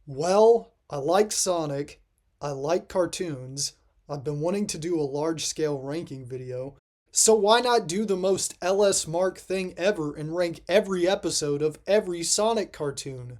Well, I like Sonic, I like cartoons, I've been wanting to do a large scale ranking video, so why not do the most LS Mark thing ever and rank every episode of every Sonic cartoon?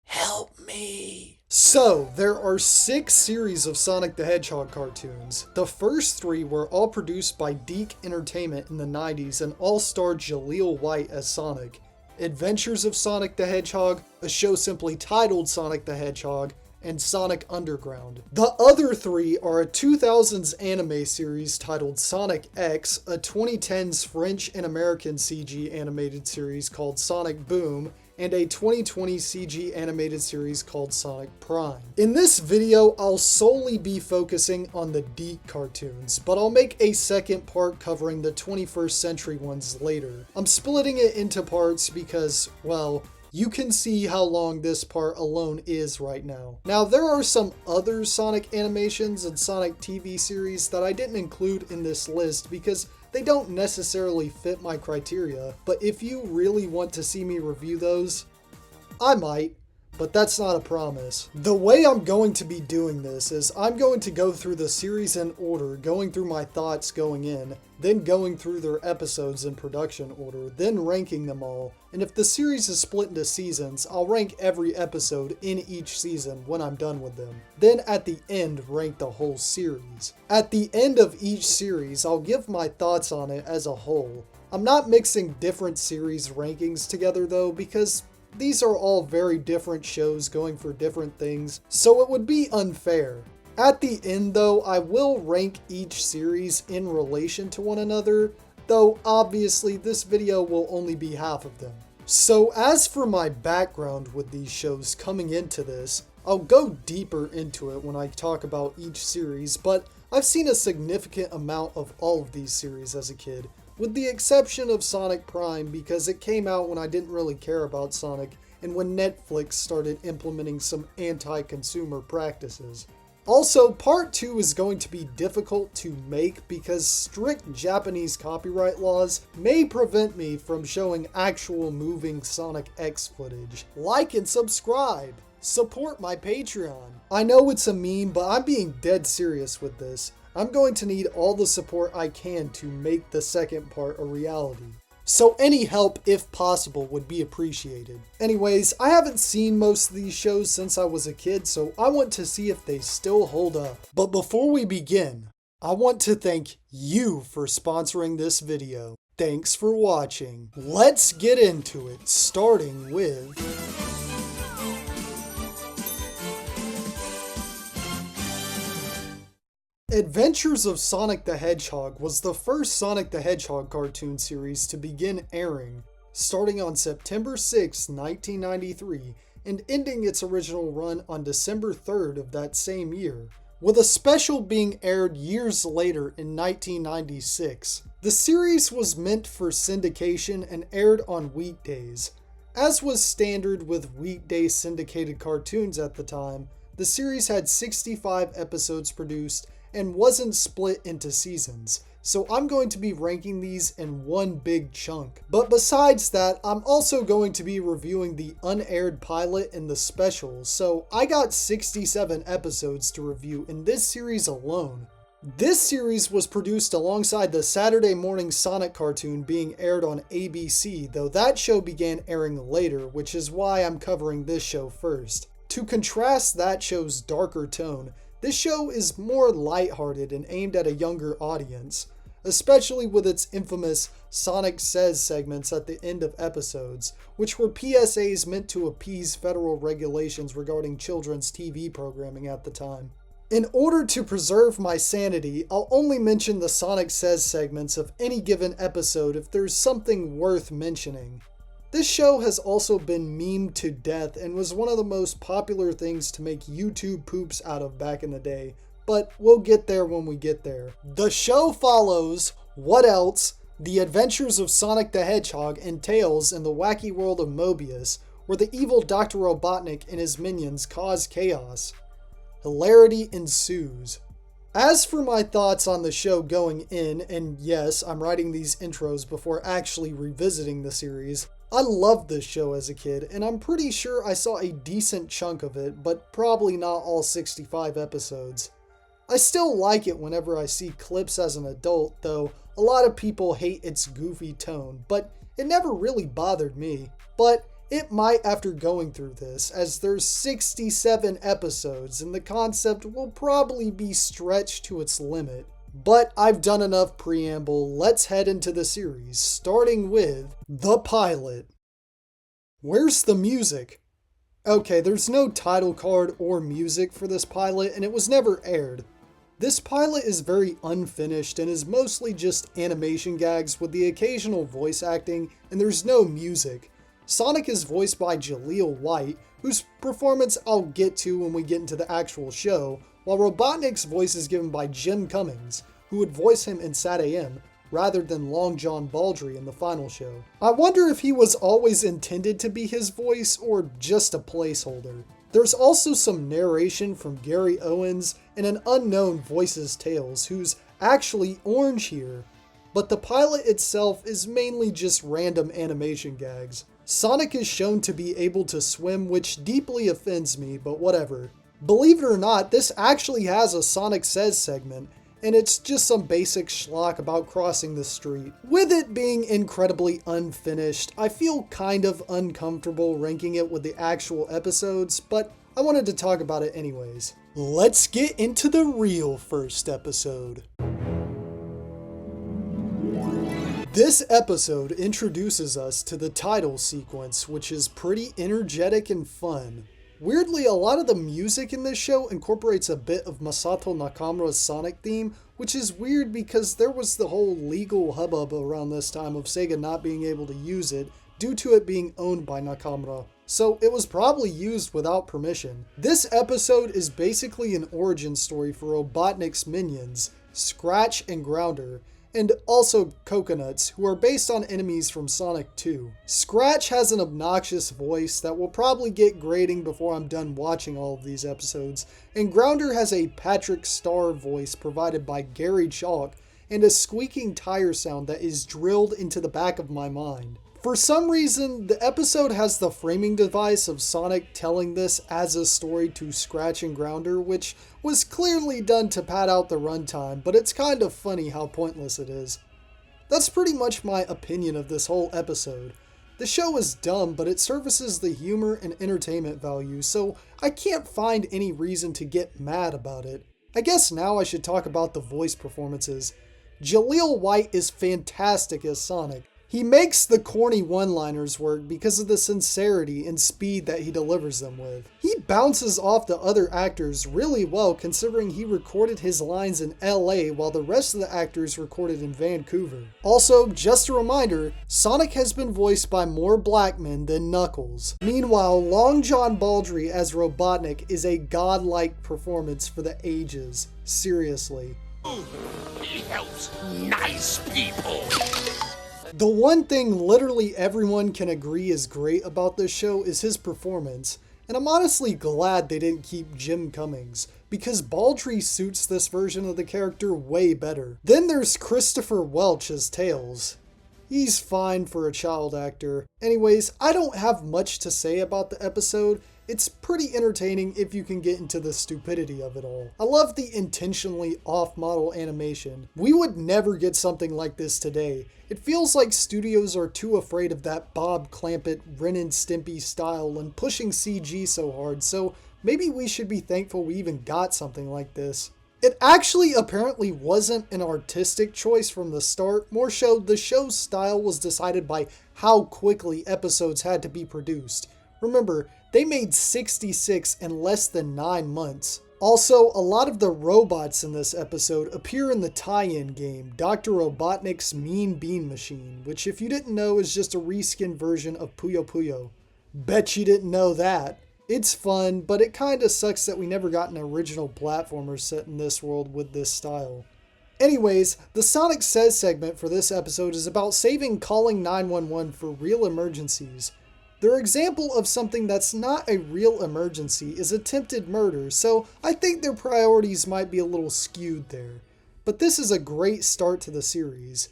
Help me! So, there are 6 series of Sonic the Hedgehog cartoons. The first 3 were all produced by DiC Entertainment in the 90s and all starred Jaleel White as Sonic. Adventures of Sonic the Hedgehog, a show simply titled Sonic the Hedgehog, and Sonic Underground. The other 3 are a 2000s anime series titled Sonic X, a 2010s French and American CG animated series called Sonic Boom, and a 2020 CG animated series called Sonic Prime. In this video, I'll solely be focusing on the DiC cartoons, but I'll make a second part covering the 21st century ones later. I'm splitting it into parts because, well, you can see how long this part alone is right now. Now, there are some other Sonic animations and Sonic TV series that I didn't include in this list because they don't necessarily fit my criteria, but if you really want to see me review those, I might, but that's not a promise. The way I'm going to be doing this is I'm going to go through the series in order, going through my thoughts going in, then going through their episodes in production order, then ranking them all, and if the series is split into seasons, I'll rank every episode in each season when I'm done with them. Then at the end, rank the whole series. At the end of each series, I'll give my thoughts on it as a whole. I'm not mixing different series rankings together though, because these are all very different shows going for different things, so it would be unfair. At the end though, I will rank each series in relation to one another, though obviously this video will only be half of them. So as for my background with these shows coming into this, I'll go deeper into it when I talk about each series, but I've seen a significant amount of all of these series as a kid, with the exception of Sonic Prime because it came out when I didn't really care about Sonic and when Netflix started implementing some anti-consumer practices. Also, part 2 is going to be difficult to make because strict Japanese copyright laws may prevent me from showing actual moving Sonic X footage. Like and subscribe! Support my Patreon! I know it's a meme, but I'm being dead serious with this. I'm going to need all the support I can to make the second part a reality. So any help, if possible, would be appreciated. Anyways, I haven't seen most of these shows since I was a kid, so I want to see if they still hold up. But before we begin, I want to thank you for sponsoring this video. Thanks for watching. Let's get into it, starting with Adventures of Sonic the Hedgehog was the first Sonic the Hedgehog cartoon series to begin airing, starting on September 6, 1993, and ending its original run on December 3rd of that same year, with a special being aired years later in 1996. The series was meant for syndication and aired on weekdays. As was standard with weekday syndicated cartoons at the time, the series had 65 episodes produced and wasn't split into seasons, so I'm going to be ranking these in one big chunk. But besides that, I'm also going to be reviewing the unaired pilot and the specials, so I got 67 episodes to review in this series alone. This series was produced alongside the Saturday morning Sonic cartoon being aired on ABC, though that show began airing later, which is why I'm covering this show first. To contrast that show's darker tone, this show is more lighthearted and aimed at a younger audience, especially with its infamous Sonic Says segments at the end of episodes, which were PSAs meant to appease federal regulations regarding children's TV programming at the time. In order to preserve my sanity, I'll only mention the Sonic Says segments of any given episode if there's something worth mentioning. This show has also been memed to death and was one of the most popular things to make YouTube poops out of back in the day, but we'll get there when we get there. The show follows What Else? The Adventures of Sonic the Hedgehog and Tails in the Wacky World of Mobius, where the evil Dr. Robotnik and his minions cause chaos. Hilarity ensues. As for my thoughts on the show going in, and yes, I'm writing these intros before actually revisiting the series, I loved this show as a kid, and I'm pretty sure I saw a decent chunk of it, but probably not all 65 episodes. I still like it whenever I see clips as an adult, though a lot of people hate its goofy tone, but it never really bothered me. But it might after going through this, as there's 67 episodes and the concept will probably be stretched to its limit. But I've done enough preamble, let's head into the series, starting with the pilot. Where's the music? Okay, there's no title card or music for this pilot, and it was never aired. This pilot is very unfinished and is mostly just animation gags with the occasional voice acting, and there's no music. Sonic is voiced by Jaleel White, whose performance I'll get to when we get into the actual show, while Robotnik's voice is given by Jim Cummings, who would voice him in Sat AM, rather than Long John Baldry in the final show. I wonder if he was always intended to be his voice, or just a placeholder. There's also some narration from Gary Owens and an unknown voices Tales, who's actually orange here, but the pilot itself is mainly just random animation gags. Sonic is shown to be able to swim, which deeply offends me, but whatever. Believe it or not, this actually has a Sonic Says segment, and it's just some basic schlock about crossing the street. With it being incredibly unfinished, I feel kind of uncomfortable ranking it with the actual episodes, but I wanted to talk about it anyways. Let's get into the real first episode. This episode introduces us to the title sequence, which is pretty energetic and fun. Weirdly, a lot of the music in this show incorporates a bit of Masato Nakamura's Sonic theme, which is weird because there was the whole legal hubbub around this time of Sega not being able to use it due to it being owned by Nakamura. So it was probably used without permission. This episode is basically an origin story for Robotnik's minions, Scratch and Grounder, and also Coconuts, who are based on enemies from Sonic 2. Scratch has an obnoxious voice that will probably get grating before I'm done watching all of these episodes, and Grounder has a Patrick Star voice provided by Gary Chalk, and a squeaking tire sound that is drilled into the back of my mind. For some reason, the episode has the framing device of Sonic telling this as a story to Scratch and Grounder, which was clearly done to pad out the runtime, but it's kind of funny how pointless it is. That's pretty much my opinion of this whole episode. The show is dumb, but it services the humor and entertainment value, so I can't find any reason to get mad about it. I guess now I should talk about the voice performances. Jaleel White is fantastic as Sonic. He makes the corny one-liners work because of the sincerity and speed that he delivers them with. He bounces off the other actors really well considering he recorded his lines in LA while the rest of the actors recorded in Vancouver. Also, just a reminder, Sonic has been voiced by more black men than Knuckles. Meanwhile, Long John Baldry as Robotnik is a godlike performance for the ages. Seriously. He helps nice people. The one thing literally everyone can agree is great about this show is his performance, and I'm honestly glad they didn't keep Jim Cummings, because Baldry suits this version of the character way better. Then there's Christopher Welch as Tails. He's fine for a child actor. Anyways, I don't have much to say about the episode. It's pretty entertaining if you can get into the stupidity of it all. I love the intentionally off-model animation. We would never get something like this today. It feels like studios are too afraid of that Bob Clampett, Ren and Stimpy style and pushing CG so hard, so maybe we should be thankful we even got something like this. It actually apparently wasn't an artistic choice from the start, more so the show's style was decided by how quickly episodes had to be produced. Remember, they made 66 in less than 9 months. Also, a lot of the robots in this episode appear in the tie-in game, Dr. Robotnik's Mean Bean Machine, which if you didn't know is just a reskinned version of Puyo Puyo. Bet you didn't know that. It's fun, but it kinda sucks that we never got an original platformer set in this world with this style. Anyways, the Sonic Says segment for this episode is about saving calling 911 for real emergencies. Their example of something that's not a real emergency is attempted murder, so I think their priorities might be a little skewed there. But this is a great start to the series.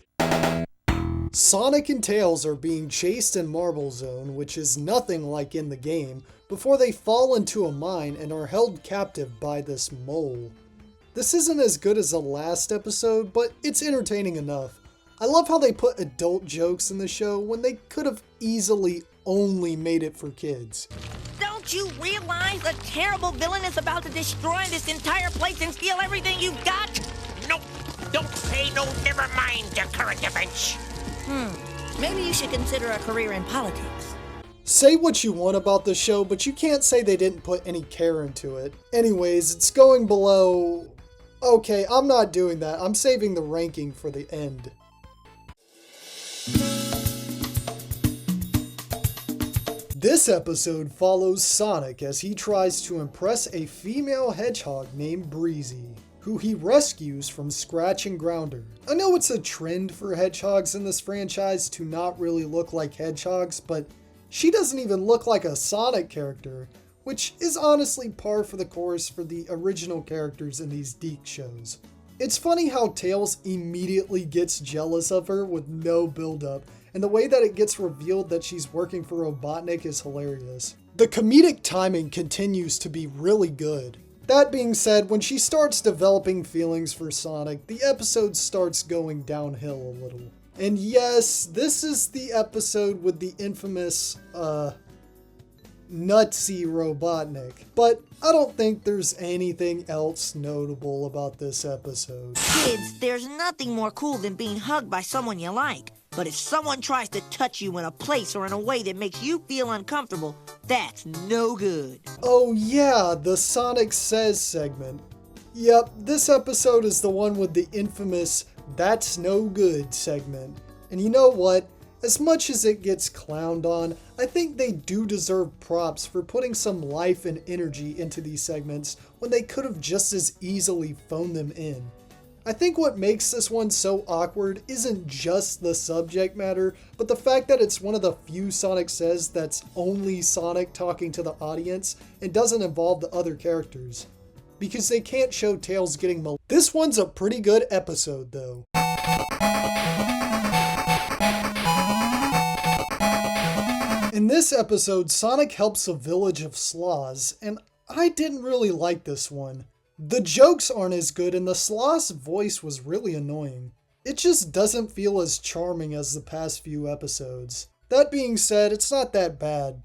Sonic and Tails are being chased in Marble Zone, which is nothing like in the game, before they fall into a mine and are held captive by this mole. This isn't as good as the last episode, but it's entertaining enough. I love how they put adult jokes in the show when they could have easily only made it for kids. Don't you realize a terrible villain is about to destroy this entire place and steal everything you've got? Nope. Don't say no, never mind the current events. Maybe you should consider a career in politics. Say what you want about the show, but you can't say they didn't put any care into it. Anyways, it's going below... Okay, I'm not doing that. I'm saving the ranking for the end. This episode follows Sonic as he tries to impress a female hedgehog named Breezy, who he rescues from Scratch and Grounder. I know it's a trend for hedgehogs in this franchise to not really look like hedgehogs, but she doesn't even look like a Sonic character, which is honestly par for the course for the original characters in these DiC shows. It's funny how Tails immediately gets jealous of her with no build-up, and the way that it gets revealed that she's working for Robotnik is hilarious. The comedic timing continues to be really good. That being said, when she starts developing feelings for Sonic, the episode starts going downhill a little. And yes, this is the episode with the infamous, nutsy Robotnik. But I don't think there's anything else notable about this episode. Kids, there's nothing more cool than being hugged by someone you like. But if someone tries to touch you in a place or in a way that makes you feel uncomfortable, that's no good. Oh yeah, the Sonic Says segment. Yep, this episode is the one with the infamous "That's no good" segment. And you know what? As much as it gets clowned on, I think they do deserve props for putting some life and energy into these segments when they could have just as easily phoned them in. I think what makes this one so awkward isn't just the subject matter, but the fact that it's one of the few Sonic Says that's only Sonic talking to the audience and doesn't involve the other characters. Because they can't show Tails getting molested. This one's a pretty good episode though. In this episode, Sonic helps a village of sloths, and I didn't really like this one. The jokes aren't as good, and the sloth's voice was really annoying. It just doesn't feel as charming as the past few episodes. That being said, it's not that bad.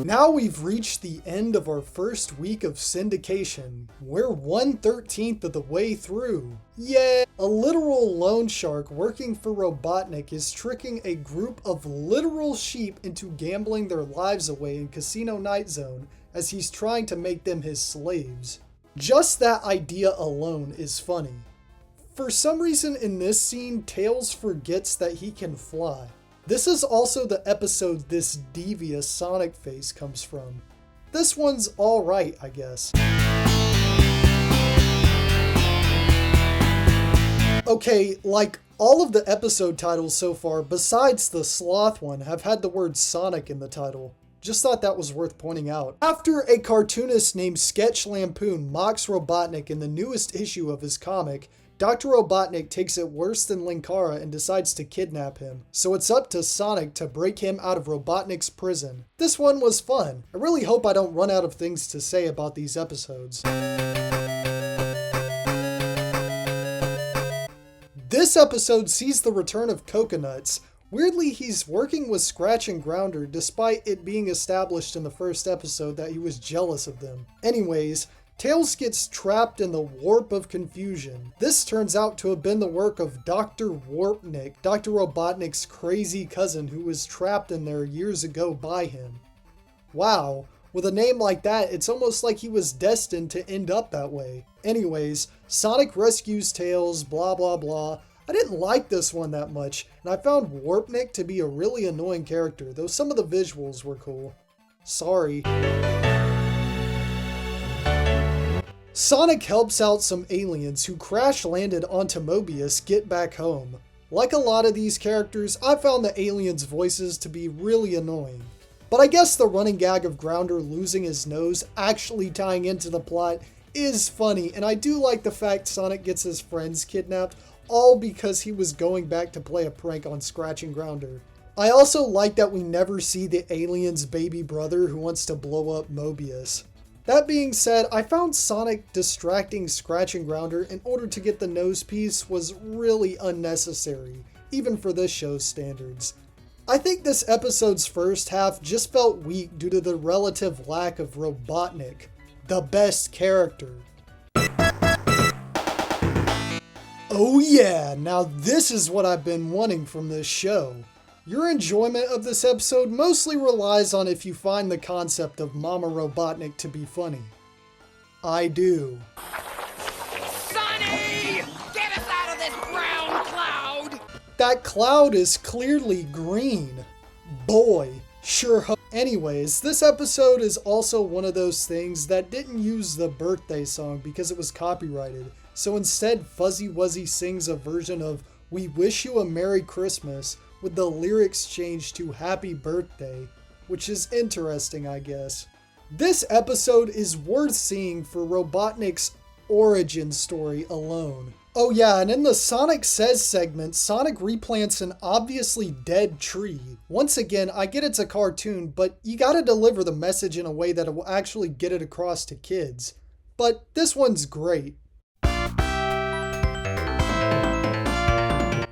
Now we've reached the end of our first week of syndication. We're 1/13 of the way through. Yeah! A literal loan shark working for Robotnik is tricking a group of literal sheep into gambling their lives away in Casino Night Zone as he's trying to make them his slaves. Just that idea alone is funny. For some reason in this scene, Tails forgets that he can fly. This is also the episode this devious Sonic face comes from. This one's alright, I guess. Okay, like all of the episode titles so far, besides the sloth one, have had the word Sonic in the title. Just thought that was worth pointing out. After a cartoonist named Sketch Lampoon mocks Robotnik in the newest issue of his comic, Dr. Robotnik takes it worse than Linkara and decides to kidnap him. So it's up to Sonic to break him out of Robotnik's prison. This one was fun. I really hope I don't run out of things to say about these episodes. This episode sees the return of Coconuts. Weirdly, he's working with Scratch and Grounder despite it being established in the first episode that he was jealous of them. Anyways, Tails gets trapped in the Warp of Confusion. This turns out to have been the work of Dr. Warpnik, Dr. Robotnik's crazy cousin who was trapped in there years ago by him. Wow, with a name like that, it's almost like he was destined to end up that way. Anyways, Sonic rescues Tails, blah blah blah. I didn't like this one that much, and I found Warpnik to be a really annoying character, though some of the visuals were cool. Sorry. Sonic helps out some aliens who crash-landed onto Mobius get back home. Like a lot of these characters, I found the aliens' voices to be really annoying. But I guess the running gag of Grounder losing his nose actually tying into the plot is funny, and I do like the fact Sonic gets his friends kidnapped all because he was going back to play a prank on Scratch and Grounder. I also like that we never see the alien's baby brother who wants to blow up Mobius. That being said, I found Sonic distracting Scratch and Grounder in order to get the nose piece was really unnecessary, even for this show's standards. I think this episode's first half just felt weak due to the relative lack of Robotnik, the best character. Oh yeah, now this is what I've been wanting from this show. Your enjoyment of this episode mostly relies on if you find the concept of Mama Robotnik to be funny. I do. Sonny! Get us out of this brown cloud! That cloud is clearly green. Boy, sure. Anyways, this episode is also one of those things that didn't use the birthday song because it was copyrighted. So instead, Fuzzy Wuzzy sings a version of We Wish You a Merry Christmas with the lyrics changed to Happy Birthday, which is interesting, I guess. This episode is worth seeing for Robotnik's origin story alone. Oh yeah, and in the Sonic Says segment, Sonic replants an obviously dead tree. Once again, I get it's a cartoon, but you gotta deliver the message in a way that it will actually get it across to kids. But this one's great.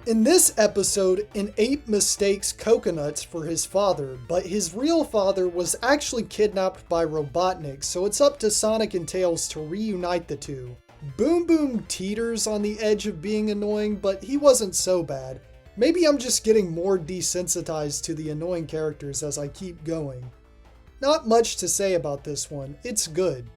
In this episode, an ape mistakes coconuts for his father, but his real father was actually kidnapped by Robotnik, so it's up to Sonic and Tails to reunite the two. Boom Boom teeters on the edge of being annoying, but he wasn't so bad. Maybe I'm just getting more desensitized to the annoying characters as I keep going. Not much to say about this one, it's good.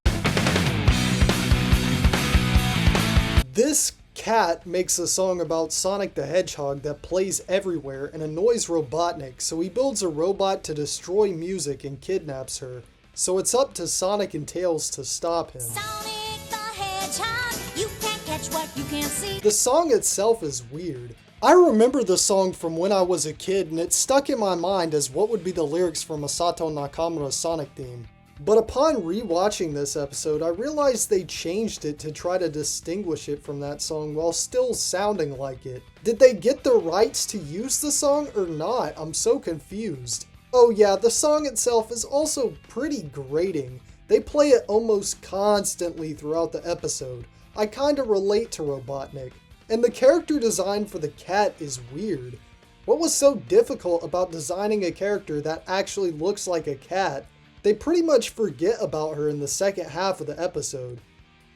This cat makes a song about Sonic the Hedgehog that plays everywhere and annoys Robotnik, so he builds a robot to destroy music and kidnaps her. So it's up to Sonic and Tails to stop him. Sonic the Hedgehog, you can't catch what you can't see. The song itself is weird. I remember the song from when I was a kid and it stuck in my mind as what would be the lyrics from Masato Nakamura's Sonic theme. But upon rewatching this episode, I realized they changed it to try to distinguish it from that song while still sounding like it. Did they get the rights to use the song or not? I'm so confused. Oh yeah, the song itself is also pretty grating. They play it almost constantly throughout the episode. I kinda relate to Robotnik. And the character design for the cat is weird. What was so difficult about designing a character that actually looks like a cat? They pretty much forget about her in the second half of the episode.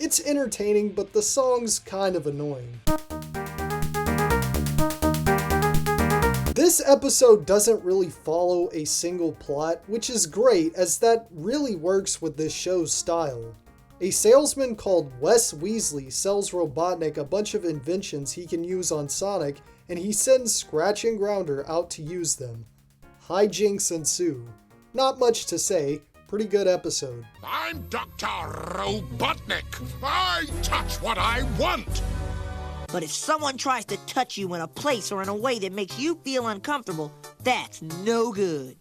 It's entertaining, but the song's kind of annoying. This episode doesn't really follow a single plot, which is great as that really works with this show's style. A salesman called Wes Weasley sells Robotnik a bunch of inventions he can use on Sonic, and he sends Scratch and Grounder out to use them. Hijinks ensue. Not much to say, pretty good episode. I'm Dr. Robotnik. I touch what I want. But if someone tries to touch you in a place or in a way that makes you feel uncomfortable, that's no good.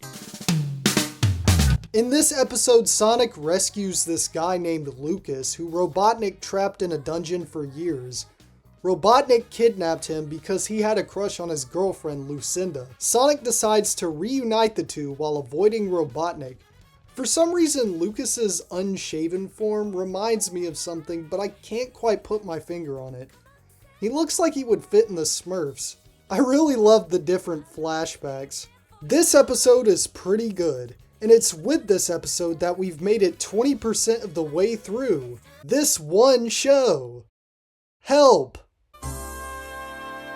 In this episode, Sonic rescues this guy named Lucas, who Robotnik trapped in a dungeon for years. Robotnik kidnapped him because he had a crush on his girlfriend, Lucinda. Sonic decides to reunite the two while avoiding Robotnik. For some reason, Lucas's unshaven form reminds me of something, but I can't quite put my finger on it. He looks like he would fit in the Smurfs. I really love the different flashbacks. This episode is pretty good, and it's with this episode that we've made it 20% of the way through this one show. Help!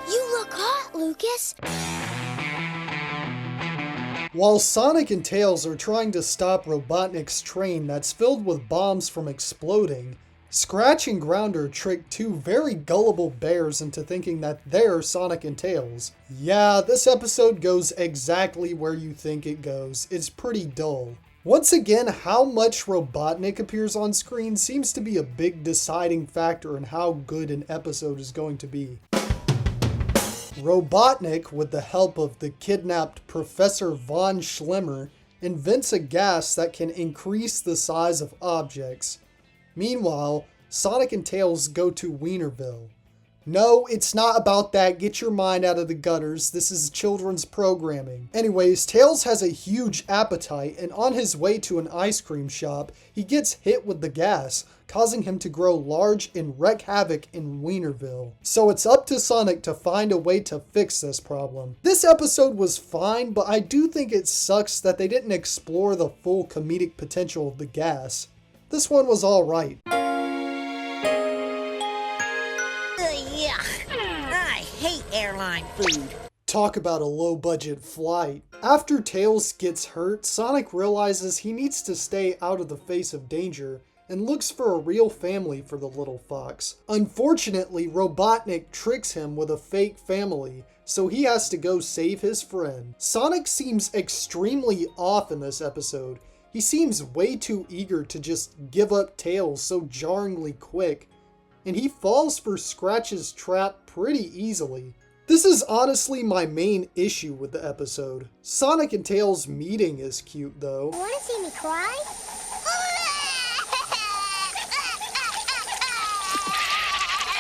You look hot, Lucas. While Sonic and Tails are trying to stop Robotnik's train that's filled with bombs from exploding, Scratch and Grounder trick two very gullible bears into thinking that they're Sonic and Tails. Yeah, this episode goes exactly where you think it goes. It's pretty dull. Once again, how much Robotnik appears on screen seems to be a big deciding factor in how good an episode is going to be. Robotnik, with the help of the kidnapped Professor Von Schlemmer, invents a gas that can increase the size of objects. Meanwhile, Sonic and Tails go to Wienerville. No, it's not about that. Get your mind out of the gutters. This is children's programming. Anyways, Tails has a huge appetite, and on his way to an ice cream shop, he gets hit with the gas, causing him to grow large and wreak havoc in Wienerville. So it's up to Sonic to find a way to fix this problem. This episode was fine, but I do think it sucks that they didn't explore the full comedic potential of the gas. This one was alright. I hate airline food. Talk about a low-budget flight. After Tails gets hurt, Sonic realizes he needs to stay out of the face of danger and looks for a real family for the little fox. Unfortunately, Robotnik tricks him with a fake family, so he has to go save his friend. Sonic seems extremely off in this episode. He seems way too eager to just give up Tails so jarringly quick, and he falls for Scratch's trap pretty easily. This is honestly my main issue with the episode. Sonic and Tails meeting is cute though. Wanna see me cry?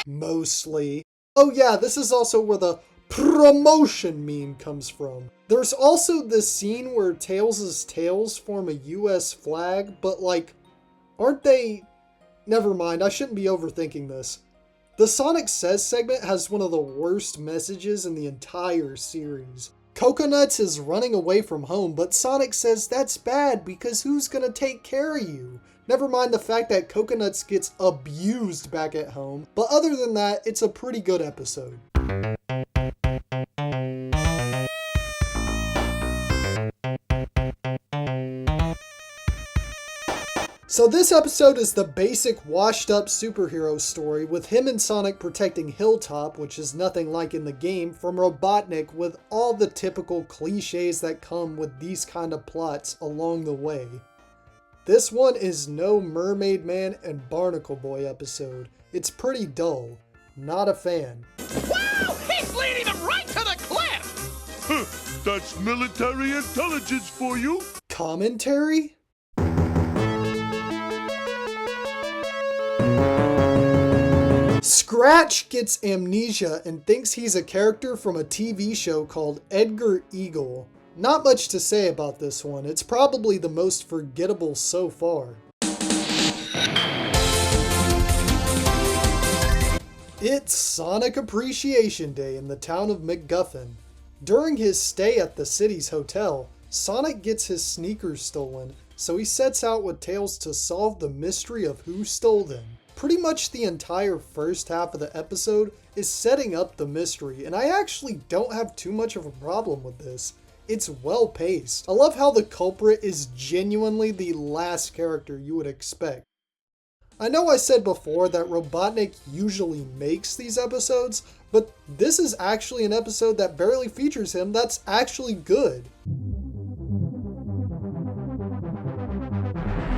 Mostly. Oh yeah, this is also where the promotion meme comes from. There's also this scene where Tails' tails form a US flag, but like, aren't they... Never mind, I shouldn't be overthinking this. The Sonic Says segment has one of the worst messages in the entire series. Coconuts is running away from home, but Sonic says that's bad because who's gonna take care of you? Never mind the fact that Coconuts gets abused back at home, but other than that, it's a pretty good episode. So this episode is the basic washed up superhero story with him and Sonic protecting Hilltop, which is nothing like in the game, from Robotnik, with all the typical cliches that come with these kind of plots along the way. This one is no Mermaid Man and Barnacle Boy episode. It's pretty dull. Not a fan. Wow! He's leading them right to the cliff! That's military intelligence for you. Commentary? Scratch gets amnesia and thinks he's a character from a TV show called Edgar Eagle. Not much to say about this one. It's probably the most forgettable so far. It's Sonic Appreciation Day in the town of MacGuffin. During his stay at the city's hotel, Sonic gets his sneakers stolen, so he sets out with Tails to solve the mystery of who stole them. Pretty much the entire first half of the episode is setting up the mystery, and I actually don't have too much of a problem with this. It's well paced. I love how the culprit is genuinely the last character you would expect. I know I said before that Robotnik usually makes these episodes, but this is actually an episode that barely features him that's actually good.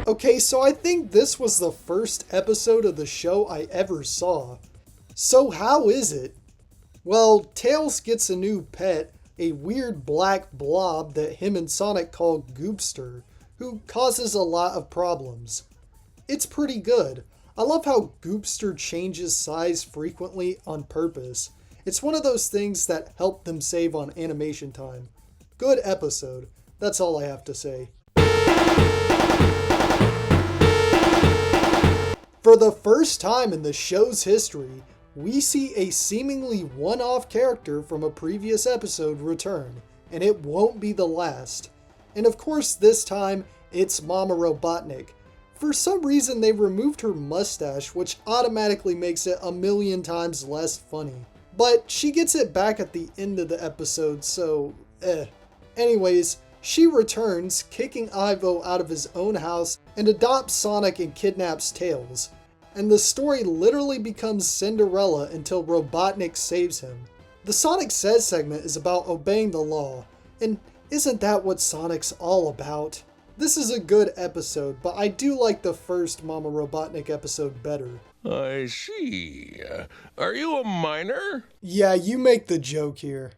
Okay, so I think this was the first episode of the show I ever saw. So how is it? Well, Tails gets a new pet, a weird black blob that him and Sonic call Goopster, who causes a lot of problems. It's pretty good. I love how Goopster changes size frequently on purpose. It's one of those things that help them save on animation time. Good episode. That's all I have to say. For the first time in the show's history, we see a seemingly one-off character from a previous episode return, and it won't be the last. And of course this time, it's Mama Robotnik. For some reason they removed her mustache, which automatically makes it a million times less funny. But she gets it back at the end of the episode, so Anyways, she returns, kicking Ivo out of his own house, and adopts Sonic and kidnaps Tails. And the story literally becomes Cinderella until Robotnik saves him. The Sonic Says segment is about obeying the law, and isn't that what Sonic's all about? This is a good episode, but I do like the first Mama Robotnik episode better. I see. Are you a miner? Yeah, you make the joke here.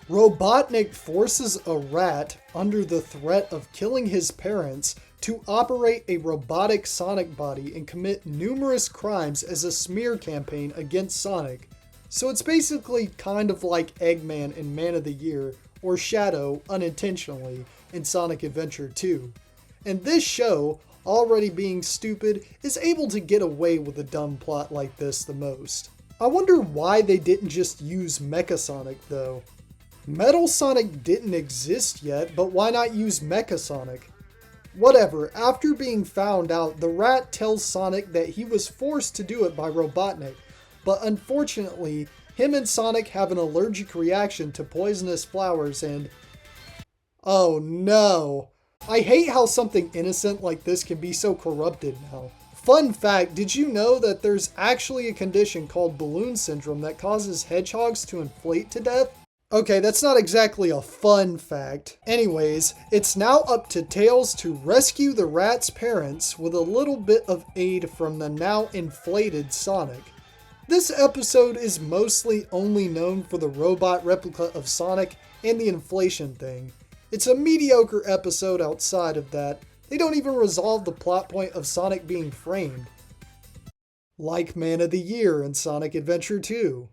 Robotnik forces a rat, under the threat of killing his parents, to operate a robotic Sonic body and commit numerous crimes as a smear campaign against Sonic. So it's basically kind of like Eggman in Man of the Year, or Shadow, unintentionally, in Sonic Adventure 2. And this show, already being stupid, is able to get away with a dumb plot like this the most. I wonder why they didn't just use Mecha Sonic though. Metal Sonic didn't exist yet, but why not use Mecha Sonic? Whatever, after being found out, the rat tells Sonic that he was forced to do it by Robotnik, but unfortunately, him and Sonic have an allergic reaction to poisonous flowers and... oh no! I hate how something innocent like this can be so corrupted now. Fun fact, did you know that there's actually a condition called balloon syndrome that causes hedgehogs to inflate to death? Okay, that's not exactly a fun fact. Anyways, it's now up to Tails to rescue the rat's parents with a little bit of aid from the now inflated Sonic. This episode is mostly only known for the robot replica of Sonic and the inflation thing. It's a mediocre episode outside of that. They don't even resolve the plot point of Sonic being framed. Like Man of the Year in Sonic Adventure 2.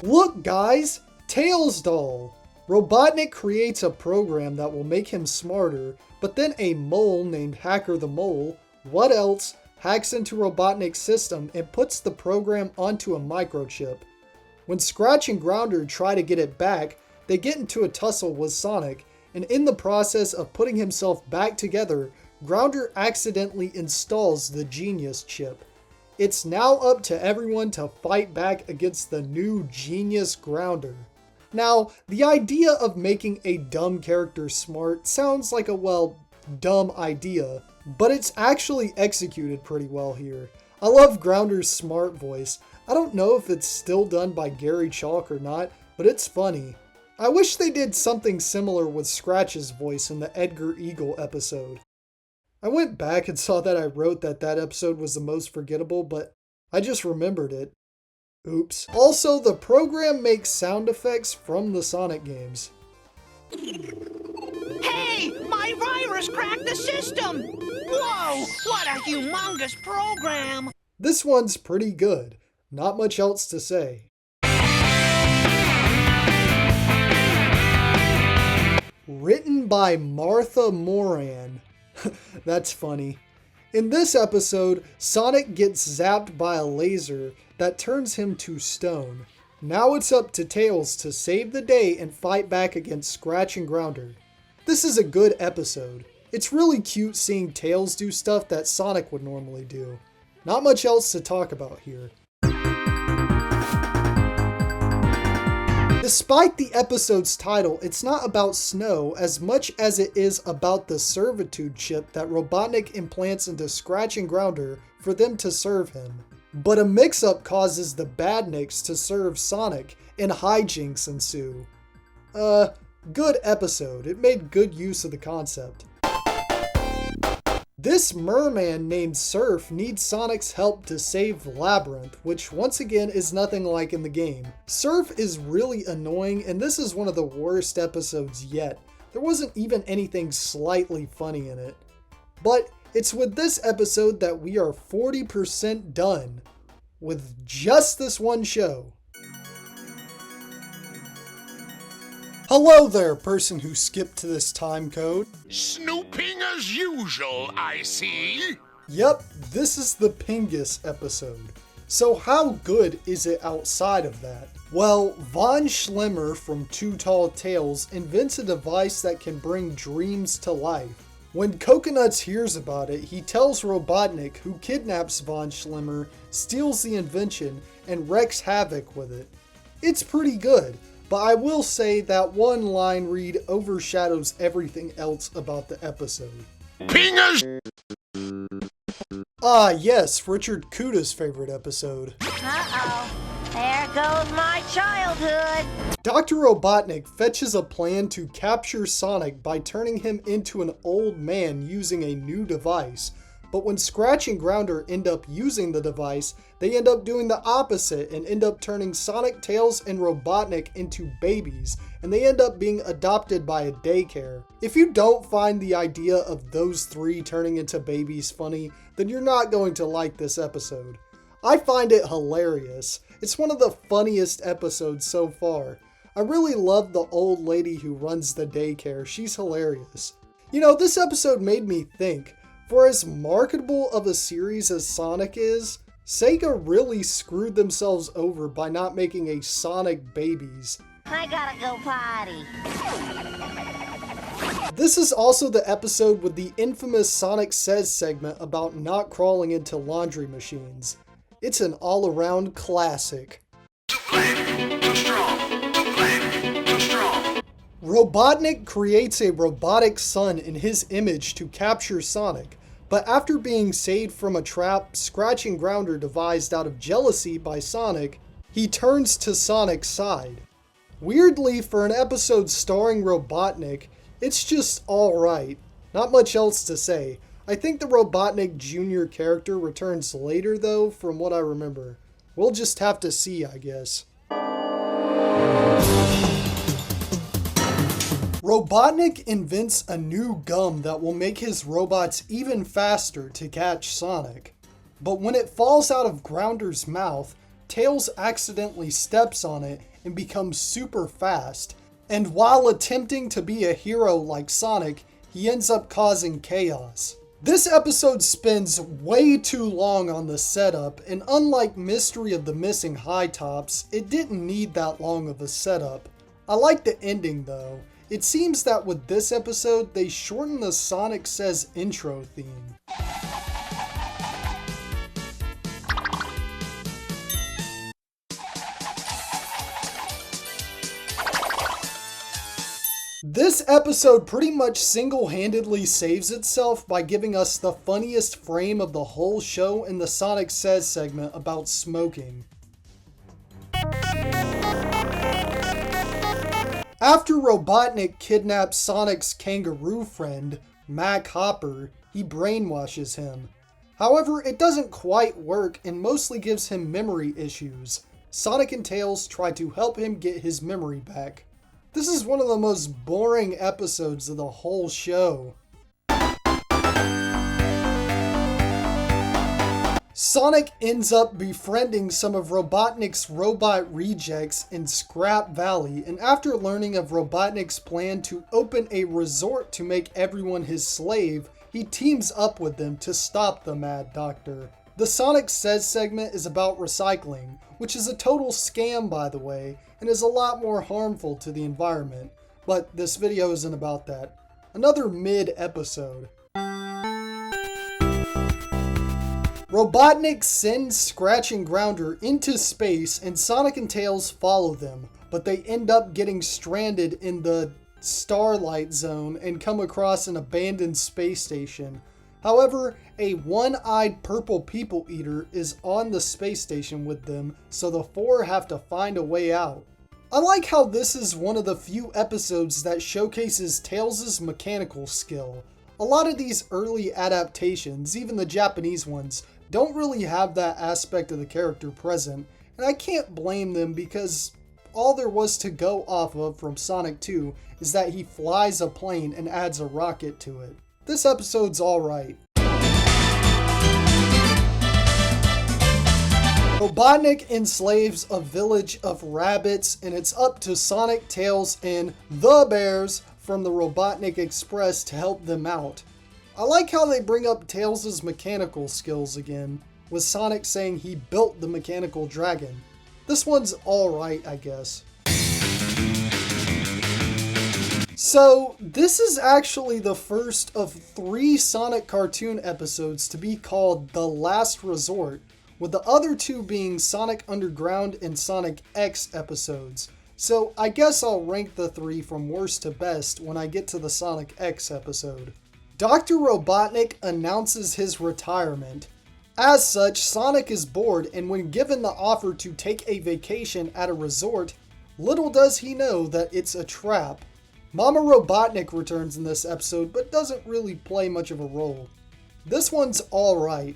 Look guys! Tails doll! Robotnik creates a program that will make him smarter, but then a mole named Hacker the Mole, what else, hacks into Robotnik's system and puts the program onto a microchip. When Scratch and Grounder try to get it back, they get into a tussle with Sonic, and in the process of putting himself back together, Grounder accidentally installs the Genius chip. It's now up to everyone to fight back against the new Genius Grounder. Now, the idea of making a dumb character smart sounds like a, well, dumb idea, but it's actually executed pretty well here. I love Grounder's smart voice. I don't know if it's still done by Gary Chalk or not, but it's funny. I wish they did something similar with Scratch's voice in the Edgar Eagle episode. I went back and saw that I wrote that episode was the most forgettable, but I just remembered it. Oops. Also, the program makes sound effects from the Sonic games. Hey! My virus cracked the system! Whoa! What a humongous program! This one's pretty good. Not much else to say. Written by Martha Moran. That's funny. In this episode, Sonic gets zapped by a laser that turns him to stone. Now it's up to Tails to save the day and fight back against Scratch and Grounder. This is a good episode. It's really cute seeing Tails do stuff that Sonic would normally do. Not much else to talk about here. Despite the episode's title, it's not about snow as much as it is about the servitude chip that Robotnik implants into Scratch and Grounder for them to serve him. But a mix-up causes the Badniks to serve Sonic, and hijinks ensue. Good episode. It made good use of the concept. This merman named Surf needs Sonic's help to save Labyrinth, which once again is nothing like in the game. Surf is really annoying, and this is one of the worst episodes yet. There wasn't even anything slightly funny in it. But it's with this episode that we are 40% done with just this one show. Hello there, person who skipped to this time code. Snooping as usual, I see. Yep, this is the Pingus episode. So how good is it outside of that? Well, Von Schlemmer from Too Tall Tales invents a device that can bring dreams to life. When Coconuts hears about it, he tells Robotnik, who kidnaps Von Schlemmer, steals the invention, and wreaks havoc with it. It's pretty good. But I will say that one line read overshadows everything else about the episode. Pingers! Ah yes, Richard Kuda's favorite episode. Uh-oh. There goes my childhood. Dr. Robotnik fetches a plan to capture Sonic by turning him into an old man using a new device. But when Scratch and Grounder end up using the device, they end up doing the opposite and end up turning Sonic, Tails, and Robotnik into babies, and they end up being adopted by a daycare. If you don't find the idea of those three turning into babies funny, then you're not going to like this episode. I find it hilarious. It's one of the funniest episodes so far. I really love the old lady who runs the daycare. She's hilarious. You know, this episode made me think. For as marketable of a series as Sonic is, Sega really screwed themselves over by not making a Sonic Babies. I gotta go potty. This is also the episode with the infamous Sonic Says segment about not crawling into laundry machines. It's an all-around classic. Robotnik creates a robotic son in his image to capture Sonic. But after being saved from a trap Scratch and Grounder devised out of jealousy by Sonic, he turns to Sonic's side. Weirdly, for an episode starring Robotnik, it's just alright. Not much else to say. I think the Robotnik Jr. character returns later though, from what I remember. We'll just have to see, I guess. Robotnik invents a new gum that will make his robots even faster to catch Sonic. But when it falls out of Grounder's mouth, Tails accidentally steps on it and becomes super fast. And while attempting to be a hero like Sonic, he ends up causing chaos. This episode spends way too long on the setup, and unlike Mystery of the Missing High Tops, it didn't need that long of a setup. I like the ending though. It seems that with this episode, they shortened the Sonic Says intro theme. This episode pretty much single-handedly saves itself by giving us the funniest frame of the whole show in the Sonic Says segment about smoking. After Robotnik kidnaps Sonic's kangaroo friend, Mac Hopper, he brainwashes him. However, it doesn't quite work and mostly gives him memory issues. Sonic and Tails try to help him get his memory back. This is one of the most boring episodes of the whole show. Sonic ends up befriending some of Robotnik's robot rejects in Scrap Valley, and after learning of Robotnik's plan to open a resort to make everyone his slave, he teams up with them to stop the Mad Doctor. The Sonic Says segment is about recycling, which is a total scam by the way, and is a lot more harmful to the environment, but this video isn't about that. Another mid-episode. Robotnik sends Scratch and Grounder into space and Sonic and Tails follow them, but they end up getting stranded in the Starlight Zone and come across an abandoned space station. However, a one-eyed purple people eater is on the space station with them, so the four have to find a way out. I like how this is one of the few episodes that showcases Tails' mechanical skill. A lot of these early adaptations, even the Japanese ones, don't really have that aspect of the character present, and I can't blame them because all there was to go off of from Sonic 2 is that he flies a plane and adds a rocket to it. This episode's alright. Robotnik enslaves a village of rabbits, and it's up to Sonic, Tails, and the Bears from the Robotnik Express to help them out. I like how they bring up Tails' mechanical skills again, with Sonic saying he built the mechanical dragon. This one's alright, I guess. So, this is actually the first of 3 Sonic cartoon episodes to be called The Last Resort, with the other 2 being Sonic Underground and Sonic X episodes. So, I guess I'll rank the 3 from worst to best when I get to the Sonic X episode. Dr. Robotnik announces his retirement. As such, Sonic is bored, and when given the offer to take a vacation at a resort, little does he know that it's a trap. Mama Robotnik returns in this episode, but doesn't really play much of a role. This one's alright.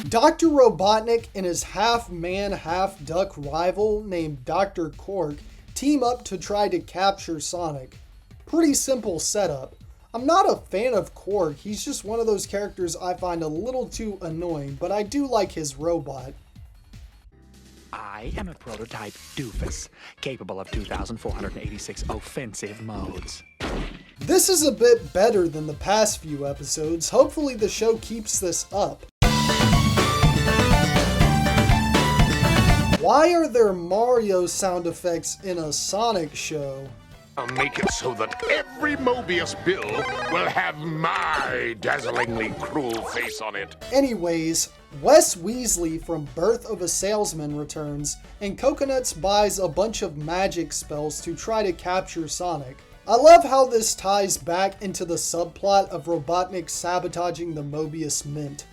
Dr. Robotnik and his half-man, half-duck rival named Dr. Quark team up to try to capture Sonic. Pretty simple setup. I'm not a fan of Quark, he's just one of those characters I find a little too annoying, but I do like his robot. I am a prototype doofus, capable of 2,486 offensive modes. This is a bit better than the past few episodes. Hopefully the show keeps this up. Why are there Mario sound effects in a Sonic show? I'll make it so that every Mobius bill will have my dazzlingly cruel face on it. Anyways, Wes Weasley from Birth of a Salesman returns, and Coconuts buys a bunch of magic spells to try to capture Sonic. I love how this ties back into the subplot of Robotnik sabotaging the Mobius Mint.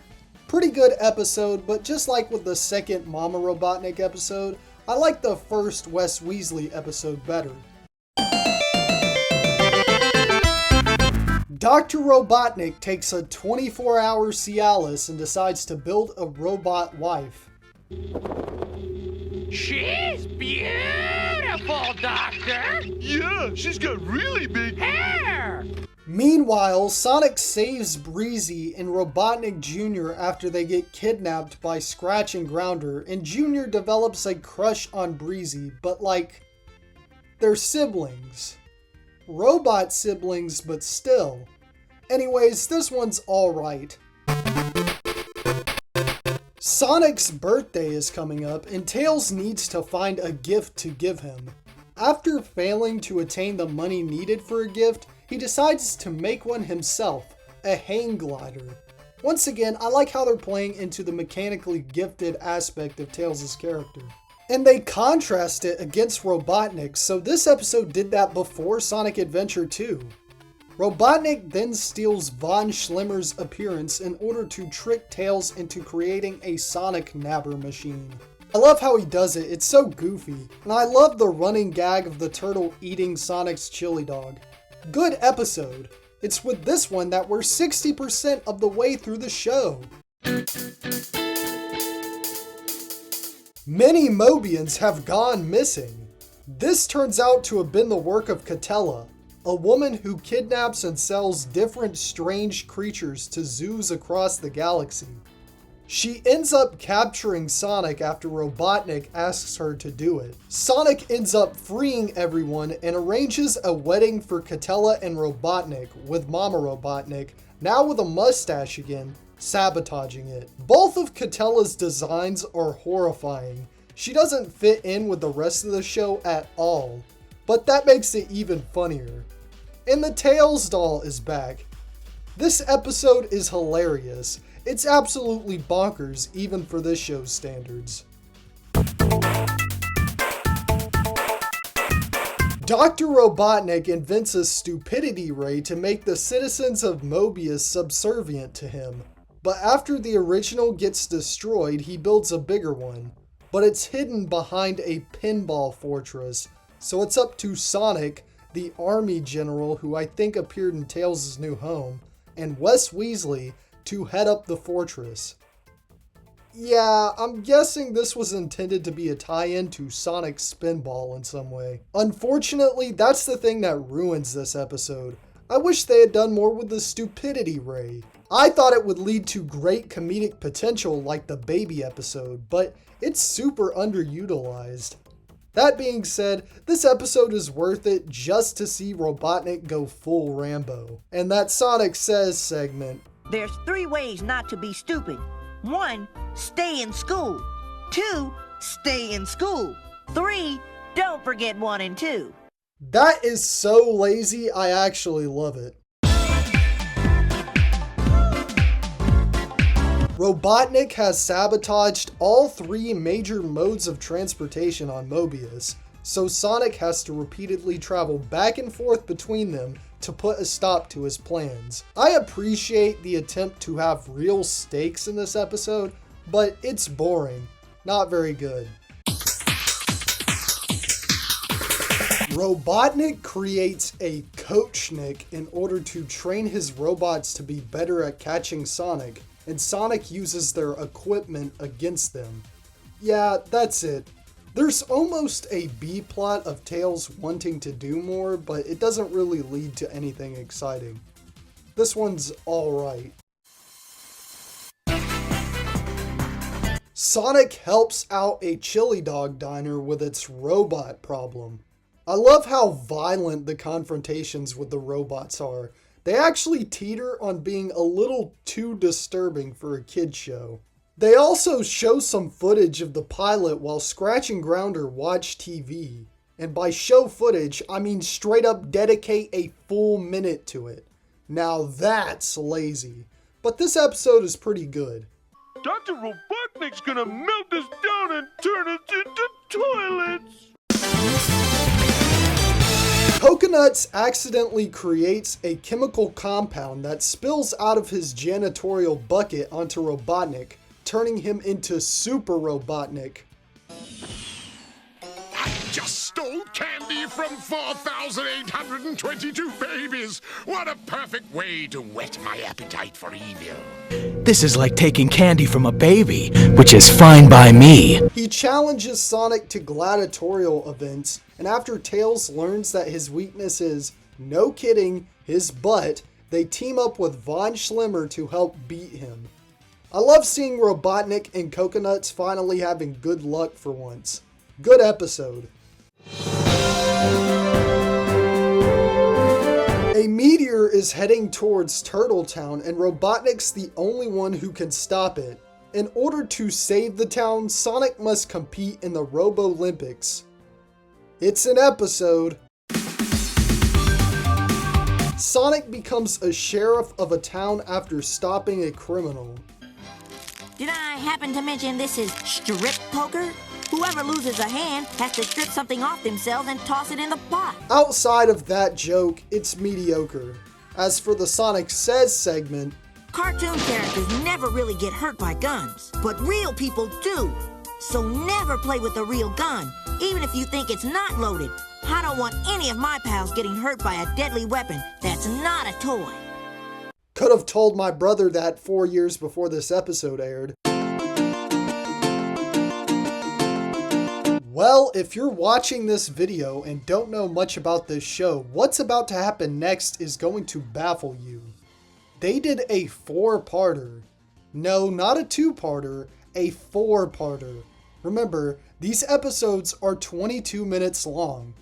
Pretty good episode, but just like with the second Mama Robotnik episode, I like the first Wes Weasley episode better. Dr. Robotnik takes a 24-hour Cialis and decides to build a robot wife. She's beautiful, Doctor. Yeah, she's got really big Hair. Meanwhile, Sonic saves Breezy and Robotnik Jr. after they get kidnapped by Scratch and Grounder, and Jr. develops a crush on Breezy, but like, they're siblings. Robot siblings, but still. Anyways, this one's alright. Sonic's birthday is coming up, and Tails needs to find a gift to give him. After failing to attain the money needed for a gift, he decides to make one himself, a hang glider. Once again, I like how they're playing into the mechanically gifted aspect of Tails' character. And they contrast it against Robotnik, so this episode did that before Sonic Adventure 2. Robotnik then steals Von Schlimmer's appearance in order to trick Tails into creating a Sonic Nabber machine. I love how he does it, it's so goofy, and I love the running gag of the turtle eating Sonic's chili dog. Good episode. It's with this one that we're 60% of the way through the show. Many Mobians have gone missing. This turns out to have been the work of Catella, a woman who kidnaps and sells different strange creatures to zoos across the galaxy. She ends up capturing Sonic after Robotnik asks her to do it. Sonic ends up freeing everyone and arranges a wedding for Catella and Robotnik, with Mama Robotnik, now with a mustache again, sabotaging it. Both of Catella's designs are horrifying. She doesn't fit in with the rest of the show at all, but that makes it even funnier. And the Tails doll is back. This episode is hilarious. It's absolutely bonkers even for this show's standards. Dr. Robotnik invents a stupidity ray to make the citizens of Mobius subservient to him. But after the original gets destroyed, he builds a bigger one. But it's hidden behind a pinball fortress, so it's up to Sonic, the army general who I think appeared in Tails' New Home, and Wes Weasley to head up the fortress. Yeah, I'm guessing this was intended to be a tie-in to Sonic Spinball in some way. Unfortunately, that's the thing that ruins this episode. I wish they had done more with the stupidity ray. I thought it would lead to great comedic potential like the baby episode, but it's super underutilized. That being said, this episode is worth it just to see Robotnik go full Rambo. And that Sonic Says segment. There's 3 ways not to be stupid. 1, stay in school. 2, stay in school. 3, don't forget 1 and 2. That is so lazy, I actually love it. Robotnik has sabotaged all 3 major modes of transportation on Mobius, so Sonic has to repeatedly travel back and forth between them to put a stop to his plans. I appreciate the attempt to have real stakes in this episode, but it's boring. Not very good. Robotnik creates a Coachnik in order to train his robots to be better at catching Sonic, and Sonic uses their equipment against them. Yeah, that's it. There's almost a B-plot of Tails wanting to do more, but it doesn't really lead to anything exciting. This one's alright. Sonic helps out a chili dog diner with its robot problem. I love how violent the confrontations with the robots are. They actually teeter on being a little too disturbing for a kid's show. They also show some footage of the pilot while Scratch and Grounder watch TV. And by show footage, I mean straight up dedicate a full minute to it. Now that's lazy. But this episode is pretty good. Dr. Robotnik's gonna melt us down and turn us into toilets! Coconuts accidentally creates a chemical compound that spills out of his janitorial bucket onto Robotnik, turning him into Super Robotnik. I just stole candy from 4,822 babies. What a perfect way to whet my appetite for evil. This is like taking candy from a baby, which is fine by me. He challenges Sonic to gladiatorial events, and after Tails learns that his weakness is, no kidding, his butt, they team up with Von Schlimmer to help beat him. I love seeing Robotnik and Coconuts finally having good luck for once. Good episode. A meteor is heading towards Turtle Town, and Robotnik's the only one who can stop it. In order to save the town, Sonic must compete in the Robo-Olympics. It's an episode. Sonic becomes a sheriff of a town after stopping a criminal. Did I happen to mention this is strip poker? Whoever loses a hand has to strip something off themselves and toss it in the pot. Outside of that joke, it's mediocre. As for the Sonic Says segment, Cartoon characters never really get hurt by guns, but real people do. So never play with a real gun, even if you think it's not loaded. I don't want any of my pals getting hurt by a deadly weapon that's not a toy. could have told my brother that 4 years before this episode aired. Well, if you're watching this video and don't know much about this show, what's about to happen next is going to baffle you. They did a 4-parter. No, not a 2-parter, a 4-parter. Remember, these episodes are 22 minutes long.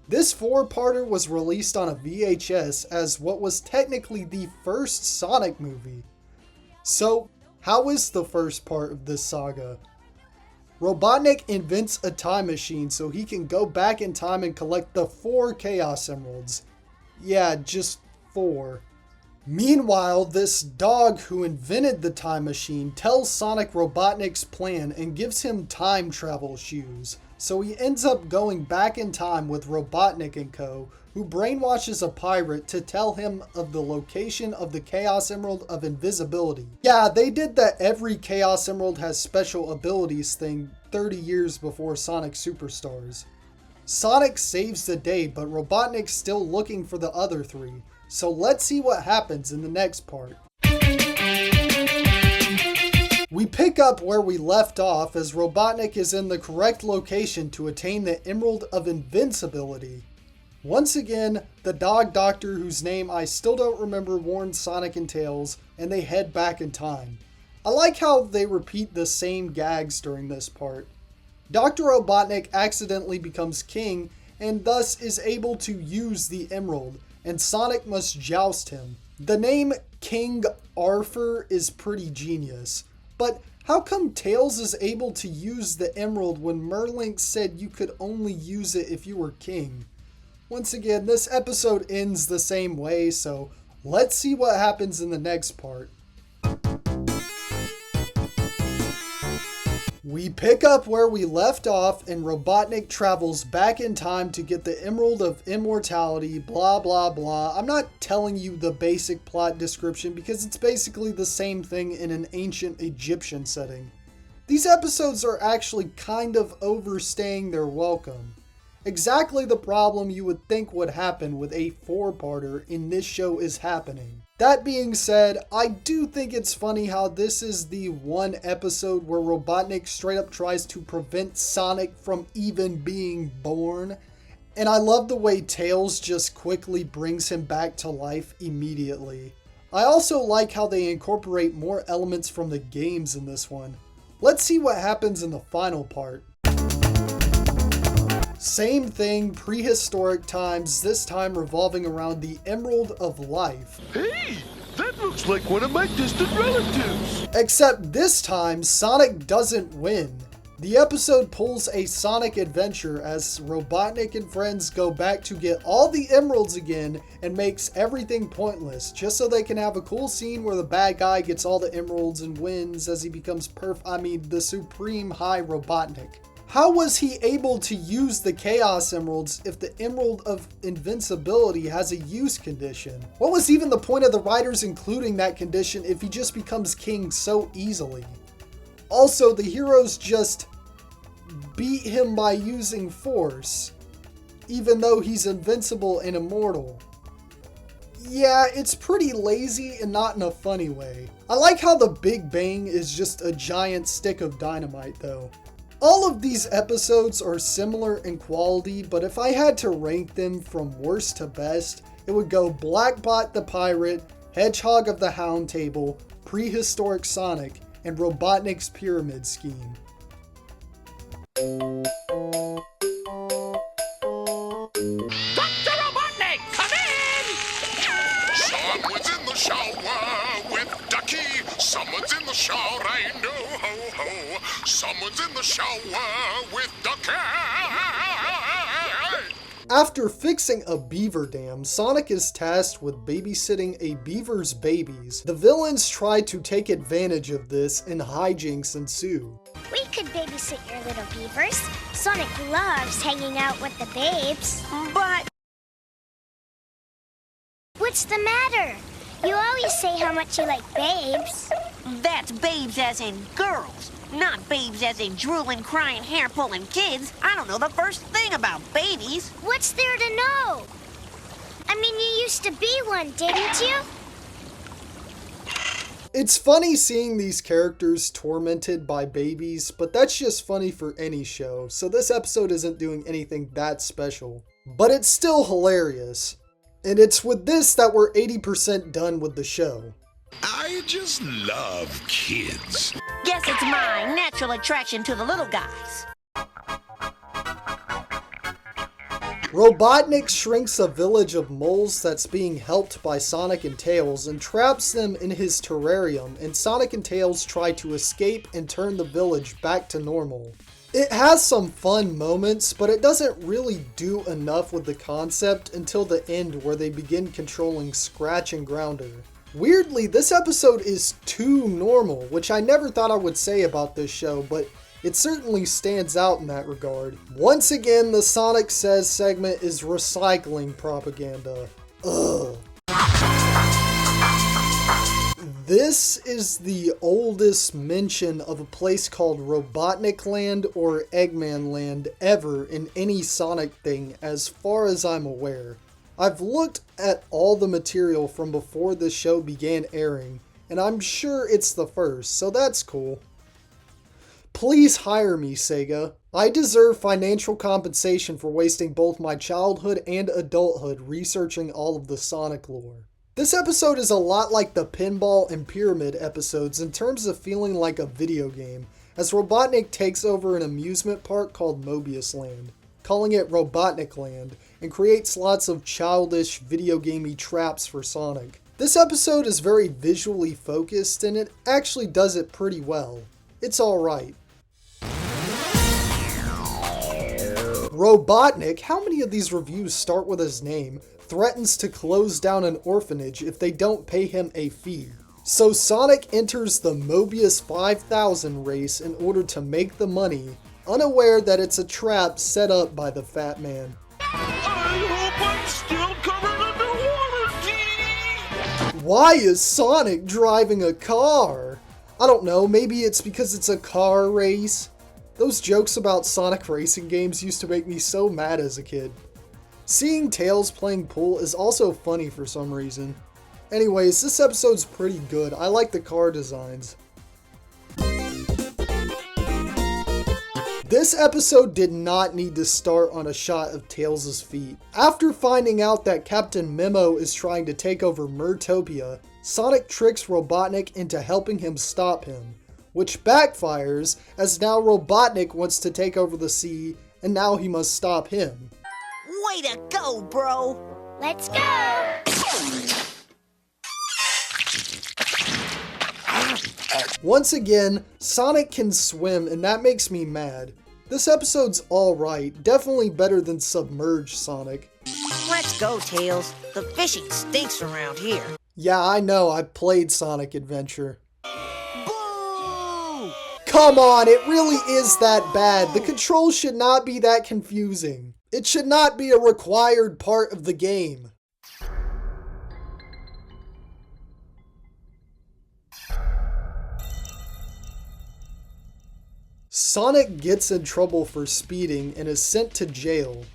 This 4-parter was released on a VHS as what was technically the first Sonic movie. So, how is the first part of this saga? Robotnik invents a time machine so he can go back in time and collect the 4 Chaos Emeralds. Yeah, just 4. Meanwhile, this dog who invented the time machine tells Sonic Robotnik's plan and gives him time travel shoes. So he ends up going back in time with Robotnik and co., who brainwashes a pirate to tell him of the location of the Chaos Emerald of Invisibility. Yeah, they did that every Chaos Emerald has special abilities thing 30 years before Sonic Superstars. Sonic saves the day, but Robotnik's still looking for the other 3. So let's see what happens in the next part. We pick up where we left off as Robotnik is in the correct location to attain the Emerald of Invincibility. Once again, the dog doctor whose name I still don't remember warns Sonic and Tails, and they head back in time. I like how they repeat the same gags during this part. Dr. Robotnik accidentally becomes king and thus is able to use the emerald, and Sonic must joust him. The name King Arthur is pretty genius, but how come Tails is able to use the emerald when Merlink said you could only use it if you were king? Once again, this episode ends the same way, so let's see what happens in the next part. We pick up where we left off and Robotnik travels back in time to get the Emerald of Immortality, blah blah blah. I'm not telling you the basic plot description because it's basically the same thing in an ancient Egyptian setting. These episodes are actually kind of overstaying their welcome. Exactly the problem you would think would happen with a 4-parter in this show is happening. That being said, I do think it's funny how this is the one episode where Robotnik straight up tries to prevent Sonic from even being born. And I love the way Tails just quickly brings him back to life immediately. I also like how they incorporate more elements from the games in this one. Let's see what happens in the final part. Same thing, prehistoric times, this time revolving around the Emerald of Life. Hey, that looks like one of my distant relatives. Except this time, Sonic doesn't win. The episode pulls a Sonic adventure as Robotnik and friends go back to get all the emeralds again and makes everything pointless, just so they can have a cool scene where the bad guy gets all the emeralds and wins as he becomes the supreme high Robotnik. How was he able to use the Chaos Emeralds if the Emerald of Invincibility has a use condition? What was even the point of the writers including that condition if he just becomes king so easily? Also, the heroes just beat him by using force, even though he's invincible and immortal. Yeah, it's pretty lazy and not in a funny way. I like how the Big Bang is just a giant stick of dynamite though. All of these episodes are similar in quality, but if I had to rank them from worst to best, it would go Blackbot the Pirate, Hedgehog of the Hound Table, Prehistoric Sonic, and Robotnik's Pyramid Scheme. Dr. Robotnik, come in! Someone's in the shower with Ducky. Someone's in the shower, I know, ho, ho. Someone's in the shower with Ducky. After fixing a beaver dam, Sonic is tasked with babysitting a beaver's babies. The villains try to take advantage of this and hijinks ensue. We could babysit your little beavers. Sonic loves hanging out with the babes. But What's the matter? You always say how much you like babes. that's babes as in girls, not babes as in drooling, crying, hair-pulling kids. I don't know the first thing about babies. What's there to know? I mean, you used to be one, didn't you? It's funny seeing these characters tormented by babies, but that's just funny for any show, so this episode isn't doing anything that special. But it's still hilarious. And it's with this that we're 80% done with the show. I just love kids. Guess it's my natural attraction to the little guys. Robotnik shrinks a village of moles that's being helped by Sonic and Tails and traps them in his terrarium, and Sonic and Tails try to escape and turn the village back to normal. It has some fun moments, but it doesn't really do enough with the concept until the end where they begin controlling Scratch and Grounder. Weirdly, this episode is too normal, which I never thought I would say about this show, but it certainly stands out in that regard. Once again, the Sonic Says segment is recycling propaganda. Ugh. This is the oldest mention of a place called Robotnik Land or Eggman Land ever in any Sonic thing as far as I'm aware. I've looked at all the material from before this show began airing, and I'm sure it's the first, so that's cool. Please hire me, Sega. I deserve financial compensation for wasting both my childhood and adulthood researching all of the Sonic lore. This episode is a lot like the Pinball and Pyramid episodes in terms of feeling like a video game, as Robotnik takes over an amusement park called Mobius Land, calling it Robotnik Land, and creates lots of childish video gamey traps for Sonic. This episode is very visually focused and it actually does it pretty well. It's alright. Robotnik, how many of these reviews start with his name, threatens to close down an orphanage if they don't pay him a fee. So Sonic enters the Mobius 5000 race in order to make the money, unaware that it's a trap set up by the fat man. I hope I'm still covered under warranty. Why is Sonic driving a car? I don't know, maybe it's because it's a car race. Those jokes about Sonic racing games used to make me so mad as a kid. Seeing Tails playing pool is also funny for some reason. Anyways, this episode's pretty good. I like the car designs. This episode did not need to start on a shot of Tails' feet. After finding out that Captain Memo is trying to take over Mertopia, Sonic tricks Robotnik into helping him stop him, which backfires as now Robotnik wants to take over the sea and now he must stop him. Way to go, bro! Let's go! Once again, Sonic can swim and that makes me mad. This episode's alright, definitely better than Submerged Sonic. Let's go, Tails. The fishing stinks around here. Yeah, I know, I played Sonic Adventure. Boo! Come on, it really is that bad. The controls should not be that confusing. It should not be a required part of the game. Sonic gets in trouble for speeding and is sent to jail.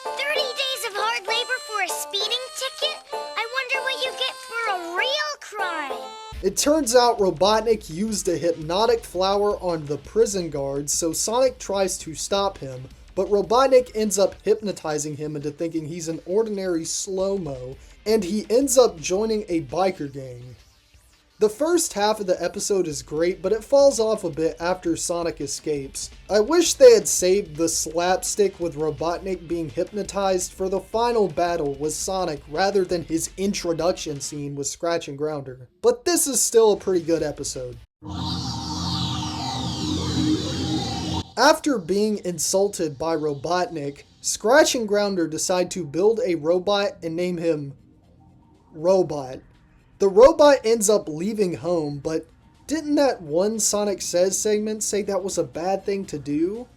30 days of hard labor for a speeding ticket? I wonder what you get for a real crime. It turns out Robotnik used a hypnotic flower on the prison guards, so Sonic tries to stop him, but Robotnik ends up hypnotizing him into thinking he's an ordinary slow-mo, and he ends up joining a biker gang. The first half of the episode is great, but it falls off a bit after Sonic escapes. I wish they had saved the slapstick with Robotnik being hypnotized for the final battle with Sonic rather than his introduction scene with Scratch and Grounder. But this is still a pretty good episode. After being insulted by Robotnik, Scratch and Grounder decide to build a robot and name him Robot. The robot ends up leaving home, but didn't that one Sonic Says segment say that was a bad thing to do?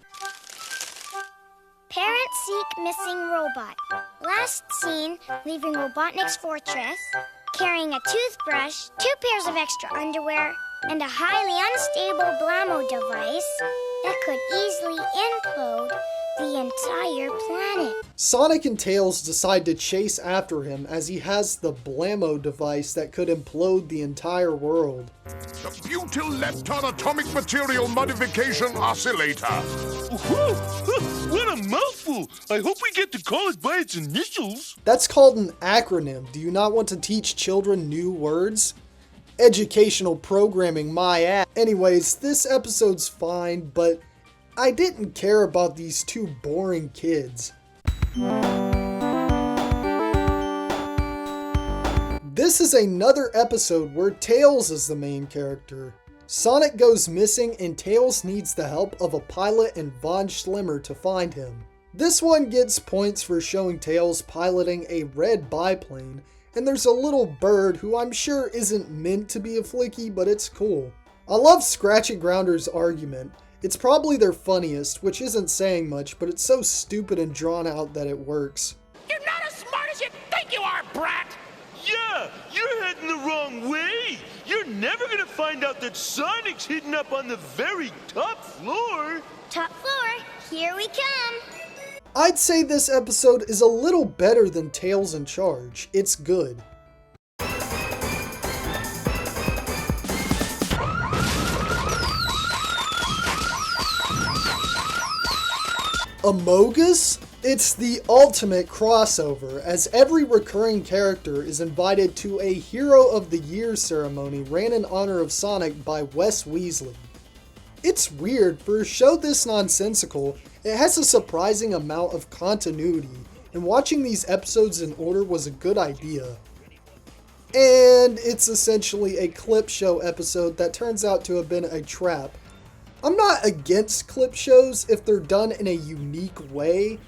Parents seek missing robot. Last seen leaving Robotnik's fortress, carrying a toothbrush, 2 pairs of extra underwear, and a highly unstable blammo device that could easily implode the entire planet. Sonic and Tails decide to chase after him as he has the blammo device that could implode the entire world. The butyl-lepton atomic material modification oscillator. What a mouthful! I hope we get to call it by its initials. That's called an acronym. Do you not want to teach children new words? Educational programming, my ass. Anyways, this episode's fine, but I didn't care about these 2 boring kids. This is another episode where Tails is the main character. Sonic goes missing and Tails needs the help of a pilot and Von Schlimmer to find him. This one gets points for showing Tails piloting a red biplane, and there's a little bird who I'm sure isn't meant to be a flicky, but it's cool. I love Scratch and Grounder's argument. It's probably their funniest, which isn't saying much, but it's so stupid and drawn out that it works. You're not as smart as you think you are, brat! Yeah, you're heading the wrong way. You're never gonna find out that Sonic's hidden up on the very top floor. Top floor, here we come. I'd say this episode is a little better than Tails in Charge. It's good. Amogus? It's the ultimate crossover, as every recurring character is invited to a Hero of the Year ceremony ran in honor of Sonic by Wes Weasley. It's weird, for a show this nonsensical, it has a surprising amount of continuity, and watching these episodes in order was a good idea. And it's essentially a clip show episode that turns out to have been a trap. I'm not against clip shows if they're done in a unique way,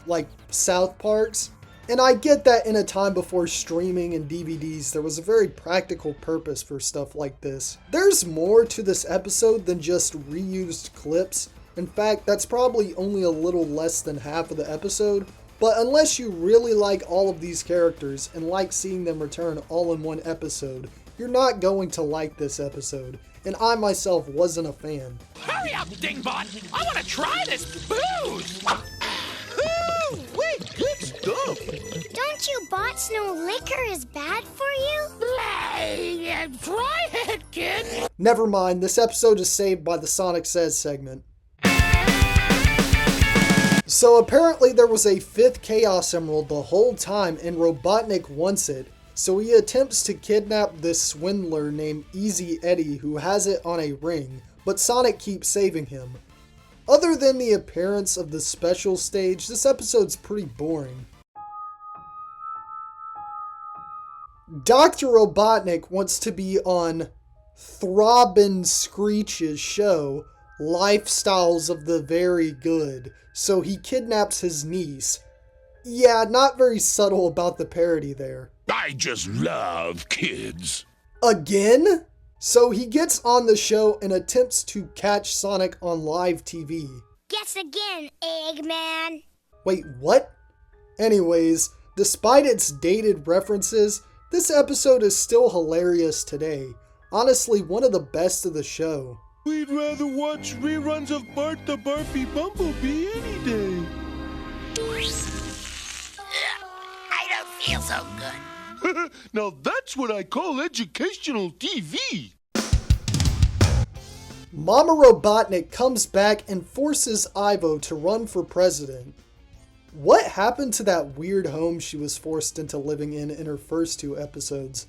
like South Park's, and I get that in a time before streaming and DVDs there was a very practical purpose for stuff like this. There's more to this episode than just reused clips. In fact, that's probably only a little less than half of the episode, but unless you really like all of these characters and like seeing them return all in one episode, you're not going to like this episode, and I myself wasn't a fan. Hurry up, Dingbot! I want to try this booze! Ooh, wait, good stuff. Don't you bots know liquor is bad for you? Try it, kid. Never mind, this episode is saved by the Sonic Says segment. So apparently there was a 5th Chaos Emerald the whole time and Robotnik wants it, so he attempts to kidnap this swindler named Easy Eddie who has it on a ring, but Sonic keeps saving him. Other than the appearance of the special stage, this episode's pretty boring. Dr. Robotnik wants to be on Throbbin' Screech's show, Lifestyles of the Very Good, so he kidnaps his niece. Yeah, not very subtle about the parody there. I just love kids. Again? So he gets on the show and attempts to catch Sonic on live TV. Guess again, Eggman. Wait, what? Anyways, despite its dated references, this episode is still hilarious today. Honestly, one of the best of the show. We'd rather watch reruns of Bart the Barfy Bumblebee any day. I don't feel so good. Now that's what I call educational TV. Mama Robotnik comes back and forces Ivo to run for president. What happened to that weird home she was forced into living in her first 2 episodes?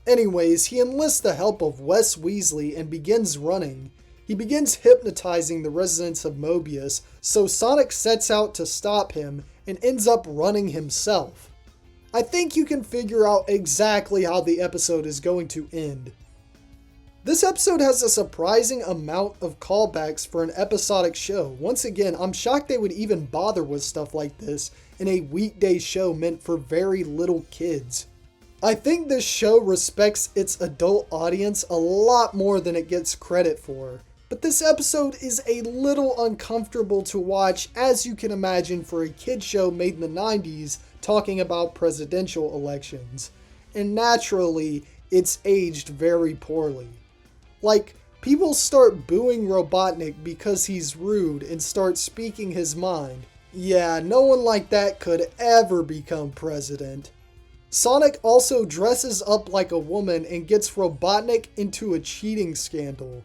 Anyways, he enlists the help of Wes Weasley and begins running. He begins hypnotizing the residents of Mobius, so Sonic sets out to stop him and ends up running himself. I think you can figure out exactly how the episode is going to end. This episode has a surprising amount of callbacks for an episodic show. Once again, I'm shocked they would even bother with stuff like this in a weekday show meant for very little kids. I think this show respects its adult audience a lot more than it gets credit for. But this episode is a little uncomfortable to watch, as you can imagine, for a kid show made in the 90s talking about presidential elections. And naturally, it's aged very poorly. Like, people start booing Robotnik because he's rude and start speaking his mind. Yeah, no one like that could ever become president. Sonic also dresses up like a woman and gets Robotnik into a cheating scandal.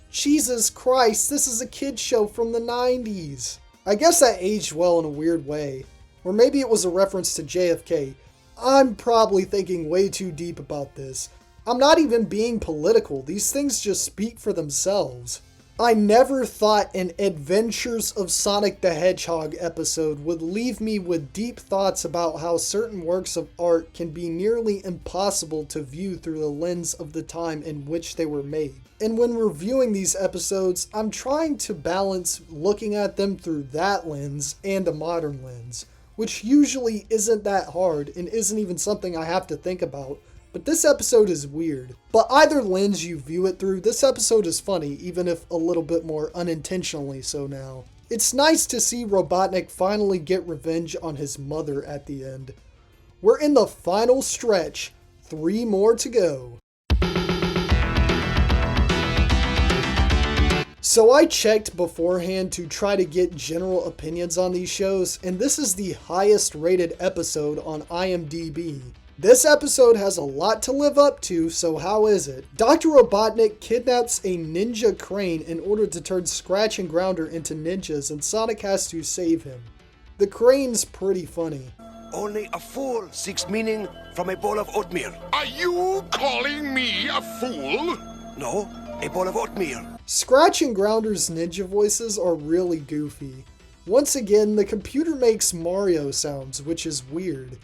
Jesus Christ, this is a kid's show from the 90s. I guess that aged well in a weird way. Or maybe it was a reference to JFK. I'm probably thinking way too deep about this. I'm not even being political, these things just speak for themselves. I never thought an Adventures of Sonic the Hedgehog episode would leave me with deep thoughts about how certain works of art can be nearly impossible to view through the lens of the time in which they were made. And when reviewing these episodes, I'm trying to balance looking at them through that lens and a modern lens, which usually isn't that hard and isn't even something I have to think about. But this episode is weird. But either lens you view it through, this episode is funny, even if a little bit more unintentionally so now. It's nice to see Robotnik finally get revenge on his mother at the end. We're in the final stretch, 3 more to go. So I checked beforehand to try to get general opinions on these shows, and this is the highest rated episode on IMDb. This episode has a lot to live up to, so how is it? Dr. Robotnik kidnaps a ninja crane in order to turn Scratch and Grounder into ninjas, and Sonic has to save him. The crane's pretty funny. Only a fool seeks meaning from a bowl of oatmeal. Are you calling me a fool? No, a bowl of oatmeal. Scratch and Grounder's ninja voices are really goofy. Once again, the computer makes Mario sounds, which is weird.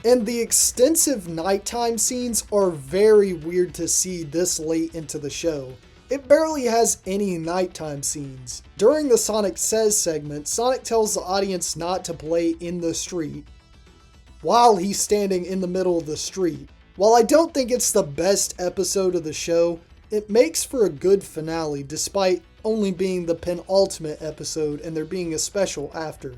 And the extensive nighttime scenes are very weird to see this late into the show. It barely has any nighttime scenes. During the Sonic Says segment, Sonic tells the audience not to play in the street while he's standing in the middle of the street. While I don't think it's the best episode of the show, it makes for a good finale despite only being the penultimate episode and there being a special after.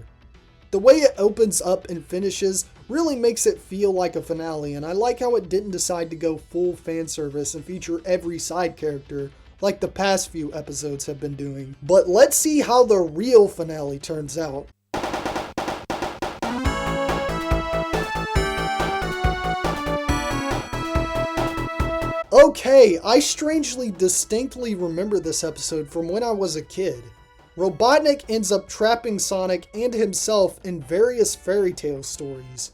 The way it opens up and finishes really makes it feel like a finale, and I like how it didn't decide to go full fan service and feature every side character like the past few episodes have been doing. But let's see how the real finale turns out. Okay, I strangely distinctly remember this episode from when I was a kid. Robotnik ends up trapping Sonic and himself in various fairy tale stories.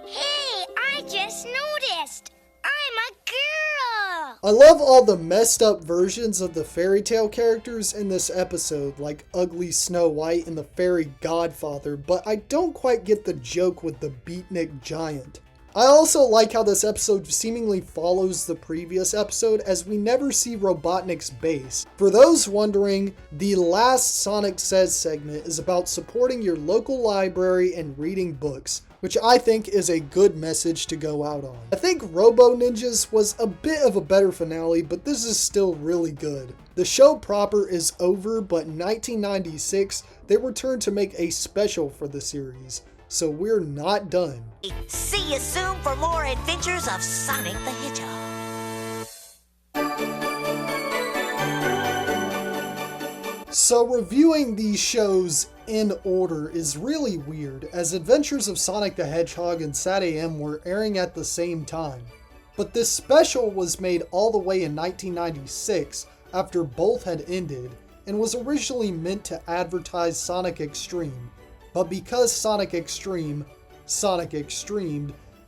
Hey, I just noticed! I'm a girl! I love all the messed up versions of the fairy tale characters in this episode, like Ugly Snow White and the Fairy Godfather, but I don't quite get the joke with the beatnik giant. I also like how this episode seemingly follows the previous episode, as we never see Robotnik's base. For those wondering, the last Sonic Says segment is about supporting your local library and reading books, which I think is a good message to go out on. I think Robo Ninjas was a bit of a better finale, but this is still really good. The show proper is over, but in 1996, they returned to make a special for the series. So we're not done. See you soon for more adventures of Sonic the Hedgehog. So reviewing these shows in order is really weird, as Adventures of Sonic the Hedgehog and Sat AM were airing at the same time. But this special was made all the way in 1996 after both had ended, and was originally meant to advertise Sonic Extreme. But because Sonic Extremed,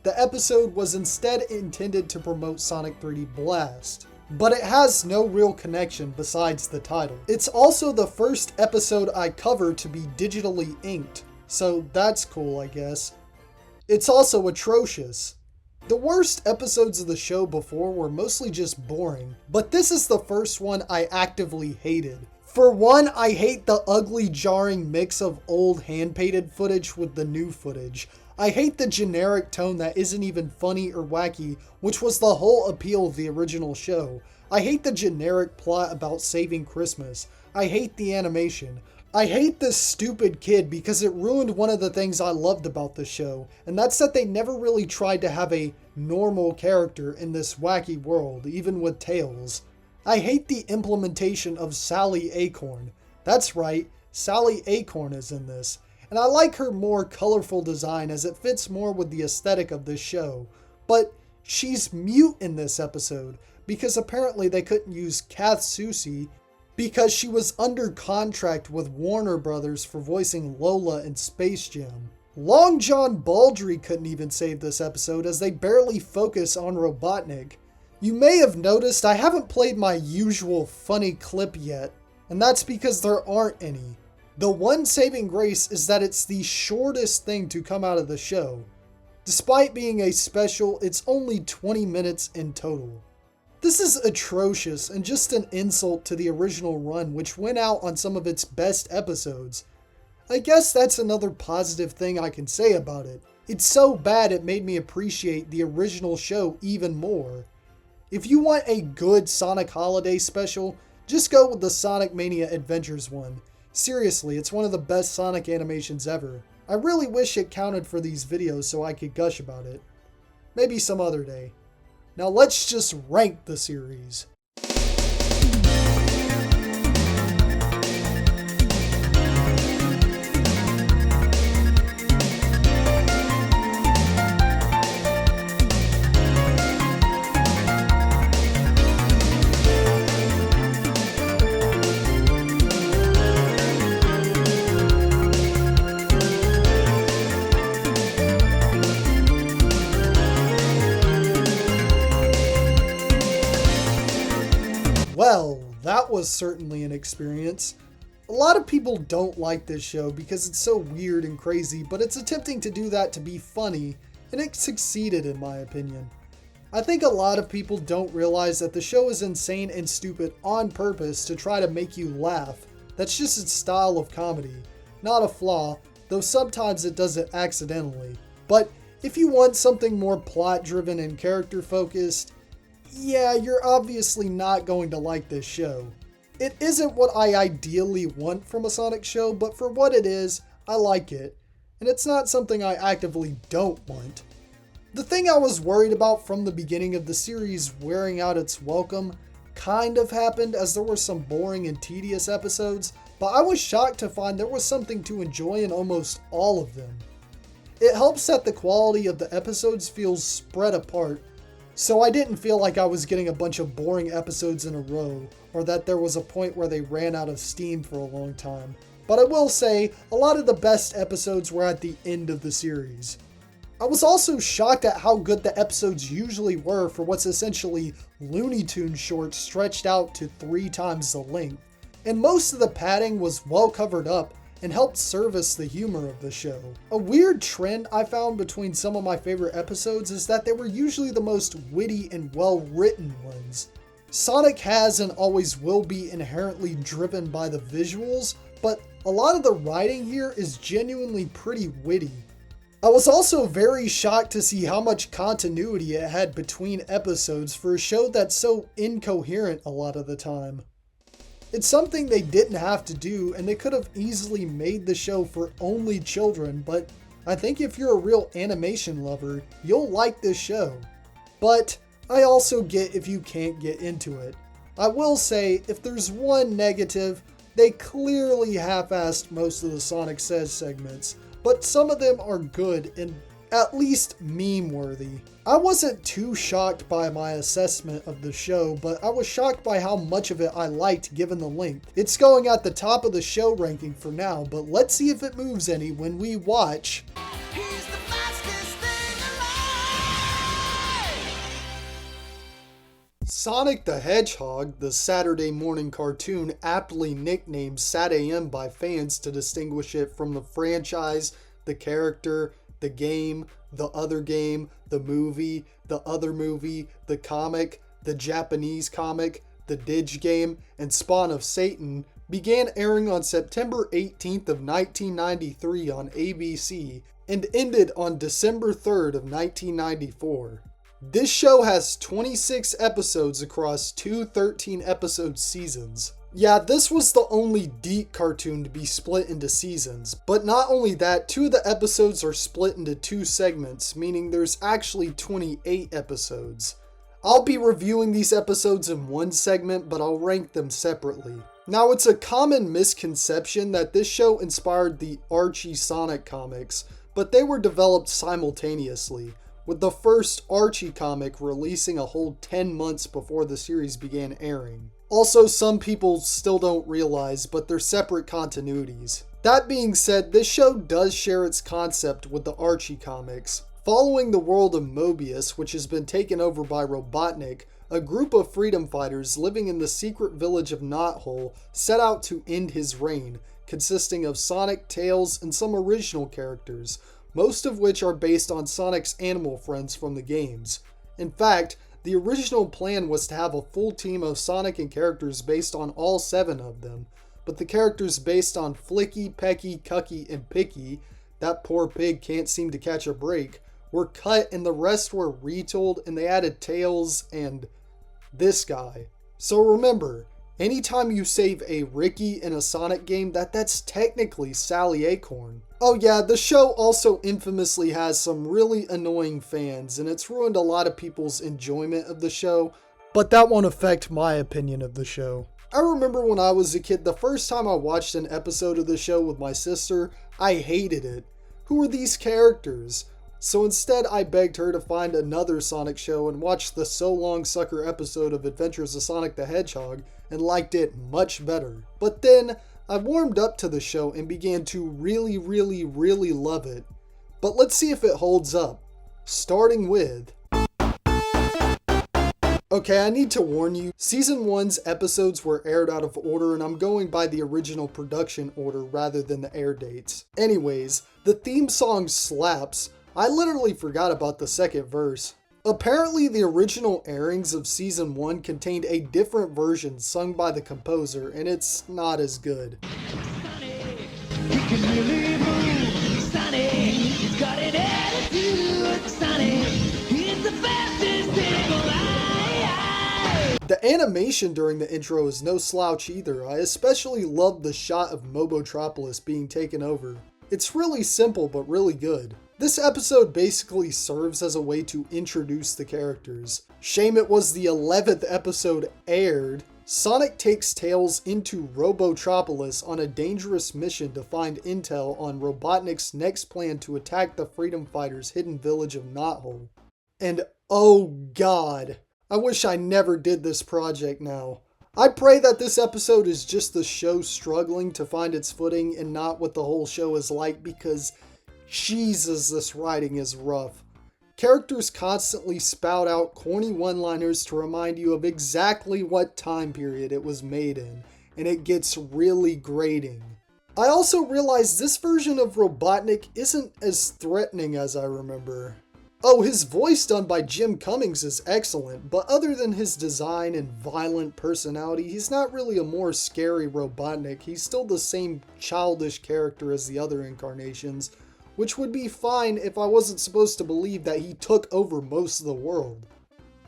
the episode was instead intended to promote Sonic 3D Blast. But it has no real connection besides the title. It's also the first episode I cover to be digitally inked, so that's cool, I guess. It's also atrocious. The worst episodes of the show before were mostly just boring, but this is the first one I actively hated. For one, I hate the ugly, jarring mix of old hand-painted footage with the new footage. I hate the generic tone that isn't even funny or wacky, which was the whole appeal of the original show. I hate the generic plot about saving Christmas. I hate the animation. I hate this stupid kid because it ruined one of the things I loved about the show, and that's that they never really tried to have a normal character in this wacky world, even with Tails. I hate the implementation of Sally Acorn. That's right, Sally Acorn is in this. And I like her more colorful design as it fits more with the aesthetic of this show. But she's mute in this episode because apparently they couldn't use Kath Soucie because she was under contract with Warner Brothers for voicing Lola in Space Jam. Long John Baldry couldn't even save this episode as they barely focus on Robotnik. You may have noticed I haven't played my usual funny clip yet, and that's because there aren't any. The one saving grace is that it's the shortest thing to come out of the show. Despite being a special, it's only 20 minutes in total. This is atrocious and just an insult to the original run, which went out on some of its best episodes. I guess that's another positive thing I can say about it. It's so bad it made me appreciate the original show even more. If you want a good Sonic Holiday special, just go with the Sonic Mania Adventures one. Seriously, it's one of the best Sonic animations ever. I really wish it counted for these videos so I could gush about it. Maybe some other day. Now let's just rank the series. Well, that was certainly an experience. A lot of people don't like this show because it's so weird and crazy, but it's attempting to do that to be funny, and it succeeded in my opinion. I think a lot of people don't realize that the show is insane and stupid on purpose to try to make you laugh. That's just its style of comedy. Not a flaw, though sometimes it does it accidentally. But if you want something more plot-driven and character-focused, yeah, you're obviously not going to like this show. It isn't what I ideally want from a Sonic show, but for what it is, I like it. and it's not something I actively don't want. The thing I was worried about from the beginning of the series wearing out its welcome kind of happened, as there were some boring and tedious episodes, but I was shocked to find there was something to enjoy in almost all of them. It helps that the quality of the episodes feels spread apart, so I didn't feel like I was getting a bunch of boring episodes in a row, or that there was a point where they ran out of steam for a long time. But I will say, a lot of the best episodes were at the end of the series. I was also shocked at how good the episodes usually were for what's essentially Looney Tunes shorts stretched out to 3 times the length, and most of the padding was well covered up and helped service the humor of the show. A weird trend I found between some of my favorite episodes is that they were usually the most witty and well-written ones. Sonic has and always will be inherently driven by the visuals, but a lot of the writing here is genuinely pretty witty. I was also very shocked to see how much continuity it had between episodes for a show that's so incoherent a lot of the time. It's something they didn't have to do, and they could have easily made the show for only children, but I think if you're a real animation lover, you'll like this show. But I also get if you can't get into it. I will say, if there's one negative, they clearly half-assed most of the Sonic Says segments, but some of them are good and at least meme-worthy. I wasn't too shocked by my assessment of the show, but I was shocked by how much of it I liked given the length. It's going at the top of the show ranking for now, but let's see if it moves any when we watch Sonic the Hedgehog, the Saturday morning cartoon aptly nicknamed Sat AM by fans to distinguish it from the franchise, the character, the game, the other game, the movie, the other movie, the comic, the Japanese comic, the DiC game, and Spawn of Satan, began airing on September 18th of 1993 on ABC and ended on December 3rd of 1994. This show has 26 episodes across two 13-episode seasons. Yeah, this was the only DiC cartoon to be split into seasons, but not only that, 2 of the episodes are split into 2 segments, meaning there's actually 28 episodes. I'll be reviewing these episodes in one segment, but I'll rank them separately. Now, it's a common misconception that this show inspired the Archie Sonic comics, but they were developed simultaneously, with the first Archie comic releasing a whole 10 months before the series began airing. Also, some people still don't realize, but they're separate continuities. That being said, this show does share its concept with the Archie comics. Following the world of Mobius, which has been taken over by Robotnik, a group of freedom fighters living in the secret village of Knothole set out to end his reign, consisting of Sonic, Tails, and some original characters, most of which are based on Sonic's animal friends from the games. In fact, the original plan was to have a full team of Sonic and characters based on all 7 of them, but the characters based on Flicky, Pecky, Cucky, and Picky, that poor pig can't seem to catch a break, were cut and the rest were retooled, and they added Tails and this guy. So remember, anytime you save a Ricky in a Sonic game, that's technically Sally Acorn. Oh yeah, the show also infamously has some really annoying fans, and it's ruined a lot of people's enjoyment of the show, but that won't affect my opinion of the show. I remember when I was a kid, the first time I watched an episode of the show with my sister, I hated it. Who are these characters? So instead, I begged her to find another Sonic show and watched the So Long Sucker episode of Adventures of Sonic the Hedgehog and liked it much better. But then, I warmed up to the show and began to really love it. But let's see if it holds up. Starting with... Okay, I need to warn you, Season 1's episodes were aired out of order, and I'm going by the original production order rather than the air dates. Anyways, the theme song slaps. I literally forgot about the second verse. Apparently, the original airings of Season 1 contained a different version sung by the composer, and it's not as good. The animation during the intro is no slouch either. I especially loved the shot of Mobotropolis being taken over. It's really simple but really good. This episode basically serves as a way to introduce the characters. Shame it was the 11th episode aired. Sonic takes Tails into Robotropolis on a dangerous mission to find intel on Robotnik's next plan to attack the Freedom Fighters' hidden village of Knothole. And oh god, I wish I never did this project now. I pray that this episode is just the show struggling to find its footing and not what the whole show is like, because Jesus, this writing is rough. Characters constantly spout out corny one-liners to remind you of exactly what time period it was made in, and it gets really grating. I also realized this version of Robotnik isn't as threatening as I remember. Oh, his voice done by Jim Cummings is excellent, but other than his design and violent personality, he's not really a more scary Robotnik. He's still the same childish character as the other incarnations, which would be fine if I wasn't supposed to believe that he took over most of the world.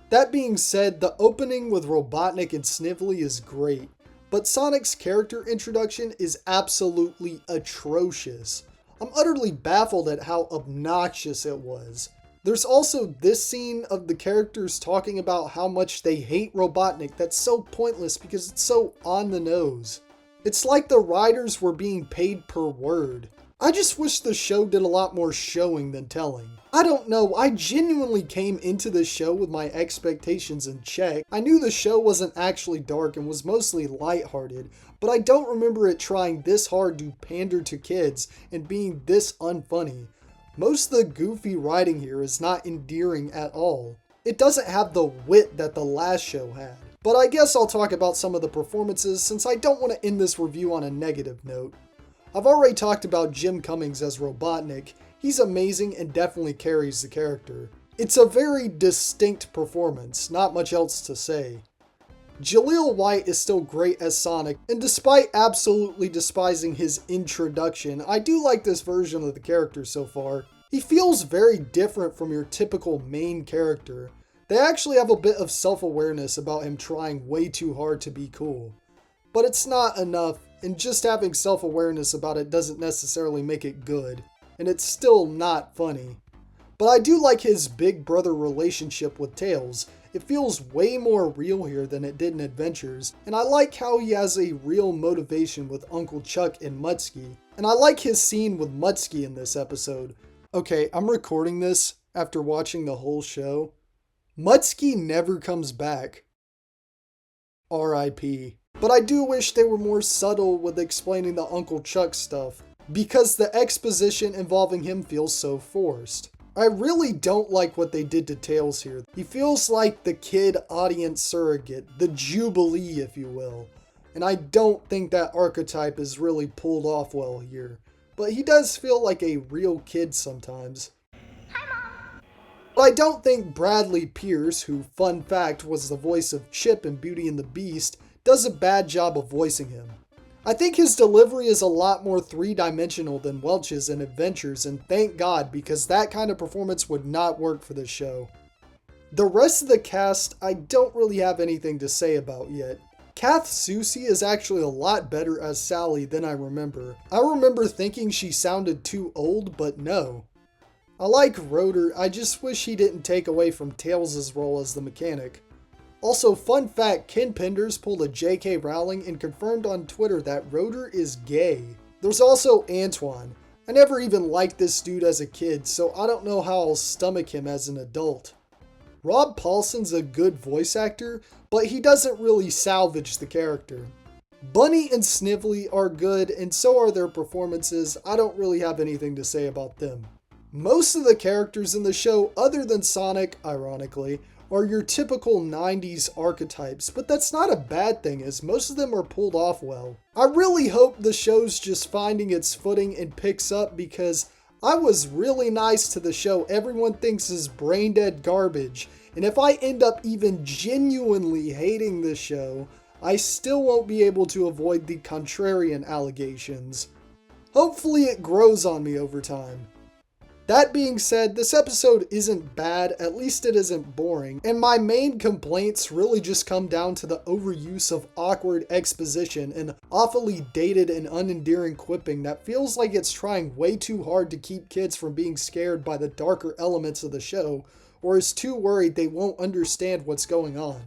That being said, the opening with Robotnik and Snively is great, but Sonic's character introduction is absolutely atrocious. I'm utterly baffled at how obnoxious it was. There's also this scene of the characters talking about how much they hate Robotnik that's so pointless because it's so on the nose. It's like the writers were being paid per word. I just wish the show did a lot more showing than telling. I don't know, I genuinely came into the show with my expectations in check. I knew the show wasn't actually dark and was mostly lighthearted, but I don't remember it trying this hard to pander to kids and being this unfunny. Most of the goofy writing here is not endearing at all. It doesn't have the wit that the last show had. But I guess I'll talk about some of the performances since I don't want to end this review on a negative note. I've already talked about Jim Cummings as Robotnik. He's amazing and definitely carries the character. It's a very distinct performance, not much else to say. Jaleel White is still great as Sonic, and despite absolutely despising his introduction, I do like this version of the character so far. He feels very different from your typical main character. They actually have a bit of self-awareness about him trying way too hard to be cool. But it's not enough, and just having self-awareness about it doesn't necessarily make it good, and it's still not funny. But I do like his big brother relationship with Tails. It feels way more real here than it did in Adventures, and I like how he has a real motivation with Uncle Chuck and Mutsky. And I like his scene with Mutsky in this episode. Okay, I'm recording this after watching the whole show. Mutsky never comes back. R.I.P. But I do wish they were more subtle with explaining the Uncle Chuck stuff, because the exposition involving him feels so forced. I really don't like what they did to Tails here. He feels like the kid audience surrogate, the Jubilee if you will. And I don't think that archetype is really pulled off well here. But he does feel like a real kid sometimes. Hi, Mom. But I don't think Bradley Pierce, who, fun fact, was the voice of Chip in Beauty and the Beast, does a bad job of voicing him. I think his delivery is a lot more three-dimensional than Welch's in Adventures, and thank God, because that kind of performance would not work for this show. The rest of the cast, I don't really have anything to say about yet. Kath Soucie is actually a lot better as Sally than I remember. I remember thinking she sounded too old, but no. I like Rotor, I just wish he didn't take away from Tails' role as the mechanic. Also, fun fact, Ken Penders pulled a J.K. Rowling and confirmed on Twitter that Rotor is gay. There's also Antoine. I never even liked this dude as a kid, so I don't know how I'll stomach him as an adult. Rob Paulson's a good voice actor, but he doesn't really salvage the character. Bunny and Snively are good, and so are their performances. I don't really have anything to say about them. Most of the characters in the show, other than Sonic, ironically, are your typical 90s archetypes, but that's not a bad thing as most of them are pulled off well. I really hope the show's just finding its footing and picks up, because I was really nice to the show everyone thinks is brain dead garbage, and if I end up even genuinely hating the show, I still won't be able to avoid the contrarian allegations. Hopefully it grows on me over time. That being said, this episode isn't bad, at least it isn't boring, and my main complaints really just come down to the overuse of awkward exposition and awfully dated and unendearing quipping that feels like it's trying way too hard to keep kids from being scared by the darker elements of the show, or is too worried they won't understand what's going on.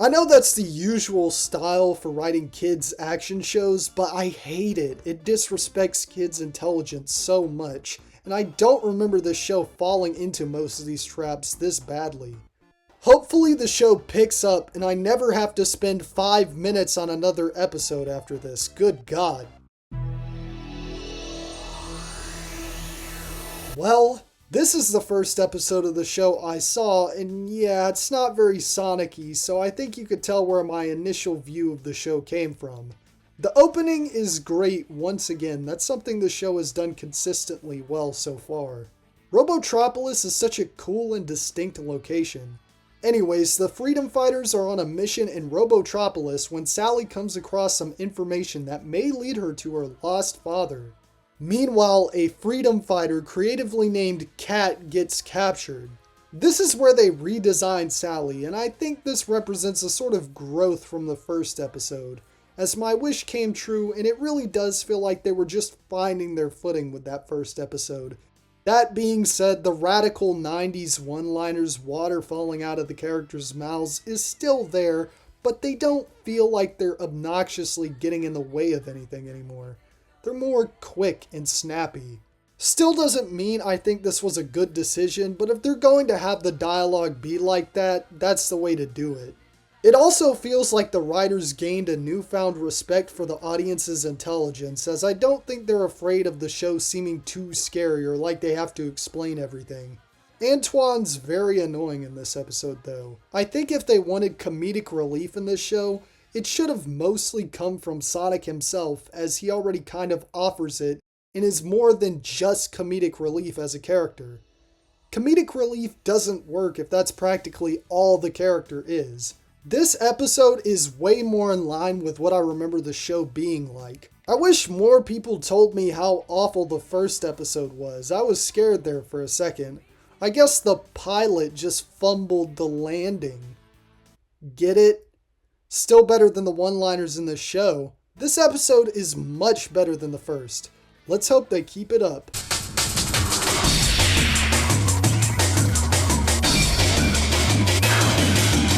I know that's the usual style for writing kids' action shows, but I hate it. It disrespects kids' intelligence so much. And I don't remember this show falling into most of these traps this badly. Hopefully the show picks up and I never have to spend 5 minutes on another episode after this. Good God. Well, this is the first episode of the show I saw, and yeah, it's not very Sonic-y, so I think you could tell where my initial view of the show came from. The opening is great once again. That's something the show has done consistently well so far. Robotropolis is such a cool and distinct location. Anyways, the freedom fighters are on a mission in Robotropolis when Sally comes across some information that may lead her to her lost father. Meanwhile, a freedom fighter creatively named Cat gets captured. This is where they redesigned Sally, and I think this represents a sort of growth from the first episode, as my wish came true, and it really does feel like they were just finding their footing with that first episode. That being said, the radical 90s one-liners water falling out of the characters' mouths is still there, but they don't feel like they're obnoxiously getting in the way of anything anymore. They're more quick and snappy. Still doesn't mean I think this was a good decision, but if they're going to have the dialogue be like that, that's the way to do it. It also feels like the writers gained a newfound respect for the audience's intelligence, as I don't think they're afraid of the show seeming too scary or like they have to explain everything. Antoine's very annoying in this episode though. I think if they wanted comedic relief in this show, it should have mostly come from Sonic himself, as he already kind of offers it and is more than just comedic relief as a character. Comedic relief doesn't work if that's practically all the character is. This episode is way more in line with what I remember the show being like. I wish more people told me how awful the first episode was. I was scared there for a second. I guess the pilot just fumbled the landing. Get it? Still better than the one-liners in the show. This episode is much better than the first. Let's hope they keep it up.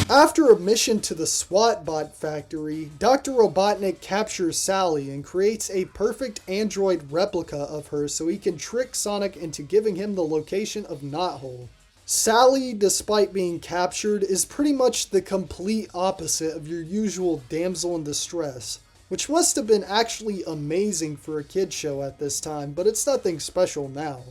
After a mission to the SWAT-bot factory, Dr. Robotnik captures Sally and creates a perfect android replica of her so he can trick Sonic into giving him the location of Knothole. Sally, despite being captured, is pretty much the complete opposite of your usual damsel in distress, which must have been actually amazing for a kid's show at this time, but it's nothing special now.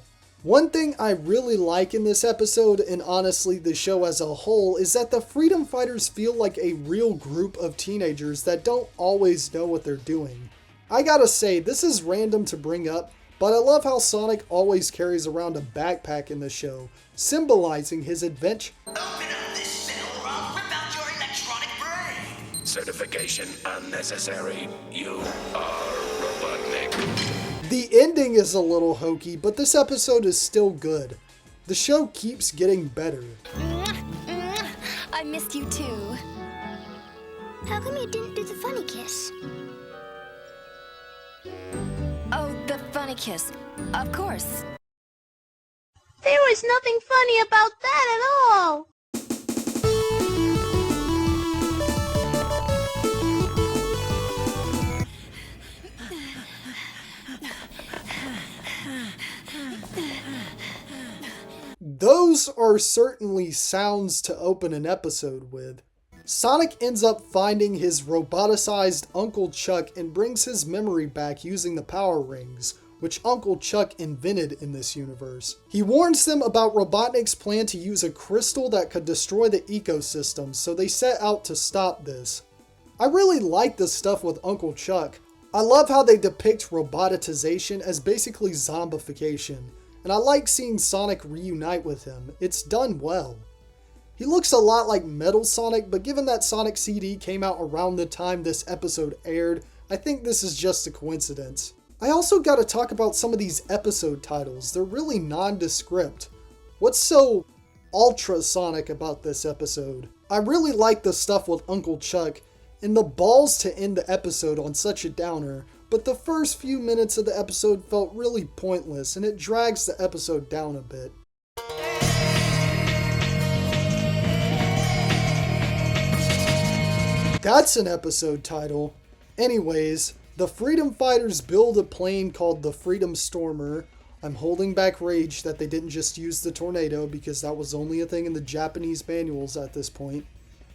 One thing I really like in this episode, and honestly the show as a whole, is that the freedom fighters feel like a real group of teenagers that don't always know what they're doing. I gotta say, this is random to bring up, but I love how Sonic always carries around a backpack in the show, symbolizing his adventure. Open up this cell or I'll rip out your electronic brain. Certification unnecessary. You are Robotnik. The ending is a little hokey, but this episode is still good. The show keeps getting better. I missed you too. How come you didn't do the funny kiss? Oh, the funny kiss. Of course. There was nothing funny about that at all. Those are certainly sounds to open an episode with. Sonic ends up finding his roboticized Uncle Chuck and brings his memory back using the power rings, which Uncle Chuck invented in this universe. He warns them about Robotnik's plan to use a crystal that could destroy the ecosystem, so they set out to stop this. I really like this stuff with Uncle Chuck. I love how they depict robotization as basically zombification, and I like seeing Sonic reunite with him. It's done well. He looks a lot like Metal Sonic, but given that Sonic CD came out around the time this episode aired, I think this is just a coincidence. I also gotta talk about some of these episode titles. They're really nondescript. What's so ultrasonic about this episode? I really like the stuff with Uncle Chuck, and the balls to end the episode on such a downer, but the first few minutes of the episode felt really pointless, and it drags the episode down a bit. That's an episode title. Anyways, the Freedom Fighters build a plane called the Freedom Stormer. I'm holding back rage that they didn't just use the tornado because that was only a thing in the Japanese manuals at this point.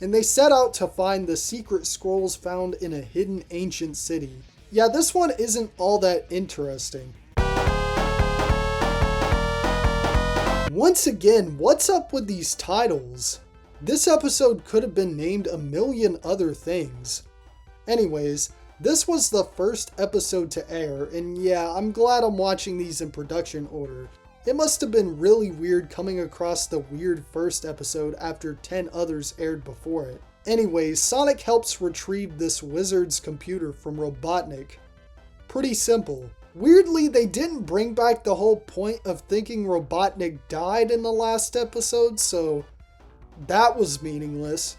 And they set out to find the secret scrolls found in a hidden ancient city. Yeah, this one isn't all that interesting. Once again, what's up with these titles? This episode could have been named a million other things. Anyways, this was the first episode to air, and yeah, I'm glad I'm watching these in production order. It must have been really weird coming across the weird first episode after 10 others aired before it. Anyways, Sonic helps retrieve this wizard's computer from Robotnik. Pretty simple. Weirdly, they didn't bring back the whole point of thinking Robotnik died in the last episode, so that was meaningless.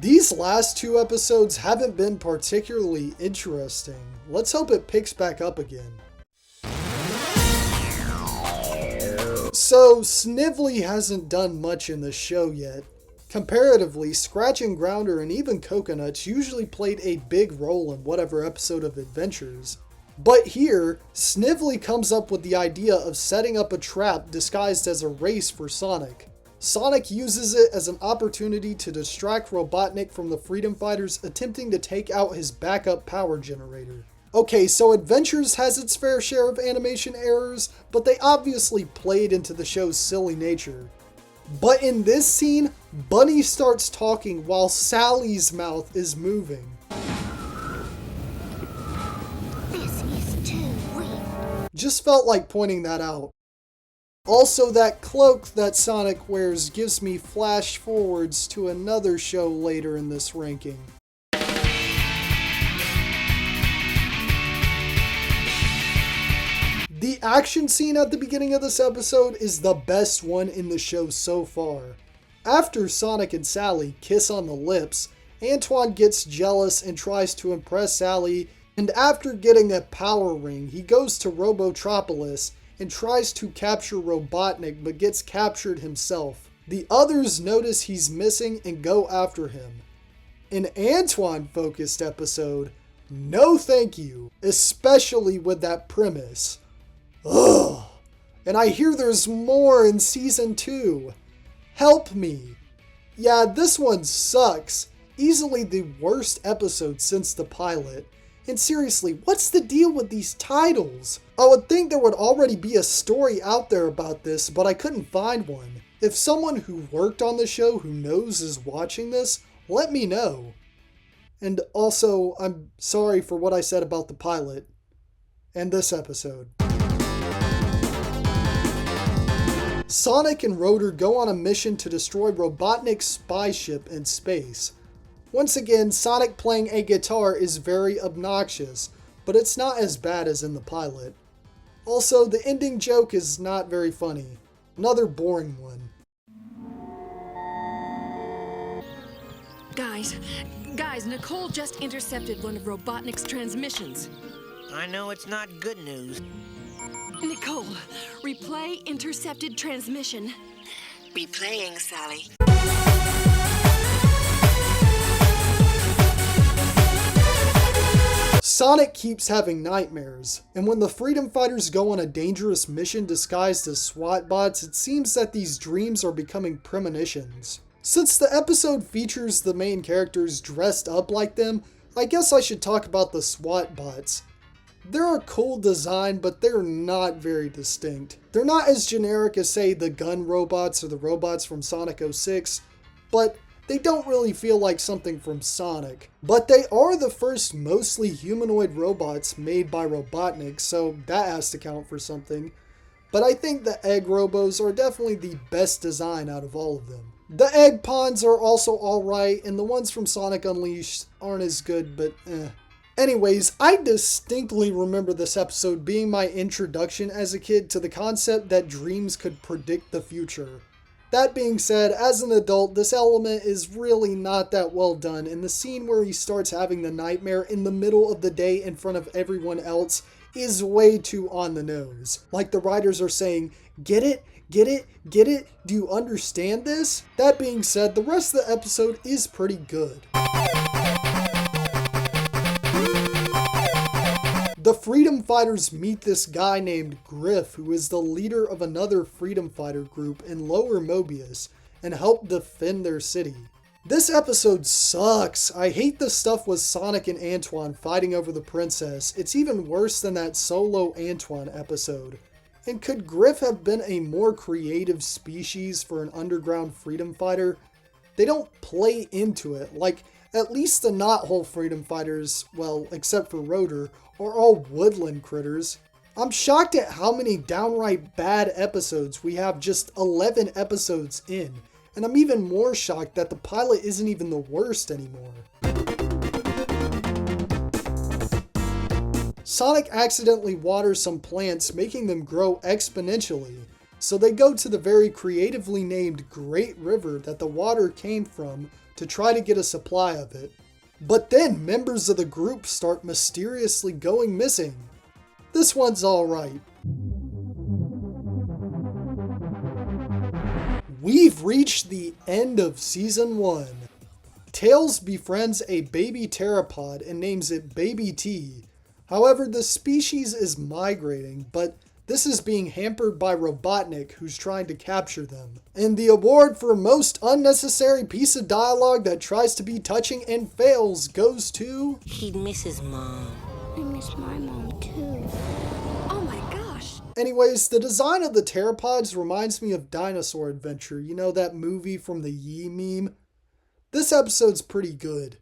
These last two episodes haven't been particularly interesting. Let's hope it picks back up again. So, Snively hasn't done much in the show yet. Comparatively, Scratch and Grounder and even Coconuts usually played a big role in whatever episode of Adventures. But here, Snively comes up with the idea of setting up a trap disguised as a race for Sonic. Sonic uses it as an opportunity to distract Robotnik from the Freedom Fighters attempting to take out his backup power generator. Okay, so Adventures has its fair share of animation errors, but they obviously played into the show's silly nature. But in this scene, Bunny starts talking while Sally's mouth is moving. This is too weird. Just felt like pointing that out. Also, that cloak that Sonic wears gives me flash forwards to another show later in this ranking. The action scene at the beginning of this episode is the best one in the show so far. After Sonic and Sally kiss on the lips, Antoine gets jealous and tries to impress Sally, and after getting a power ring, he goes to Robotropolis and tries to capture Robotnik but gets captured himself. The others notice he's missing and go after him. An Antoine-focused episode? No thank you, especially with that premise. Ugh! And I hear there's more in Season 2. Help me. Yeah, this one sucks. Easily the worst episode since the pilot. And seriously, what's the deal with these titles? I would think there would already be a story out there about this, but I couldn't find one. If someone who worked on the show who knows is watching this, let me know. And also, I'm sorry for what I said about the pilot and this episode. Sonic and Rotor go on a mission to destroy Robotnik's spy ship in space. Once again, Sonic playing a guitar is very obnoxious, but it's not as bad as in the pilot. Also, the ending joke is not very funny. Another boring one. Guys, Nicole just intercepted one of Robotnik's transmissions. I know it's not good news. Nicole, replay intercepted transmission. Replaying, Sally. Sonic keeps having nightmares, and when the Freedom Fighters go on a dangerous mission disguised as SWAT bots, it seems that these dreams are becoming premonitions. Since the episode features the main characters dressed up like them, I guess I should talk about the SWAT bots. They're a cool design, but they're not very distinct. They're not as generic as, say, the gun robots or the robots from Sonic 06, but they don't really feel like something from Sonic. But they are the first mostly humanoid robots made by Robotnik, so that has to count for something. But I think the Egg Robos are definitely the best design out of all of them. The Egg Pawns are also alright, and the ones from Sonic Unleashed aren't as good, but eh. Anyways, I distinctly remember this episode being my introduction as a kid to the concept that dreams could predict the future. That being said, as an adult, this element is really not that well done, and the scene where he starts having the nightmare in the middle of the day in front of everyone else is way too on the nose. Like the writers are saying, get it? Get it? Get it? Do you understand this? That being said, the rest of the episode is pretty good. The freedom fighters meet this guy named Griff, who is the leader of another freedom fighter group in Lower Mobius, and help defend their city. This episode sucks. I hate the stuff with Sonic and Antoine fighting over the princess. It's even worse than that solo Antoine episode. And could Griff have been a more creative species for an underground freedom fighter? They don't play into it. Like, at least the Knothole freedom fighters, well, except for Rotor, are all woodland critters. I'm shocked at how many downright bad episodes we have just 11 episodes in, and I'm even more shocked that the pilot isn't even the worst anymore. Sonic accidentally waters some plants, making them grow exponentially, so they go to the very creatively named Great River that the water came from to try to get a supply of it. But then members of the group start mysteriously going missing. This one's alright. We've reached the end of Season 1. Tails befriends a baby pteropod and names it Baby T. However, the species is migrating, but this is being hampered by Robotnik, who's trying to capture them. And the award for most unnecessary piece of dialogue that tries to be touching and fails goes to... He misses Mom. I miss my mom too. Oh my gosh! Anyways, the design of the pteropods reminds me of Dinosaur Adventure. You know that movie from the Yee meme? This episode's pretty good.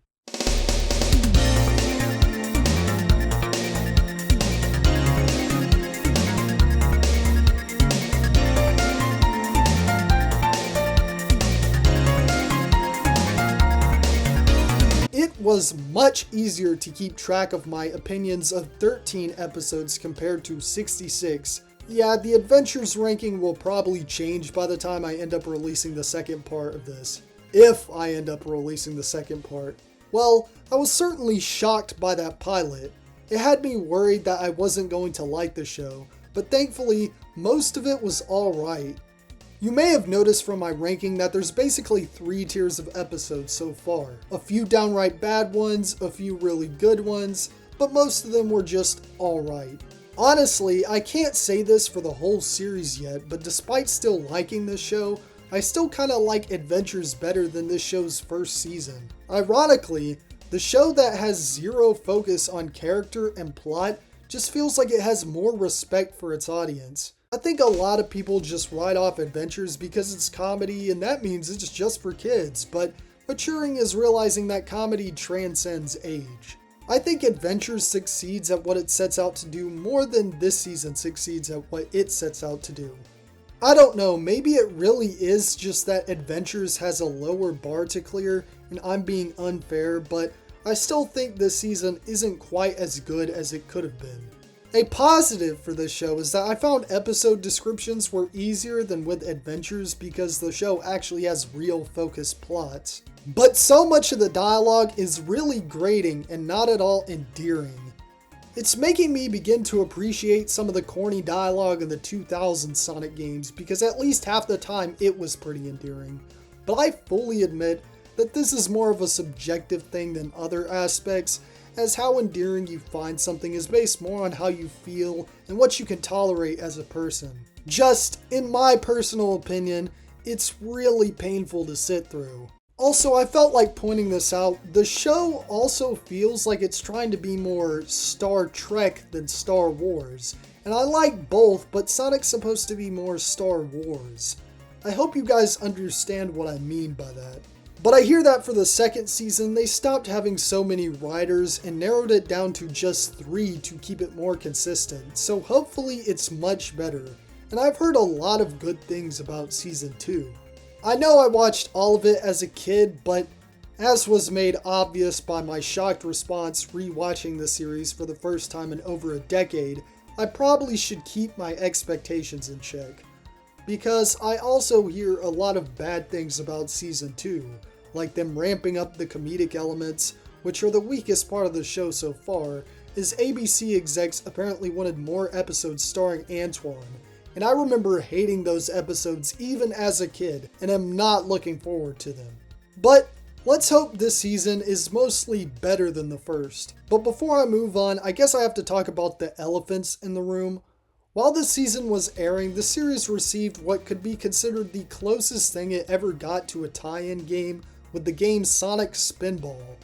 It was much easier to keep track of my opinions of 13 episodes compared to 66. Yeah, the adventures ranking will probably change by the time I end up releasing the second part of this. If I end up releasing the second part. Well, I was certainly shocked by that pilot. It had me worried that I wasn't going to like the show, but thankfully, most of it was alright. You may have noticed from my ranking that there's basically 3 tiers of episodes so far. A few downright bad ones, a few really good ones, but most of them were just alright. Honestly, I can't say this for the whole series yet, but despite still liking this show, I still kinda like Adventures better than this show's first season. Ironically, the show that has zero focus on character and plot just feels like it has more respect for its audience. I think a lot of people just write off Adventures because it's comedy and that means it's just for kids, but maturing is realizing that comedy transcends age. I think Adventures succeeds at what it sets out to do more than this season succeeds at what it sets out to do. I don't know, maybe it really is just that Adventures has a lower bar to clear and I'm being unfair, but I still think this season isn't quite as good as it could have been. A positive for this show is that I found episode descriptions were easier than with Adventures because the show actually has real focused plots. But so much of the dialogue is really grating and not at all endearing. It's making me begin to appreciate some of the corny dialogue in the 2000 Sonic games because at least half the time it was pretty endearing. But I fully admit that this is more of a subjective thing than other aspects, as how endearing you find something is based more on how you feel and what you can tolerate as a person. Just, in my personal opinion, it's really painful to sit through. Also, I felt like pointing this out, the show also feels like it's trying to be more Star Trek than Star Wars. And I like both, but Sonic's supposed to be more Star Wars. I hope you guys understand what I mean by that. But I hear that for the second season, they stopped having so many writers and narrowed it down to just 3 to keep it more consistent, so hopefully it's much better. And I've heard a lot of good things about Season 2. I know I watched all of it as a kid, but As was made obvious by my shocked response rewatching the series for the first time in over a decade, I probably should keep my expectations in check. Because I also hear a lot of bad things about Season 2, like them ramping up the comedic elements, which are the weakest part of the show so far, as ABC execs apparently wanted more episodes starring Antoine, and I remember hating those episodes even as a kid, and am not looking forward to them. But let's hope this season is mostly better than the first. But before I move on, I guess I have to talk about the elephants in the room. While this season was airing, the series received what could be considered the closest thing it ever got to a tie-in game with the game Sonic Spinball,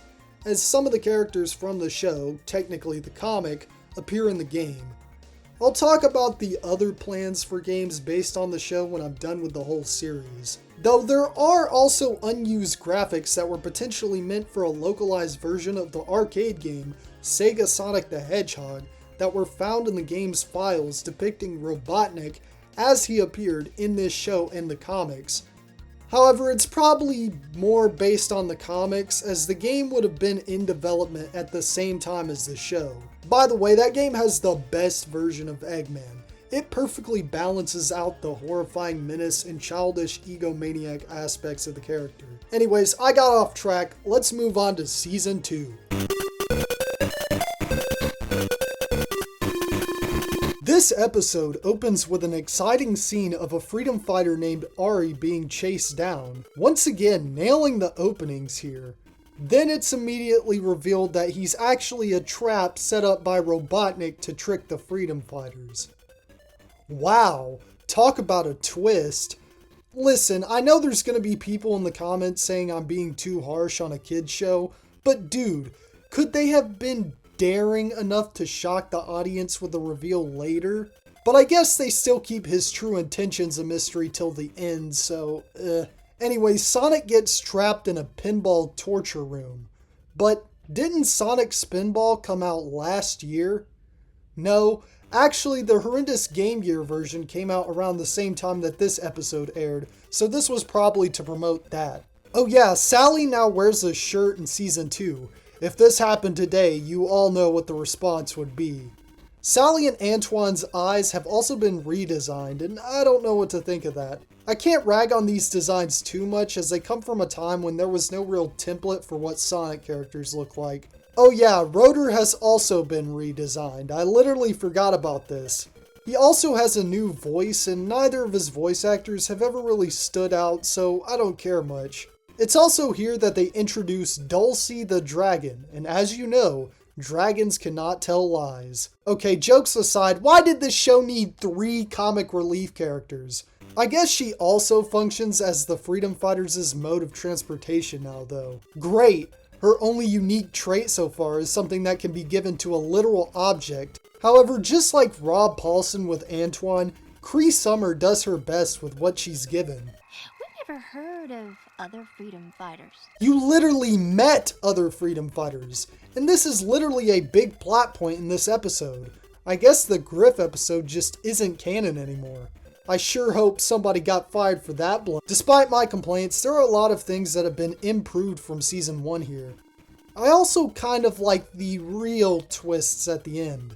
as some of the characters from the show, technically the comic, appear in the game. I'll talk about the other plans for games based on the show when I'm done with the whole series. Though there are also unused graphics that were potentially meant for a localized version of the arcade game Sega Sonic the Hedgehog that were found in the game's files depicting Robotnik as he appeared in this show and the comics. However, it's probably more based on the comics, as the game would have been in development at the same time as the show. By the way, that game has the best version of Eggman. It perfectly balances out the horrifying menace and childish egomaniac aspects of the character. Anyways, I got off track. Let's move on to Season 2. This episode opens with an exciting scene of a freedom fighter named Ari being chased down, once again nailing the openings here. Then it's immediately revealed that he's actually a trap set up by Robotnik to trick the freedom fighters. Wow, talk about a twist. Listen, I know there's gonna be people in the comments saying I'm being too harsh on a kid's show, but dude, could they have been daring enough to shock the audience with a reveal later? But I guess they still keep his true intentions a mystery till the end, so Anyway, Sonic gets trapped in a pinball torture room. But didn't Sonic Spinball come out last year? No, actually the horrendous Game Gear version came out around the same time that this episode aired, so this was probably to promote that. Oh yeah, Sally now wears a shirt in Season 2. If this happened today, you all know what the response would be. Sally and Antoine's eyes have also been redesigned, and I don't know what to think of that. I can't rag on these designs too much, as they come from a time when there was no real template for what Sonic characters look like. Oh yeah, Rotor has also been redesigned. I literally forgot about this. He also has a new voice, and neither of his voice actors have ever really stood out, so I don't care much. It's also here that they introduce Dulcie the Dragon, and as you know, dragons cannot tell lies. Okay, jokes aside, why did this show need 3 comic relief characters? I guess she also functions as the freedom fighters' mode of transportation now though. Great! Her only unique trait so far is something that can be given to a literal object. However, just like Rob Paulson with Antoine, Cree Summer does her best with what she's given. Never heard of other freedom fighters. You literally met other freedom fighters, and this is literally a big plot point in this episode. I guess the Griff episode just isn't canon anymore. I sure hope somebody got fired for that blow. Despite my complaints, there are a lot of things that have been improved from Season 1 here. I also kind of like the real twists at the end.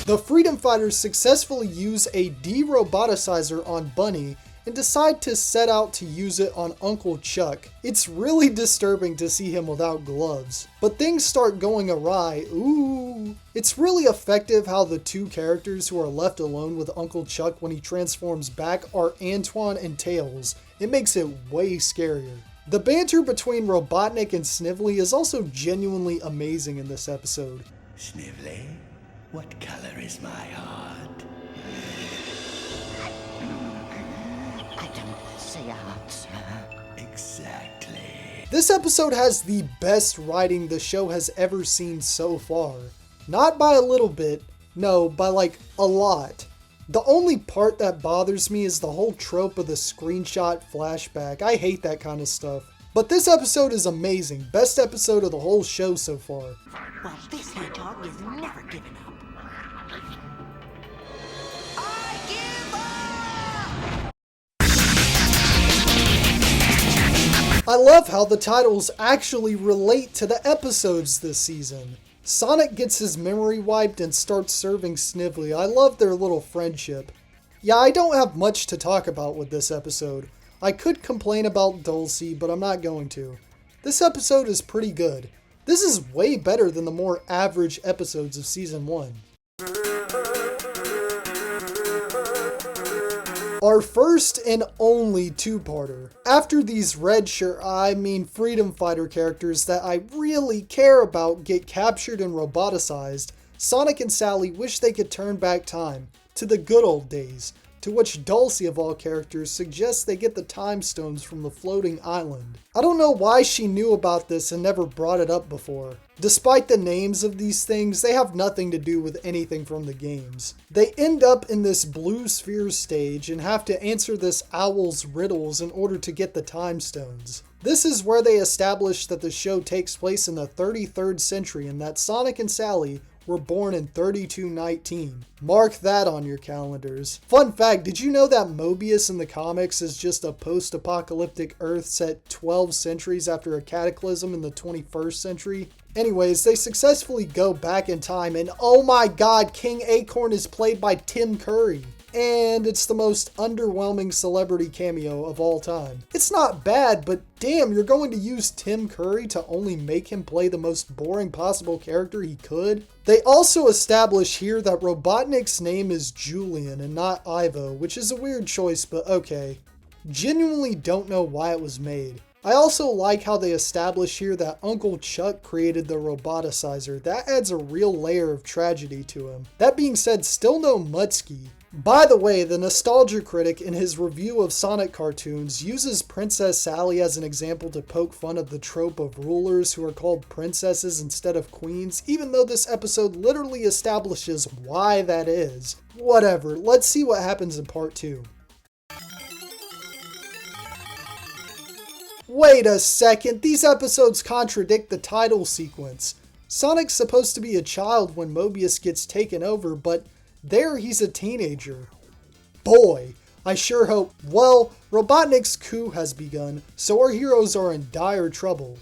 The freedom fighters successfully use a de-roboticizer on Bunny and decide to set out to use it on Uncle Chuck. It's really disturbing to see him without gloves. But things start going awry. Ooh. It's really effective how the 2 characters who are left alone with Uncle Chuck when he transforms back are Antoine and Tails. It makes it way scarier. The banter between Robotnik and Snively is also genuinely amazing in this episode. Snively? What color is my heart? I don't say a heart, sir. Exactly. This episode has the best writing the show has ever seen so far. Not by a little bit, no, by like a lot. The only part that bothers me is the whole trope of the screenshot flashback. I hate that kind of stuff. But this episode is amazing. Best episode of the whole show so far. Well, this hedgehog is never giving up. I love how the titles actually relate to the episodes this season. Sonic gets his memory wiped and starts serving Snively. I love their little friendship. Yeah, I don't have much to talk about with this episode. I could complain about DiC, but I'm not going to. This episode is pretty good. This is way better than the more average episodes of Season 1. Our first and only two-parter. After these freedom fighter characters that I really care about get captured and roboticized, Sonic and Sally wish they could turn back time to the good old days, to which Dulcie of all characters suggests they get the time stones from the floating island. I don't know why she knew about this and never brought it up before. Despite the names of these things, they have nothing to do with anything from the games. They end up in this blue sphere stage and have to answer this owl's riddles in order to get the time stones. This is where they establish that the show takes place in the 33rd century and that Sonic and Sally were born in 3219. Mark that on your calendars. Fun fact, did you know that Mobius in the comics is just a post-apocalyptic Earth set 12 centuries after a cataclysm in the 21st century? Anyways, they successfully go back in time and oh my god, King Acorn is played by Tim Curry. And it's the most underwhelming celebrity cameo of all time. It's not bad, but damn, you're going to use Tim Curry to only make him play the most boring possible character he could? They also establish here that Robotnik's name is Julian and not Ivo, which is a weird choice, but okay. Genuinely don't know why it was made. I also like how they establish here that Uncle Chuck created the roboticizer. That adds a real layer of tragedy to him. That being said, still no Mutsky. By the way, the Nostalgia Critic in his review of Sonic cartoons uses Princess Sally as an example to poke fun of the trope of rulers who are called princesses instead of queens, even though this episode literally establishes why that is. Whatever, let's see what happens in part 2. Wait a second, these episodes contradict the title sequence. Sonic's supposed to be a child when Mobius gets taken over, but there he's a teenager. Boy, I sure hope. Well, Robotnik's coup has begun, so our heroes are in dire trouble.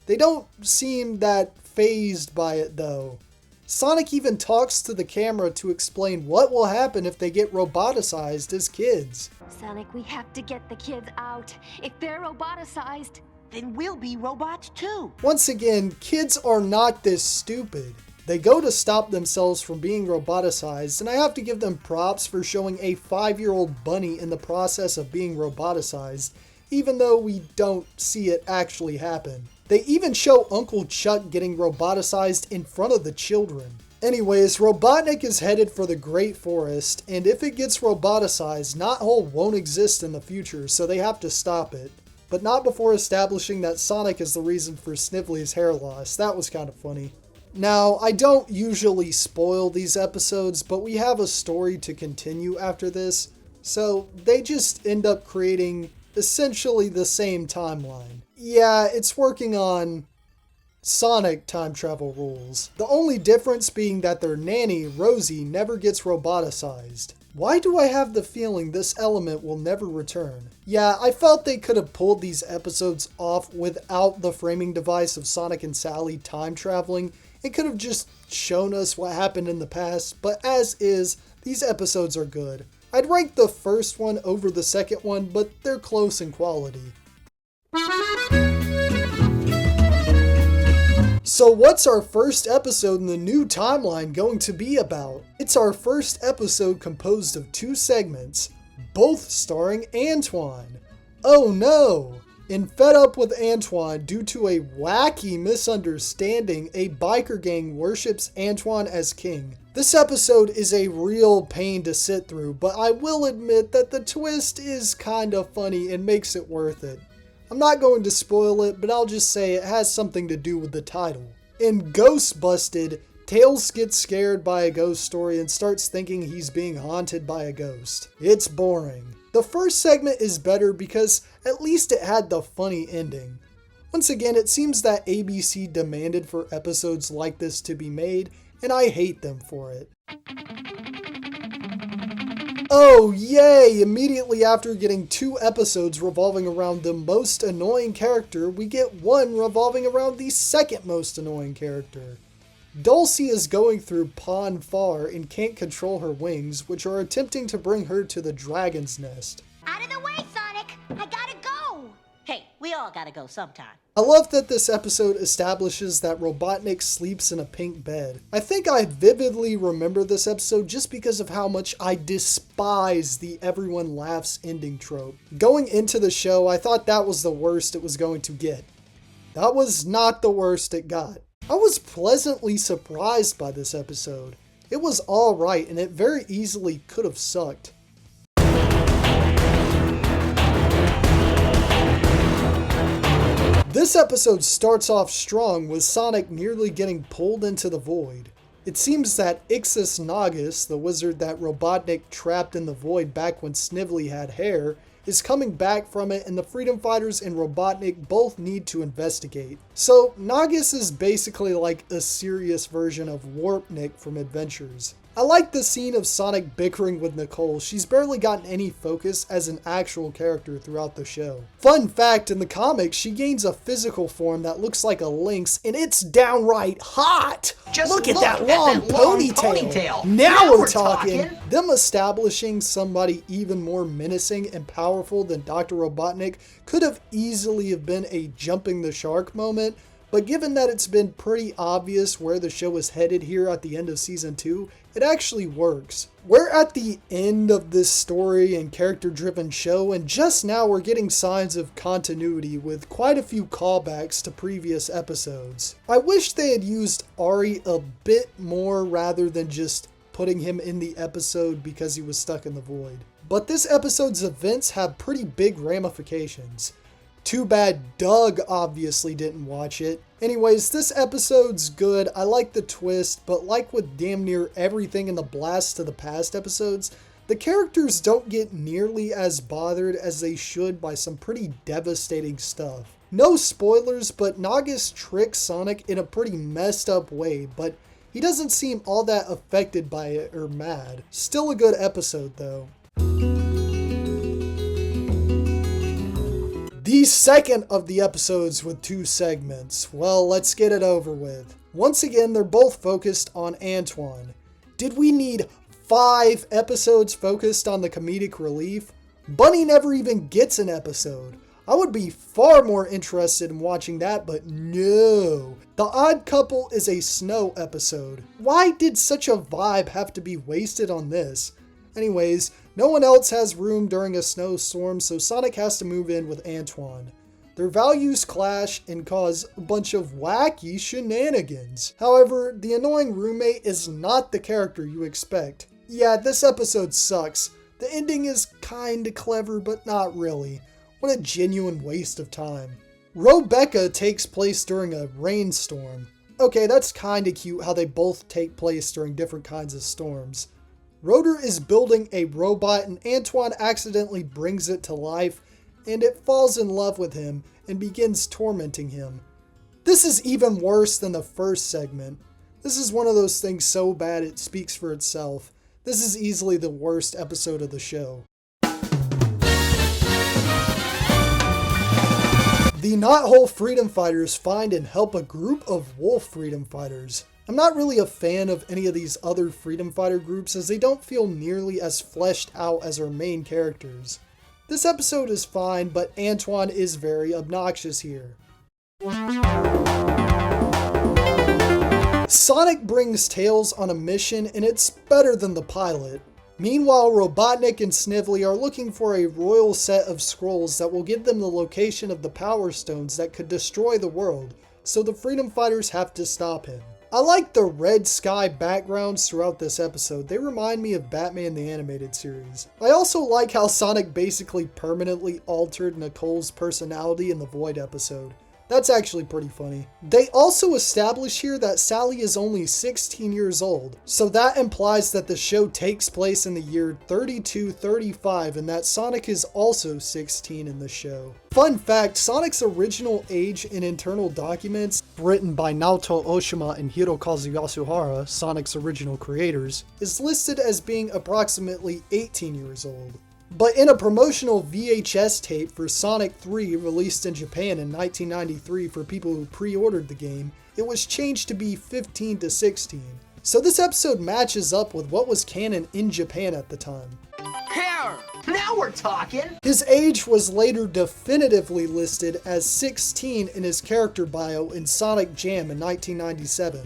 They don't seem that fazed by it though. Sonic even talks to the camera to explain what will happen if they get roboticized as kids. Sonic, we have to get the kids out. If they're roboticized, then we'll be robots too. Once again, kids are not this stupid. They go to stop themselves from being roboticized, and I have to give them props for showing a 5-year-old bunny in the process of being roboticized, even though we don't see it actually happen. They even show Uncle Chuck getting roboticized in front of the children. Anyways, Robotnik is headed for the Great Forest, and if it gets roboticized, Knothole won't exist in the future, so they have to stop it. But not before establishing that Sonic is the reason for Snively's hair loss. That was kind of funny. Now, I don't usually spoil these episodes, but we have a story to continue after this, so they just end up creating essentially the same timeline. Yeah, it's working on Sonic time travel rules. The only difference being that their nanny, Rosie, never gets roboticized. Why do I have the feeling this element will never return? Yeah, I felt they could have pulled these episodes off without the framing device of Sonic and Sally time traveling. It could have just shown us what happened in the past, but as is, these episodes are good. I'd rank the first one over the second one, but they're close in quality. So what's our first episode in the new timeline going to be about? It's our first episode composed of 2 segments, both starring Antoine. Oh no! In Fed Up with Antoine, due to a wacky misunderstanding, a biker gang worships Antoine as king. This episode is a real pain to sit through, but I will admit that the twist is kinda funny and makes it worth it. I'm not going to spoil it, but I'll just say it has something to do with the title. In Ghost Busted, Tails gets scared by a ghost story and starts thinking he's being haunted by a ghost. It's boring. The first segment is better because at least it had the funny ending. Once again, it seems that ABC demanded for episodes like this to be made, and I hate them for it. Oh yay! Immediately after getting 2 episodes revolving around the most annoying character, we get one revolving around the second most annoying character. Dulcie is going through Pon Farr and can't control her wings, which are attempting to bring her to the dragon's nest. Out of the way, Sonic! I gotta go! Hey, we all gotta go sometime. I love that this episode establishes that Robotnik sleeps in a pink bed. I think I vividly remember this episode just because of how much I despise the everyone laughs ending trope. Going into the show, I thought that was the worst it was going to get. That was not the worst it got. I was pleasantly surprised by this episode. It was alright, and it very easily could have sucked. This episode starts off strong with Sonic nearly getting pulled into the void. It seems that Ixis Nagus, the wizard that Robotnik trapped in the void back when Snively had hair, is coming back from it, and the Freedom Fighters and Robotnik both need to investigate. So Nagus is basically like a serious version of Warpnik from Adventures. I like the scene of Sonic bickering with Nicole. She's barely gotten any focus as an actual character throughout the show. Fun fact, in the comics, she gains a physical form that looks like a lynx, and it's downright hot! Just look at that long ponytail! Now we're talking! Them establishing somebody even more menacing and powerful than Dr. Robotnik could have easily have been a jumping the shark moment, but given that it's been pretty obvious where the show is headed here at the end of Season 2, it actually works. We're at the end of this story and character-driven show, and just now we're getting signs of continuity with quite a few callbacks to previous episodes. I wish they had used Ari a bit more rather than just putting him in the episode because he was stuck in the void. But this episode's events have pretty big ramifications. Too bad Doug obviously didn't watch it. Anyways, this episode's good. I like the twist, but like with damn near everything in the Blast to the Past episodes, the characters don't get nearly as bothered as they should by some pretty devastating stuff. No spoilers, but Nagus tricks Sonic in a pretty messed up way, but he doesn't seem all that affected by it or mad. Still a good episode though. The second of the episodes with 2 segments. Well, let's get it over with. Once again, they're both focused on Antoine. Did we need 5 episodes focused on the comedic relief? Bunny never even gets an episode. I would be far more interested in watching that, but no. The Odd Couple is a snow episode. Why did such a vibe have to be wasted on this? Anyways, no one else has room during a snowstorm, so Sonic has to move in with Antoine. Their values clash and cause a bunch of wacky shenanigans. However, the annoying roommate is not the character you expect. Yeah, this episode sucks. The ending is kinda clever, but not really. What a genuine waste of time. Robecca takes place during a rainstorm. Okay, that's kinda cute how they both take place during different kinds of storms. Rotor is building a robot and Antoine accidentally brings it to life, and it falls in love with him and begins tormenting him. This is even worse than the first segment. This is one of those things so bad it speaks for itself. This is easily the worst episode of the show. The Knothole Freedom Fighters find and help a group of wolf freedom fighters. I'm not really a fan of any of these other freedom fighter groups as they don't feel nearly as fleshed out as our main characters. This episode is fine, but Antoine is very obnoxious here. Sonic brings Tails on a mission and it's better than the pilot. Meanwhile, Robotnik and Snively are looking for a royal set of scrolls that will give them the location of the Power Stones that could destroy the world, so the Freedom Fighters have to stop him. I like the red sky backgrounds throughout this episode. They remind me of Batman the Animated Series. I also like how Sonic basically permanently altered Nicole's personality in the Void episode. That's actually pretty funny. They also establish here that Sally is only 16 years old, so that implies that the show takes place in the year 3235 and that Sonic is also 16 in the show. Fun fact, Sonic's original age in internal documents, written by Naoto Oshima and Hirokazu Yasuhara, Sonic's original creators, is listed as being approximately 18 years old. But in a promotional VHS tape for Sonic 3 released in Japan in 1993 for people who pre-ordered the game, it was changed to be 15 to 16. So this episode matches up with what was canon in Japan at the time. Here! Now we're talking! His age was later definitively listed as 16 in his character bio in Sonic Jam in 1997.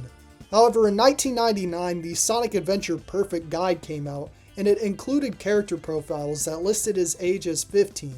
However, in 1999, the Sonic Adventure Perfect Guide came out, and it included character profiles that listed his age as 15.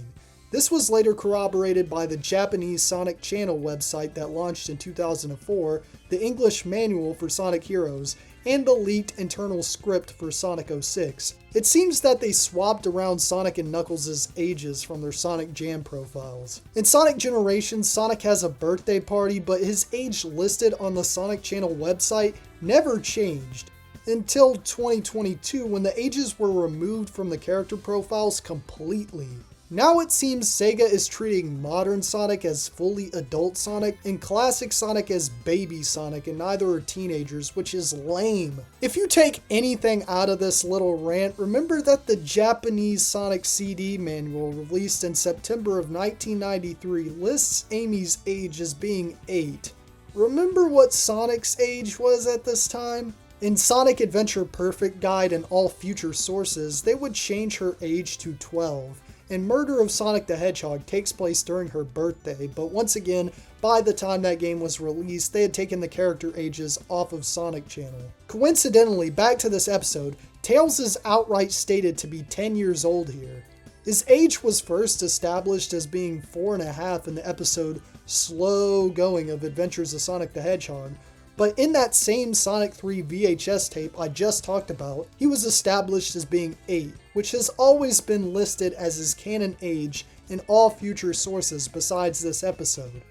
This was later corroborated by the Japanese Sonic Channel website that launched in 2004, the English Manual for Sonic Heroes, and the leaked internal script for Sonic 06. It seems that they swapped around Sonic and Knuckles' ages from their Sonic Jam profiles. In Sonic Generations, Sonic has a birthday party, but his age listed on the Sonic Channel website never changed. Until 2022, when the ages were removed from the character profiles completely. Now it seems Sega is treating modern Sonic as fully adult Sonic and classic Sonic as baby Sonic, and neither are teenagers, which is lame. If you take anything out of this little rant, remember that the Japanese Sonic CD manual released in September of 1993 lists Amy's age as being 8. Remember what Sonic's age was at this time? In Sonic Adventure Perfect Guide and all future sources, they would change her age to 12, and Murder of Sonic the Hedgehog takes place during her birthday, but once again, by the time that game was released, they had taken the character ages off of Sonic Channel. Coincidentally, back to this episode, Tails is outright stated to be 10 years old here. His age was first established as being 4.5 in the episode Slow Going of Adventures of Sonic the Hedgehog, but in that same Sonic 3 VHS tape I just talked about, he was established as being 8, which has always been listed as his canon age in all future sources besides this episode.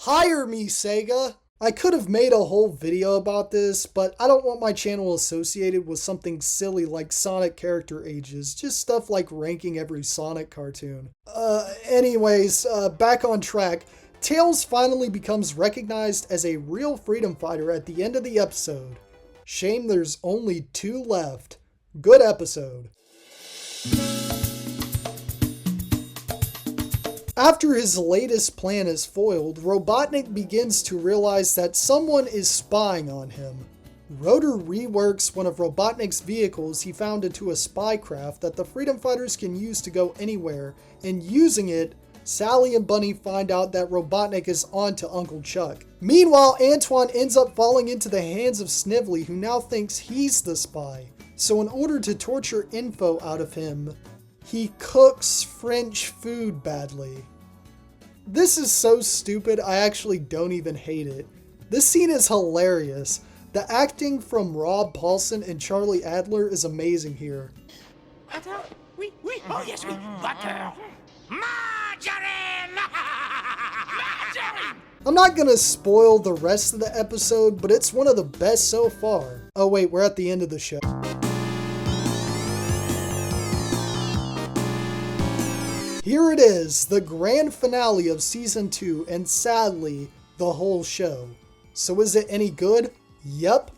Hire me, Sega! I could have made a whole video about this, but I don't want my channel associated with something silly like Sonic character ages, just stuff like ranking every Sonic cartoon. Anyways, back on track. Tails finally becomes recognized as a real freedom fighter at the end of the episode. Shame there's only 2 left. Good episode. After his latest plan is foiled, Robotnik begins to realize that someone is spying on him. Rotor reworks one of Robotnik's vehicles he found into a spy craft that the freedom fighters can use to go anywhere, and using it, Sally and Bunny find out that Robotnik is on to Uncle Chuck. Meanwhile, Antoine ends up falling into the hands of Snively, who now thinks he's the spy. So in order to torture info out of him, he cooks French food badly. This is so stupid, I actually don't even hate it. This scene is hilarious. The acting from Rob Paulson and Charlie Adler is amazing here. Butter? Oui, oui. Oh, yes, oui. Butter. Margarine! Margarine! I'm not gonna spoil the rest of the episode, but it's one of the best so far. Oh wait, we're at the end of the show. Here it is, the grand finale of Season 2, and sadly, the whole show. So is it any good? Yep.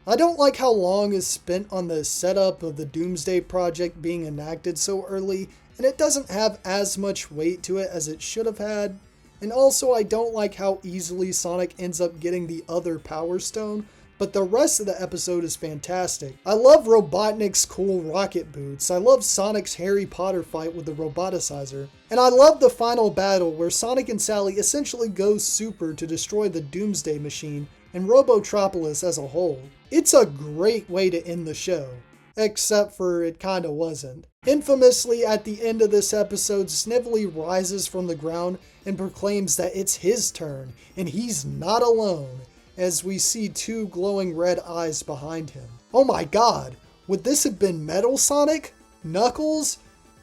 I don't like how long is spent on the setup of the Doomsday Project being enacted so early, and it doesn't have as much weight to it as it should have had. And also I don't like how easily Sonic ends up getting the other Power Stone, but the rest of the episode is fantastic. I love Robotnik's cool rocket boots, I love Sonic's Harry Potter fight with the roboticizer, and I love the final battle where Sonic and Sally essentially go super to destroy the Doomsday Machine and Robotropolis as a whole. It's a great way to end the show. Except for it kinda wasn't. Infamously, at the end of this episode, Snively rises from the ground and proclaims that it's his turn, and he's not alone, as we see 2 glowing red eyes behind him. Oh my god, would this have been Metal Sonic? Knuckles?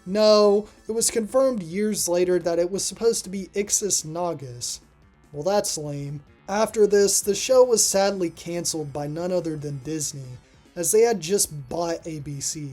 No, it was confirmed years later that it was supposed to be Ixis Nagus. Well, that's lame. After this, the show was sadly cancelled by none other than Disney, as they had just bought ABC.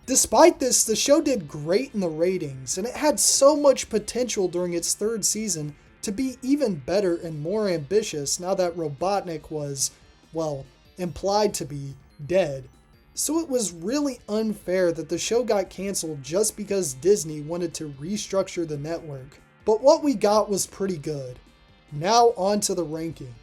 Despite this, the show did great in the ratings, and it had so much potential during its third season to be even better and more ambitious now that Robotnik was, well, implied to be dead. So it was really unfair that the show got canceled just because Disney wanted to restructure the network. But what we got was pretty good. Now on to the ranking.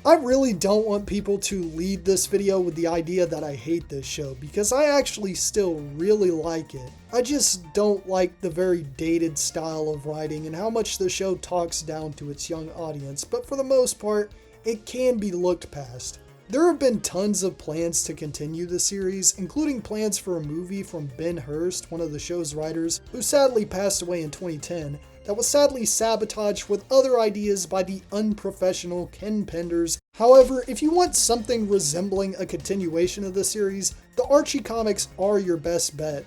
I really don't want people to lead this video with the idea that I hate this show, because I actually still really like it. I just don't like the very dated style of writing and how much the show talks down to its young audience, but for the most part, it can be looked past. There have been tons of plans to continue the series, including plans for a movie from Ben Hurst, one of the show's writers, who sadly passed away in 2010, that was sadly sabotaged with other ideas by the unprofessional Ken Penders. However, if you want something resembling a continuation of the series, the Archie comics are your best bet.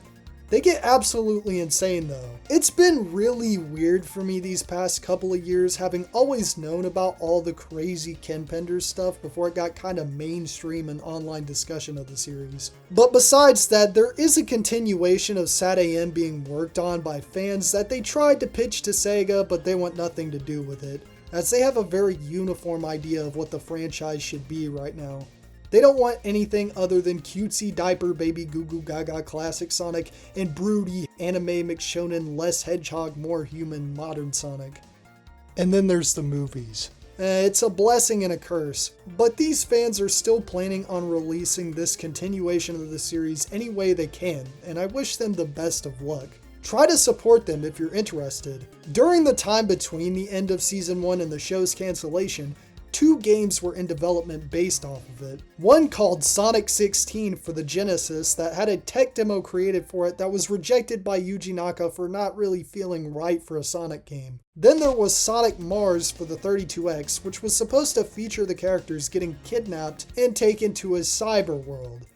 They get absolutely insane though. It's been really weird for me these past couple of years, having always known about all the crazy Ken Penders stuff before it got kind of mainstream and online discussion of the series. But besides that, there is a continuation of Sat AM being worked on by fans that they tried to pitch to Sega, but they want nothing to do with it, as they have a very uniform idea of what the franchise should be right now. They don't want anything other than cutesy diaper baby goo goo gaga classic Sonic and broody anime McShonen less Hedgehog more human modern Sonic. And then there's the movies. It's a blessing and a curse, but these fans are still planning on releasing this continuation of the series any way they can, and I wish them the best of luck. Try to support them if you're interested. During the time between the end of Season 1 and the show's cancellation, 2 games were in development based off of it. One called Sonic 16 for the Genesis that had a tech demo created for it that was rejected by Yuji Naka for not really feeling right for a Sonic game. Then there was Sonic Mars for the 32X, which was supposed to feature the characters getting kidnapped and taken to a cyber world.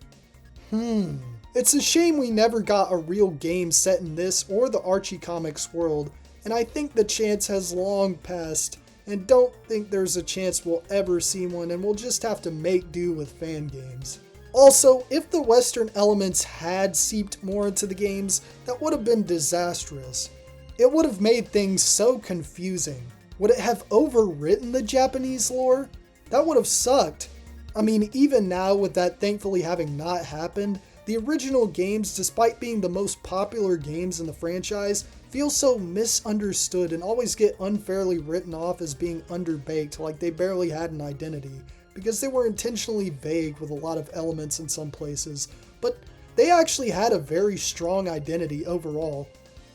It's a shame we never got a real game set in this or the Archie comics world, and I think the chance has long passed, and don't think there's a chance we'll ever see one, and we'll just have to make do with fan games. Also, if the Western elements had seeped more into the games, that would have been disastrous. It would have made things so confusing. Would it have overwritten the Japanese lore? That would have sucked. I mean, even now with that thankfully having not happened, the original games, despite being the most popular games in the franchise, feel so misunderstood and always get unfairly written off as being underbaked, like they barely had an identity, because they were intentionally vague with a lot of elements in some places, but they actually had a very strong identity overall,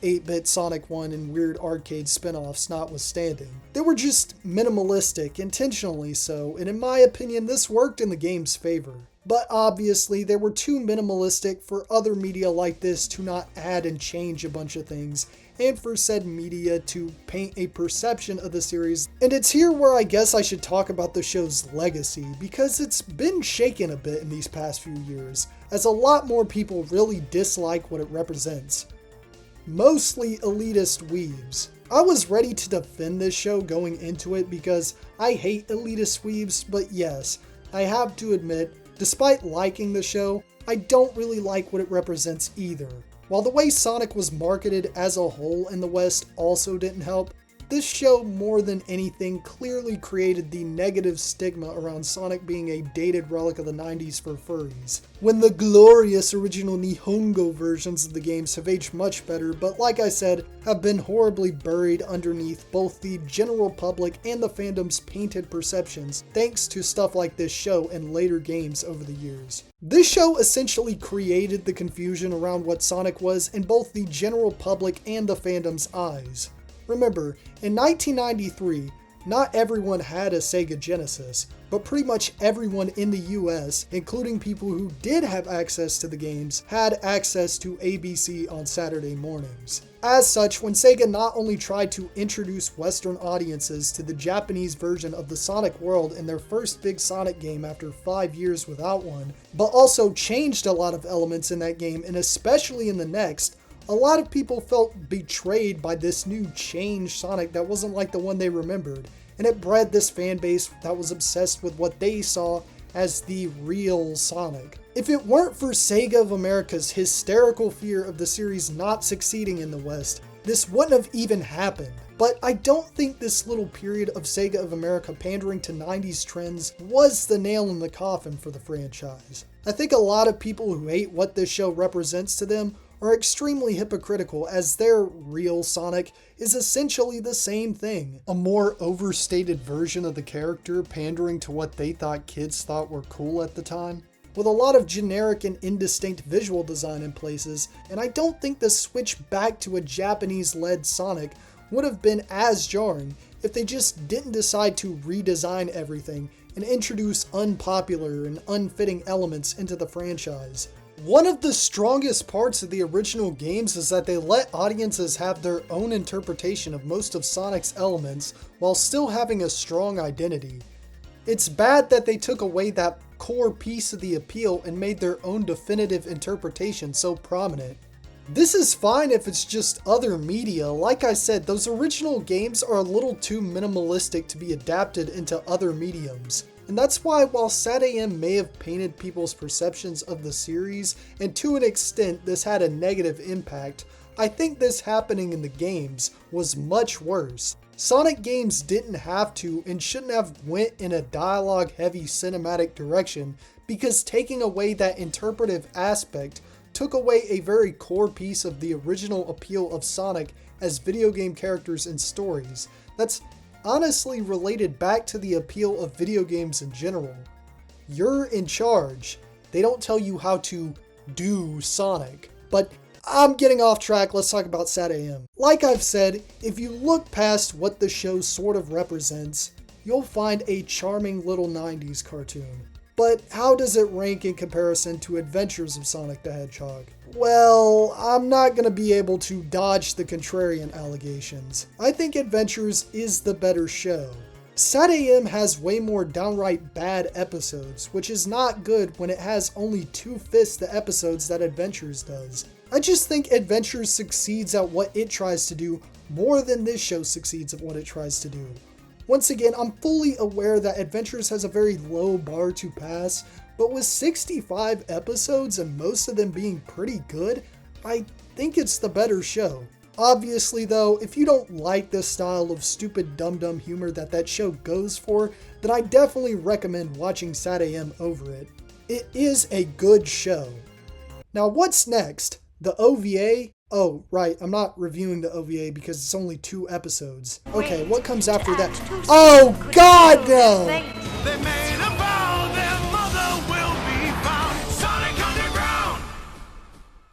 8-bit Sonic 1 and weird arcade spin-offs notwithstanding. They were just minimalistic, intentionally so, and in my opinion this worked in the game's favor. But obviously, they were too minimalistic for other media like this to not add and change a bunch of things, and for said media to paint a perception of the series. And it's here where I guess I should talk about the show's legacy, because it's been shaken a bit in these past few years, as a lot more people really dislike what it represents. Mostly elitist weebs. I was ready to defend this show going into it because I hate elitist weebs, but yes, I have to admit, despite liking the show, I don't really like what it represents either. While the way Sonic was marketed as a whole in the West also didn't help, This show, more than anything, clearly created the negative stigma around Sonic being a dated relic of the 90s for furries, when the glorious original Nihongo versions of the games have aged much better, but like I said, have been horribly buried underneath both the general public and the fandom's painted perceptions, thanks to stuff like this show and later games over the years. This show essentially created the confusion around what Sonic was in both the general public and the fandom's eyes. Remember, in 1993, not everyone had a Sega Genesis, but pretty much everyone in the US, including people who did have access to the games, had access to ABC on Saturday mornings. As such, when Sega not only tried to introduce Western audiences to the Japanese version of the Sonic world in their first big Sonic game after 5 years without one, but also changed a lot of elements in that game, and especially in the next, a lot of people felt betrayed by this new changed Sonic that wasn't like the one they remembered, and it bred this fan base that was obsessed with what they saw as the real Sonic. If it weren't for Sega of America's hysterical fear of the series not succeeding in the West, this wouldn't have even happened. But I don't think this little period of Sega of America pandering to 90s trends was the nail in the coffin for the franchise. I think a lot of people who hate what this show represents to them are extremely hypocritical, as their real Sonic is essentially the same thing. A more overstated version of the character pandering to what they thought kids thought were cool at the time, with a lot of generic and indistinct visual design in places, and I don't think the switch back to a Japanese-led Sonic would have been as jarring if they just didn't decide to redesign everything and introduce unpopular and unfitting elements into the franchise. One of the strongest parts of the original games is that they let audiences have their own interpretation of most of Sonic's elements while still having a strong identity. It's bad that they took away that core piece of the appeal and made their own definitive interpretation so prominent. This is fine if it's just other media. Like I said, those original games are a little too minimalistic to be adapted into other mediums. And that's why, while SatAM may have painted people's perceptions of the series, and to an extent this had a negative impact, I think this happening in the games was much worse. Sonic games didn't have to and shouldn't have went in a dialogue-heavy cinematic direction, because taking away that interpretive aspect took away a very core piece of the original appeal of Sonic as video game characters and stories. That's honestly related back to the appeal of video games in general. You're in charge. They don't tell you how to do Sonic. But I'm getting off track, let's talk about SatAM. Like I've said, if you look past what the show sort of represents, you'll find a charming little 90s cartoon. But how does it rank in comparison to Adventures of Sonic the Hedgehog? Well, I'm not going to be able to dodge the contrarian allegations. I think Adventures is the better show. SatAM has way more downright bad episodes, which is not good when it has only 2/5 the episodes that Adventures does. I just think Adventures succeeds at what it tries to do more than this show succeeds at what it tries to do. Once again, I'm fully aware that Adventures has a very low bar to pass, but with 65 episodes and most of them being pretty good, I think it's the better show. Obviously though, if you don't like the style of stupid dum-dum humor that show goes for, then I definitely recommend watching SatAM over it. It is a good show. Now what's next? The OVA? Oh, right, I'm not reviewing the OVA because it's only 2 episodes. Okay, what comes after that? Oh, God, no! They made a vow their mother will be found. Sonic Underground!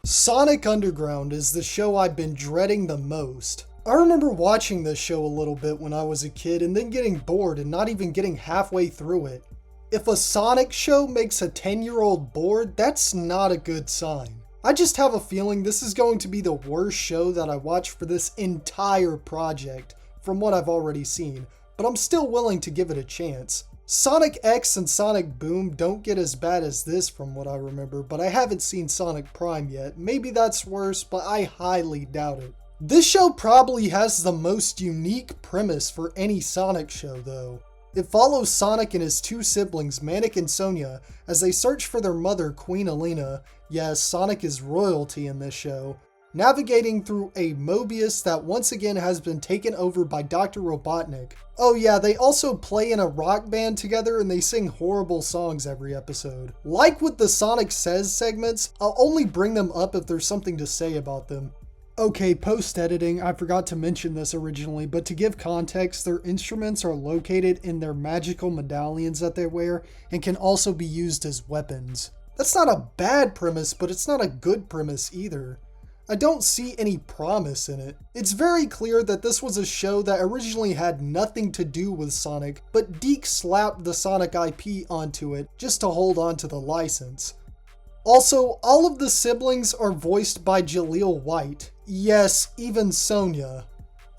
Sonic Underground is the show I've been dreading the most. I remember watching this show a little bit when I was a kid and then getting bored and not even getting halfway through it. If a Sonic show makes a 10-year-old bored, that's not a good sign. I just have a feeling this is going to be the worst show that I watch for this entire project, from what I've already seen, but I'm still willing to give it a chance. Sonic X and Sonic Boom don't get as bad as this from what I remember, but I haven't seen Sonic Prime yet. Maybe that's worse, but I highly doubt it. This show probably has the most unique premise for any Sonic show though. It follows Sonic and his 2 siblings, Manic and Sonia, as they search for their mother, Queen Alina. Yes, Sonic is royalty in this show. navigating through a Mobius that once again has been taken over by Dr. Robotnik. Oh yeah, they also play in a rock band together and they sing horrible songs every episode. Like with the Sonic Says segments, I'll only bring them up if there's something to say about them. Okay, post-editing, I forgot to mention this originally, but to give context, their instruments are located in their magical medallions that they wear and can also be used as weapons. That's not a bad premise, but it's not a good premise either. I don't see any promise in it. It's very clear that this was a show that originally had nothing to do with Sonic, but DiC slapped the Sonic IP onto it just to hold on to the license. Also, all of the siblings are voiced by Jaleel White. Yes, even Sonya.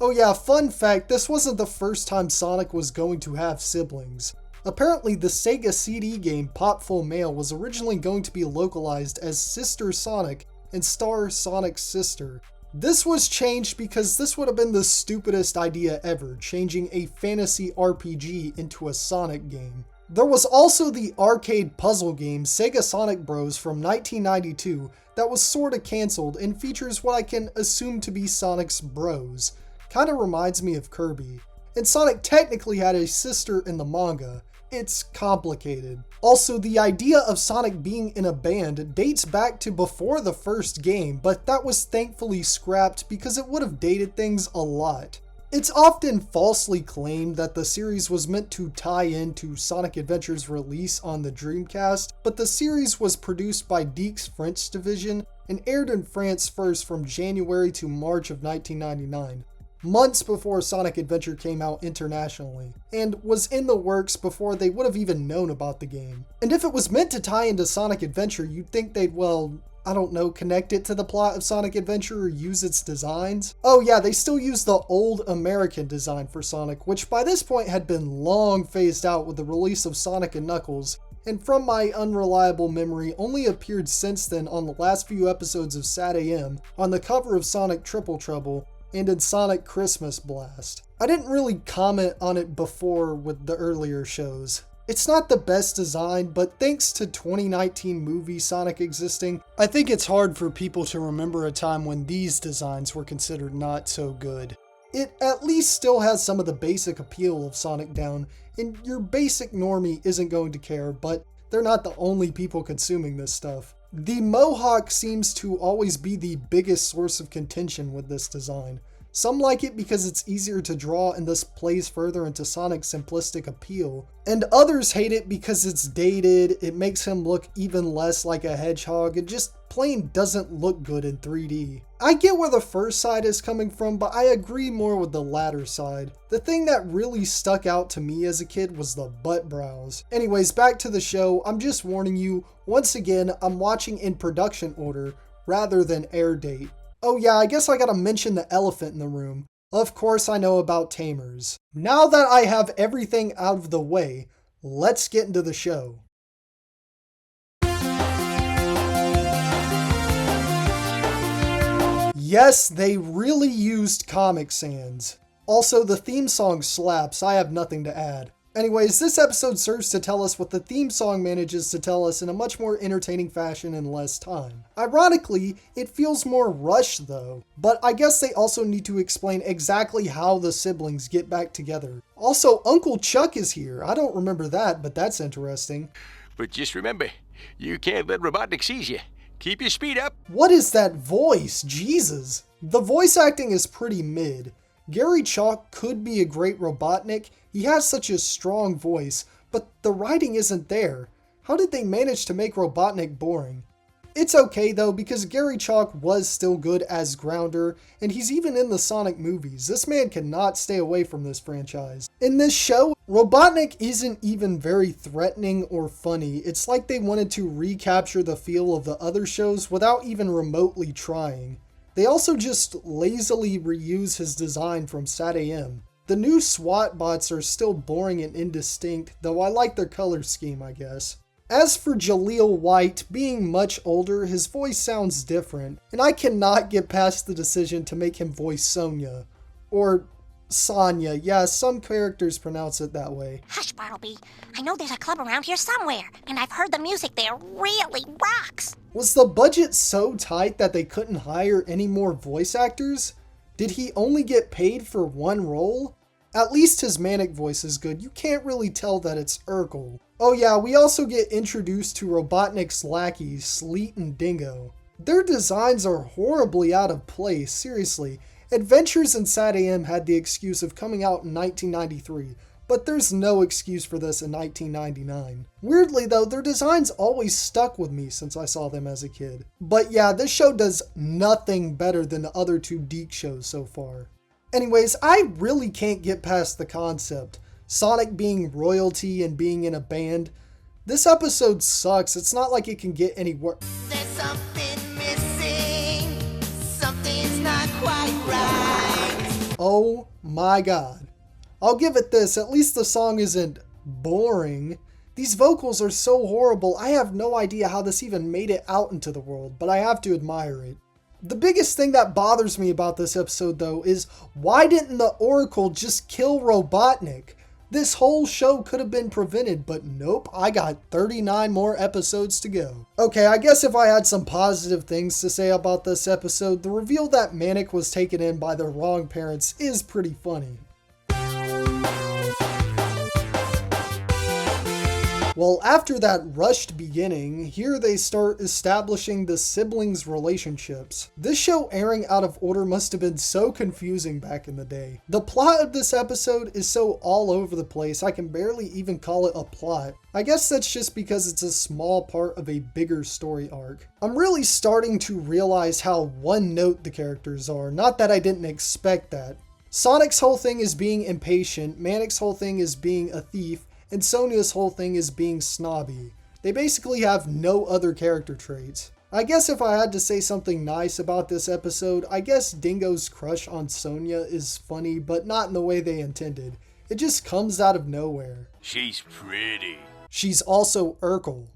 Oh yeah, fun fact, this wasn't the first time Sonic was going to have siblings. Apparently, the Sega CD game Pop Full Mail was originally going to be localized as Sister Sonic and star Sonic's sister. This was changed because this would have been the stupidest idea ever, changing a fantasy RPG into a Sonic game. There was also the arcade puzzle game Sega Sonic Bros from 1992 that was sorta cancelled and features what I can assume to be Sonic's bros. Kinda reminds me of Kirby. And Sonic technically had a sister in the manga. It's complicated. Also, the idea of Sonic being in a band dates back to before the first game, but that was thankfully scrapped because it would have dated things a lot. It's often falsely claimed that the series was meant to tie into Sonic Adventure's release on the Dreamcast, but the series was produced by DiC's French division and aired in France first from January to March of 1999, months before Sonic Adventure came out internationally, and was in the works before they would have even known about the game. And if it was meant to tie into Sonic Adventure, you'd think they'd, well, I don't know, connect it to the plot of Sonic Adventure or use its designs. Oh yeah, they still use the old American design for Sonic, which by this point had been long phased out with the release of Sonic and Knuckles, and from my unreliable memory only appeared since then on the last few episodes of Sat AM, on the cover of Sonic Triple Trouble, and in Sonic Christmas Blast. I didn't really comment on it before with the earlier shows. It's not the best design, but thanks to 2019 movie Sonic existing, I think it's hard for people to remember a time when these designs were considered not so good. It at least still has some of the basic appeal of Sonic down, and your basic normie isn't going to care, but they're not the only people consuming this stuff. The Mohawk seems to always be the biggest source of contention with this design. Some like it because it's easier to draw and thus plays further into Sonic's simplistic appeal, and others hate it because it's dated, it makes him look even less like a hedgehog, and just plain doesn't look good in 3D. I get where the first side is coming from, but I agree more with the latter side. The thing that really stuck out to me as a kid was the butt brows. Anyways, back to the show. I'm just warning you, once again, I'm watching in production order rather than air date. Oh yeah, I guess I gotta mention the elephant in the room. Of course I know about Tamers. Now that I have everything out of the way, let's get into the show. Yes, they really used Comic Sans. Also, the theme song slaps, I have nothing to add. Anyways, this episode serves to tell us what the theme song manages to tell us in a much more entertaining fashion in less time. Ironically, it feels more rushed though, but I guess they also need to explain exactly how the siblings get back together. Also, Uncle Chuck is here. I don't remember that, but that's interesting. But just remember, you can't let Robotnik seize you. Keep your speed up. What is that voice? Jesus. The voice acting is pretty mid. Gary Chalk could be a great Robotnik. He has such a strong voice, but the writing isn't there. How did they manage to make Robotnik boring? It's okay though, because Gary Chalk was still good as Grounder, and he's even in the Sonic movies. This man cannot stay away from this franchise. In this show, Robotnik isn't even very threatening or funny. It's like they wanted to recapture the feel of the other shows without even remotely trying. They also just lazily reuse his design from Sat AM. The new SWAT bots are still boring and indistinct, though I like their color scheme, I guess. As for Jaleel White, being much older, his voice sounds different, and I cannot get past the decision to make him voice Sonya. Or Sonya. Yeah, some characters pronounce it that way. Hush, Bartleby. I know there's a club around here somewhere, and I've heard the music there really rocks. Was the budget so tight that they couldn't hire any more voice actors? Did he only get paid for one role? At least his manic voice is good. You can't really tell that it's Urkel. Oh yeah, we also get introduced to Robotnik's lackeys, Sleet and Dingo. Their designs are horribly out of place, seriously. Adventures in Sad AM had the excuse of coming out in 1993, but there's no excuse for this in 1999. Weirdly though, their designs always stuck with me since I saw them as a kid. But yeah, this show does nothing better than the other two DiC shows so far. Anyways, I really can't get past the concept. Sonic being royalty and being in a band. This episode sucks. It's not like it can get any worse. There's something missing. Something's not quite right. Oh my god. I'll give it this. At least the song isn't boring. These vocals are so horrible. I have no idea how this even made it out into the world, but I have to admire it. The biggest thing that bothers me about this episode though is why didn't the Oracle just kill Robotnik? This whole show could have been prevented, but nope, I got 39 more episodes to go. Okay, I guess if I had some positive things to say about this episode, the reveal that Manic was taken in by the wrong parents is pretty funny. Well, after that rushed beginning, here they start establishing the siblings' relationships. This show airing out of order must have been so confusing back in the day. The plot of this episode is so all over the place, I can barely even call it a plot. I guess that's just because it's a small part of a bigger story arc. I'm really starting to realize how one-note the characters are, not that I didn't expect that. Sonic's whole thing is being impatient, Manic's whole thing is being a thief, and Sonya's whole thing is being snobby. They basically have no other character traits. I guess if I had to say something nice about this episode, I guess Dingo's crush on Sonya is funny, but not in the way they intended. It just comes out of nowhere. She's pretty. She's also Urkel.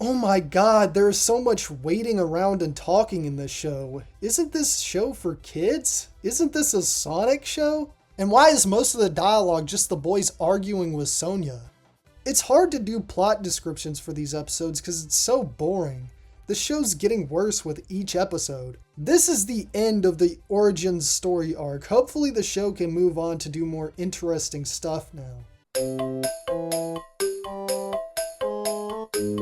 Oh my god, there is so much waiting around and talking in this show. Isn't this show for kids? Isn't this a Sonic show? And why is most of the dialogue just the boys arguing with Sonya? It's hard to do plot descriptions for these episodes because it's so boring. The show's getting worse with each episode. This is the end of the Origins story arc. Hopefully the show can move on to do more interesting stuff now.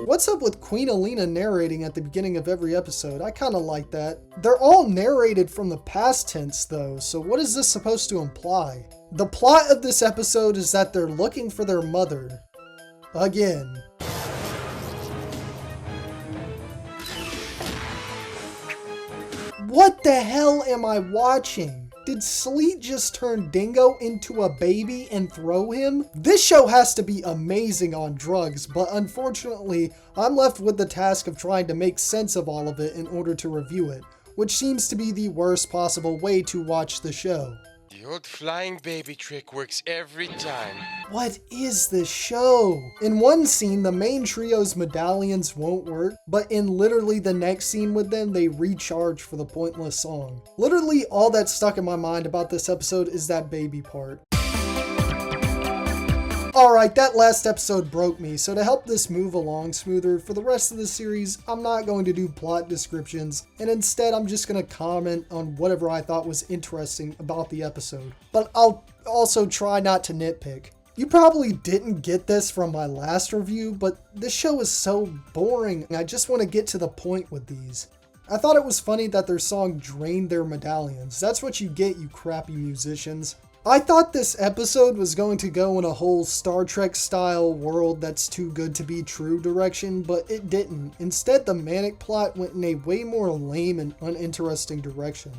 What's up with Queen Alina narrating at the beginning of every episode? I kinda like that. They're all narrated from the past tense though, so what is this supposed to imply? The plot of this episode is that they're looking for their mother. Again. What the hell am I watching? Did Sleet just turn Dingo into a baby and throw him? This show has to be amazing on drugs, but unfortunately, I'm left with the task of trying to make sense of all of it in order to review it, which seems to be the worst possible way to watch the show. The old flying baby trick works every time. What is this show? In one scene, the main trio's medallions won't work, but in literally the next scene with them, they recharge for the pointless song. Literally all that's stuck in my mind about this episode is that baby part. Alright, that last episode broke me, so to help this move along smoother, for the rest of the series, I'm not going to do plot descriptions, and instead I'm just going to comment on whatever I thought was interesting about the episode. But I'll also try not to nitpick. You probably didn't get this from my last review, but this show is so boring, and I just want to get to the point with these. I thought it was funny that their song drained their medallions. That's what you get, you crappy musicians. I thought this episode was going to go in a whole Star Trek style world that's too good to be true direction, but it didn't. Instead, the Manic plot went in a way more lame and uninteresting direction.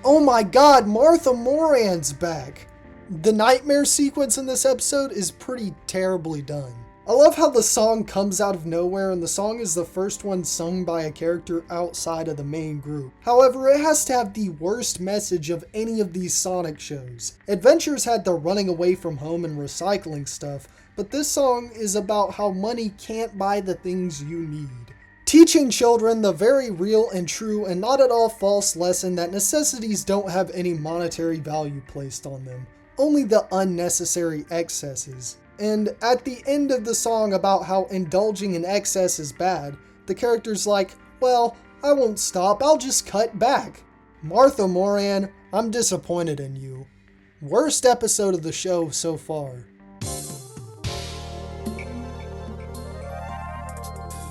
Oh my god, Martha Moran's back! The nightmare sequence in this episode is pretty terribly done. I love how the song comes out of nowhere, and the song is the first one sung by a character outside of the main group. However, it has to have the worst message of any of these Sonic shows. Adventures had the running away from home and recycling stuff, but this song is about how money can't buy the things you need. teaching children the very real and true and not at all false lesson that necessities don't have any monetary value placed on them, only the unnecessary excesses. And at the end of the song about how indulging in excess is bad, the character's like, well, I won't stop, I'll just cut back. Martha Moran, I'm disappointed in you. Worst episode of the show so far.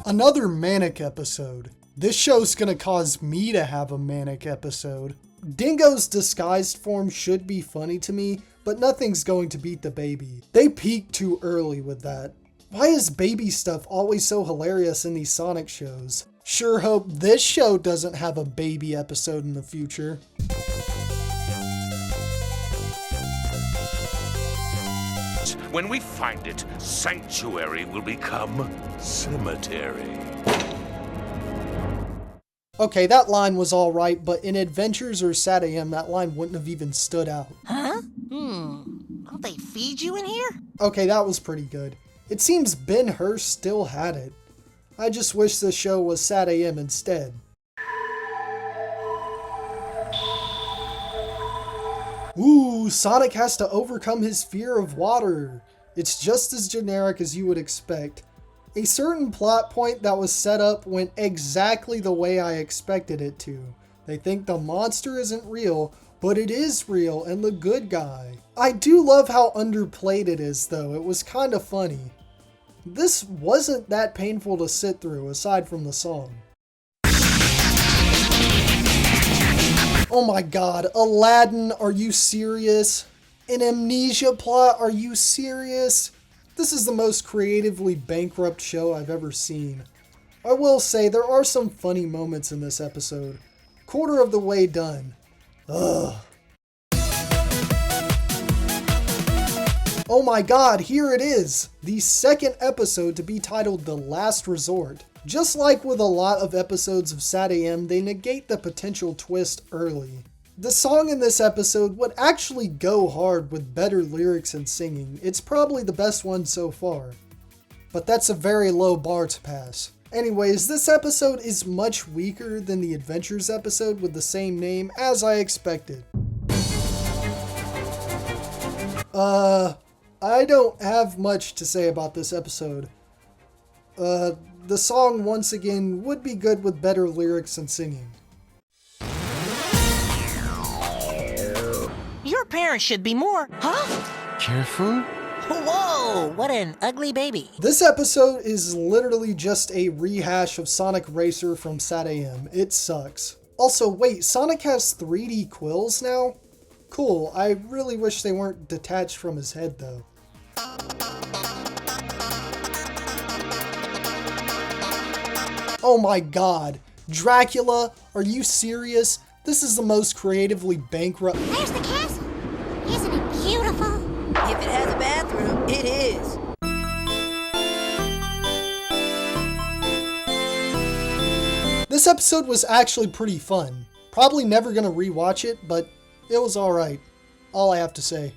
Another manic episode. This show's gonna cause me to have a manic episode. Dingo's disguised form should be funny to me, but nothing's going to beat the baby. They peaked too early with that. Why is baby stuff always so hilarious in these Sonic shows? Sure hope this show doesn't have a baby episode in the future. When we find it, Sanctuary will become Cemetery. Okay, that line was alright, but in Adventures or Sad AM, that line wouldn't have even stood out. Huh? Don't they feed you in here? Okay, that was pretty good. It seems Ben Hur still had it. I just wish this show was Sad AM instead. Ooh, Sonic has to overcome his fear of water. It's just as generic as you would expect. A certain plot point that was set up went exactly the way I expected it to. They think the monster isn't real, but it is real and the good guy. I do love how underplayed it is though, it was kinda funny. This wasn't that painful to sit through aside from the song. Oh my god, Aladdin, are you serious? An Amnesia plot, are you serious? This is the most creatively bankrupt show I've ever seen. I will say, there are some funny moments in this episode. Quarter of the way done. Ugh. Oh my god, here it is! The second episode to be titled The Last Resort. Just like with a lot of episodes of Sad AM, they negate the potential twist early. The song in this episode would actually go hard with better lyrics and singing. It's probably the best one so far. But that's a very low bar to pass. Anyways, this episode is much weaker than the Adventures episode with the same name, as I expected. I don't have much to say about this episode. The song, once again, would be good with better lyrics and singing. Your parents should be more, huh? Careful. Whoa, what an ugly baby. This episode is literally just a rehash of Sonic Racer from Sad AM. It sucks. Also, wait, Sonic has 3D quills now? Cool, I really wish they weren't detached from his head though. Oh my god, Dracula, are you serious? This is the most creatively bankrupt— There's the castle. Isn't it beautiful? If it has a bathroom, it is. This episode was actually pretty fun. Probably never gonna rewatch it, but it was alright. All I have to say.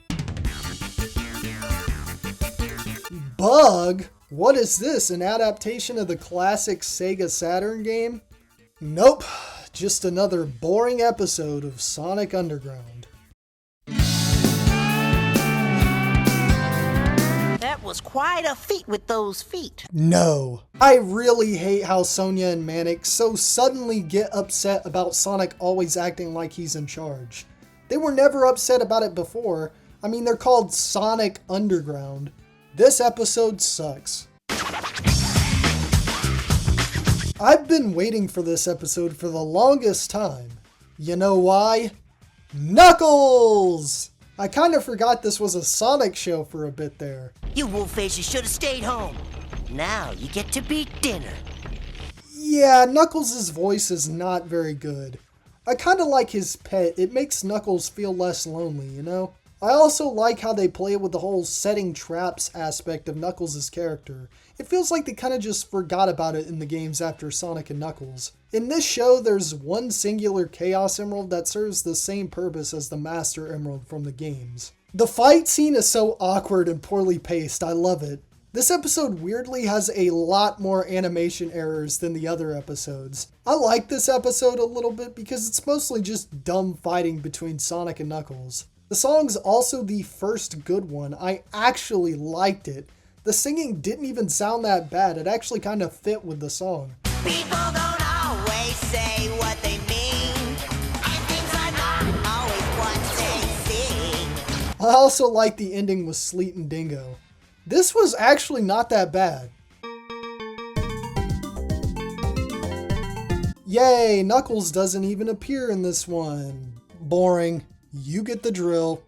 Bug? What is this, an adaptation of the classic Sega Saturn game? Nope, just another boring episode of Sonic Underground. That was quite a feat with those feet. No. I really hate how Sonia and Manic so suddenly get upset about Sonic always acting like he's in charge. They were never upset about it before. I mean, they're called Sonic Underground. This episode sucks. I've been waiting for this episode for the longest time. You know why? Knuckles! I kind of forgot this was a Sonic show for a bit there. You wolf faces should have stayed home. Now you get to beat dinner. Yeah, Knuckles' voice is not very good. I kind of like his pet. It makes Knuckles feel less lonely, you know? I also like how they play with the whole setting traps aspect of Knuckles' character. It feels like they kind of just forgot about it in the games after Sonic and Knuckles. In this show, there's one singular Chaos Emerald that serves the same purpose as the Master Emerald from the games. The fight scene is so awkward and poorly paced, I love it. This episode weirdly has a lot more animation errors than the other episodes. I like this episode a little bit because it's mostly just dumb fighting between Sonic and Knuckles. The song's also the first good one. I actually liked it. The singing didn't even sound that bad. It actually kind of fit with the song. People don't always say what they mean, and things are not always what they seem. I also like the ending with Sleet and Dingo. This was actually not that bad. Yay, Knuckles doesn't even appear in this one. Boring. You get the drill.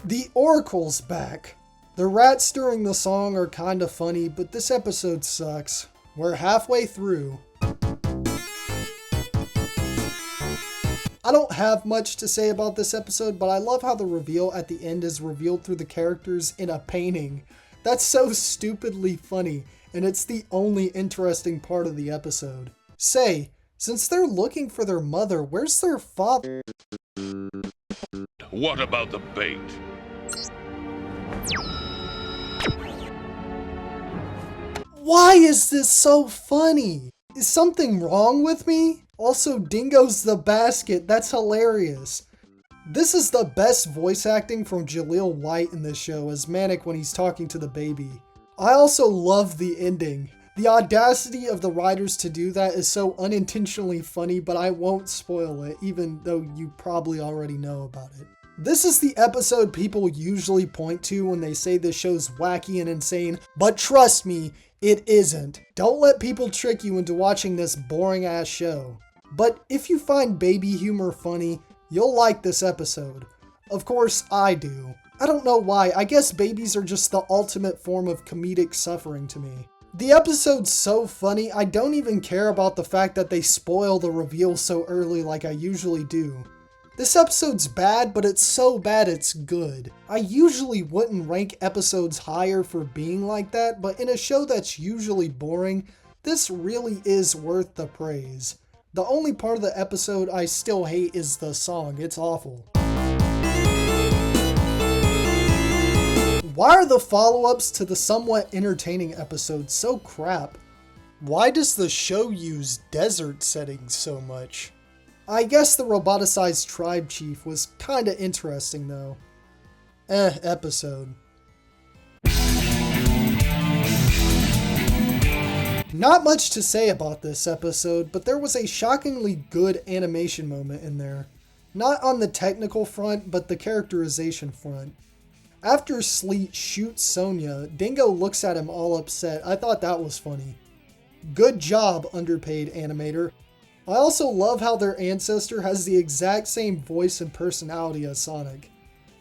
The Oracle's back. The rats during the song are kinda funny, but this episode sucks. We're halfway through. I don't have much to say about this episode, but I love how the reveal at the end is revealed through the characters in a painting. That's so stupidly funny, and it's the only interesting part of the episode. Say, since they're looking for their mother, where's their father? What about the bait? Why is this so funny? Is something wrong with me? Also, Dingo's the basket. That's hilarious. This is the best voice acting from Jaleel White in this show as Manic when he's talking to the baby. I also love the ending. The audacity of the writers to do that is so unintentionally funny, but I won't spoil it, even though you probably already know about it. This is the episode people usually point to when they say this show's wacky and insane, but trust me, it isn't. Don't let people trick you into watching this boring ass show. But if you find baby humor funny, you'll like this episode. Of course, I do. I don't know why, I guess babies are just the ultimate form of comedic suffering to me. The episode's so funny, I don't even care about the fact that they spoil the reveal so early like I usually do. This episode's bad, but it's so bad it's good. I usually wouldn't rank episodes higher for being like that, but in a show that's usually boring, this really is worth the praise. The only part of the episode I still hate is the song. It's awful. Why are the follow-ups to the somewhat entertaining episodes so crap? Why does the show use desert settings so much? I guess the roboticized tribe chief was kinda interesting though. Episode. Not much to say about this episode, but there was a shockingly good animation moment in there. Not on the technical front, but the characterization front. After Sleet shoots Sonia, Dingo looks at him all upset. I thought that was funny. Good job, underpaid animator. I also love how their ancestor has the exact same voice and personality as Sonic.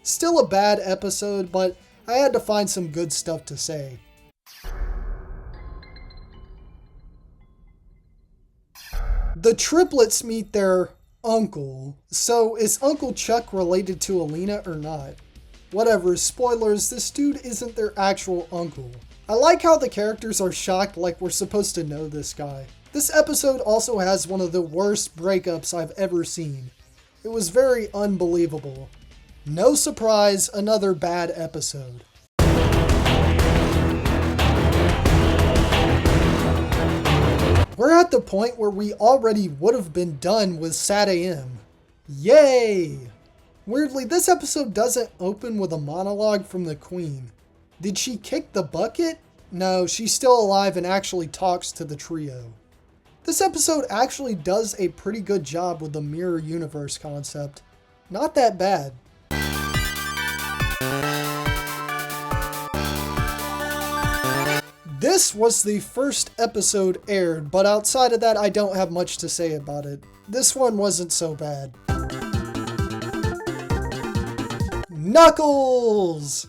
Still a bad episode, but I had to find some good stuff to say. The triplets meet their uncle. So is Uncle Chuck related to Alina or not? Whatever, spoilers, this dude isn't their actual uncle. I like how the characters are shocked like we're supposed to know this guy. This episode also has one of the worst breakups I've ever seen. It was very unbelievable. No surprise, another bad episode. We're at the point where we already would have been done with Sad AM. Yay! Weirdly, this episode doesn't open with a monologue from the Queen. Did she kick the bucket? No, she's still alive and actually talks to the trio. This episode actually does a pretty good job with the mirror universe concept. Not that bad. This was the first episode aired, but outside of that I don't have much to say about it. This one wasn't so bad. Knuckles!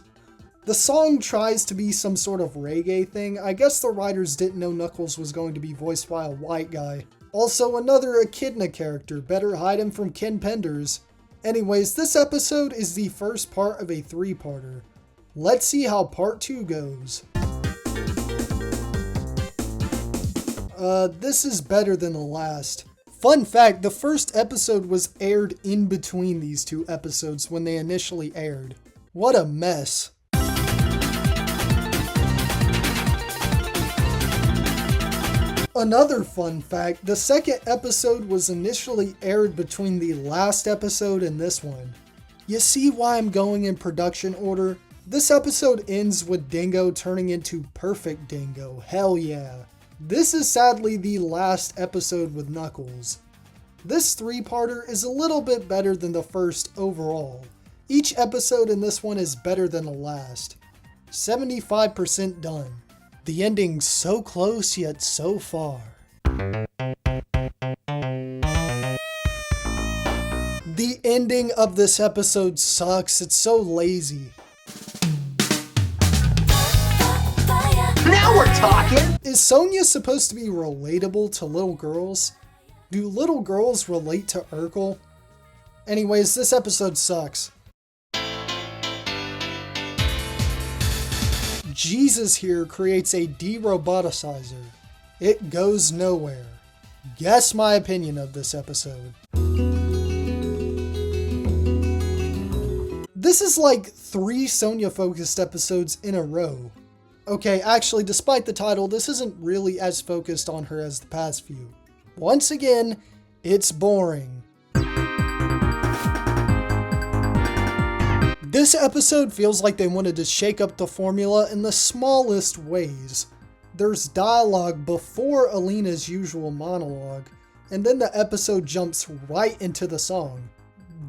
The song tries to be some sort of reggae thing. I guess the writers didn't know Knuckles was going to be voiced by a white guy. Also, another Echidna character. Better hide him from Ken Penders. Anyways, this episode is the first part of a three-parter. Let's see how part 2 goes. This is better than the last. Fun fact, the first episode was aired in between these two episodes when they initially aired. What a mess. Another fun fact, the second episode was initially aired between the last episode and this one. You see why I'm going in production order? This episode ends with Dingo turning into Perfect Dingo. Hell yeah. This is sadly the last episode with Knuckles. This three-parter is a little bit better than the first overall. Each episode in this one is better than the last. 75% done. The ending's so close yet so far. The ending of this episode sucks. It's so lazy. Now we're talking! Is Sonya supposed to be relatable to little girls? Do little girls relate to Urkel? Anyways, this episode sucks. Jesus here creates a de-roboticizer. It goes nowhere. Guess my opinion of this episode. This is like 3 Sonya-focused episodes in a row. Okay, actually, despite the title, this isn't really as focused on her as the past few. Once again, it's boring. This episode feels like they wanted to shake up the formula in the smallest ways. There's dialogue before Alina's usual monologue, and then the episode jumps right into the song.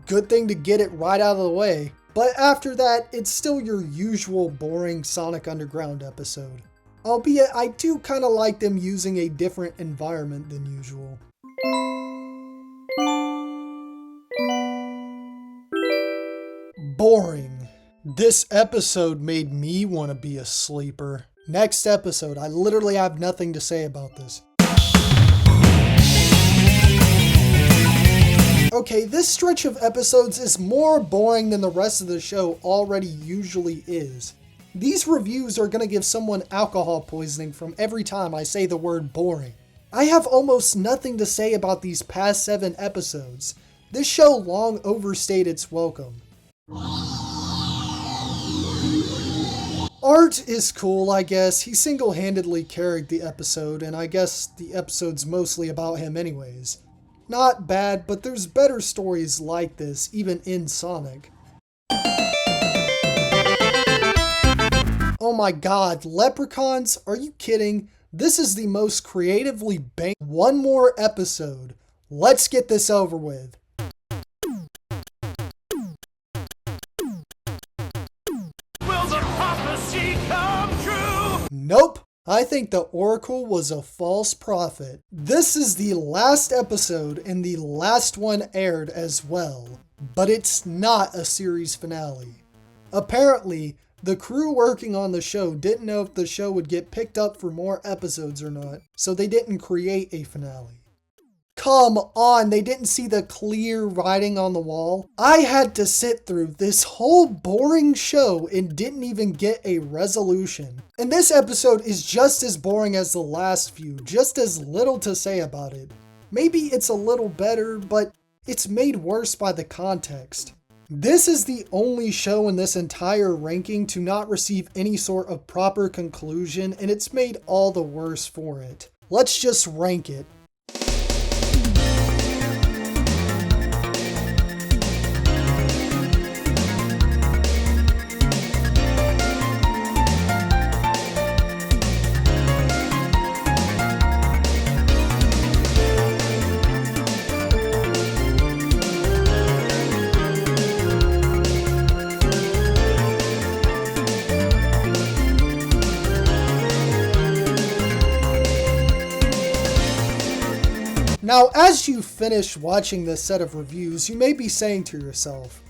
Good thing to get it right out of the way. But after that, it's still your usual boring Sonic Underground episode. Albeit, I do kinda like them using a different environment than usual. Boring. This episode made me want to be a sleeper. Next episode, I literally have nothing to say about this. Okay, this stretch of episodes is more boring than the rest of the show already usually is. These reviews are gonna give someone alcohol poisoning from every time I say the word boring. I have almost nothing to say about these past 7 episodes. This show long overstayed its welcome. Art is cool, I guess. He single-handedly carried the episode, and I guess the episode's mostly about him anyways. Not bad, but there's better stories like this, even in Sonic. Oh my god, leprechauns? Are you kidding? This is the most creatively banked. One more episode. Let's get this over with. Will the prophecy come true? Nope. I think the Oracle was a false prophet. This is the last episode and the last one aired as well, but it's not a series finale. Apparently, the crew working on the show didn't know if the show would get picked up for more episodes or not, so they didn't create a finale. Come on, they didn't see the clear writing on the wall. I had to sit through this whole boring show and didn't even get a resolution. And this episode is just as boring as the last few, just as little to say about it. Maybe it's a little better, but it's made worse by the context. This is the only show in this entire ranking to not receive any sort of proper conclusion, and it's made all the worse for it. Let's just rank it. Now, as you finish watching this set of reviews, you may be saying to yourself,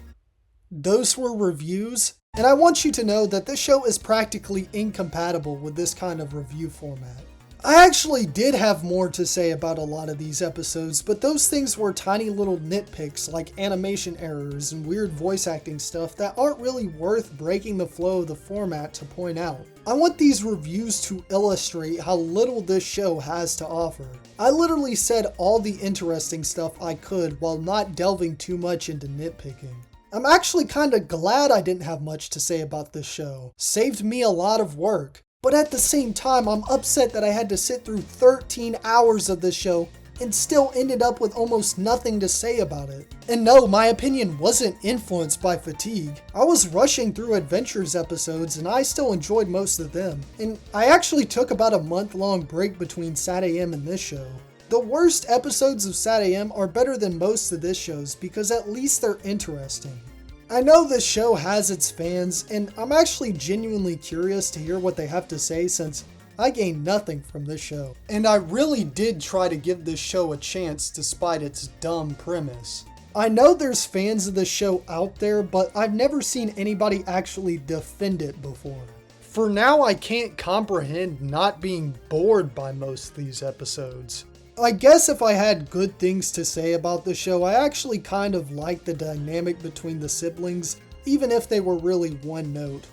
those were reviews? And I want you to know that this show is practically incompatible with this kind of review format. I actually did have more to say about a lot of these episodes, but those things were tiny little nitpicks like animation errors and weird voice acting stuff that aren't really worth breaking the flow of the format to point out. I want these reviews to illustrate how little this show has to offer. I literally said all the interesting stuff I could while not delving too much into nitpicking. I'm actually kinda glad I didn't have much to say about this show. Saved me a lot of work. But at the same time, I'm upset that I had to sit through 13 hours of this show and still ended up with almost nothing to say about it. And no, my opinion wasn't influenced by fatigue. I was rushing through Adventures episodes and I still enjoyed most of them. And I actually took about a month-long break between Sat AM and this show. The worst episodes of Sat AM are better than most of this show's because at least they're interesting. I know this show has its fans, and I'm actually genuinely curious to hear what they have to say since I gained nothing from this show. And I really did try to give this show a chance despite its dumb premise. I know there's fans of this show out there, but I've never seen anybody actually defend it before. For now, I can't comprehend not being bored by most of these episodes. I guess if I had good things to say about the show, I actually kind of like the dynamic between the siblings, even if they were really one note.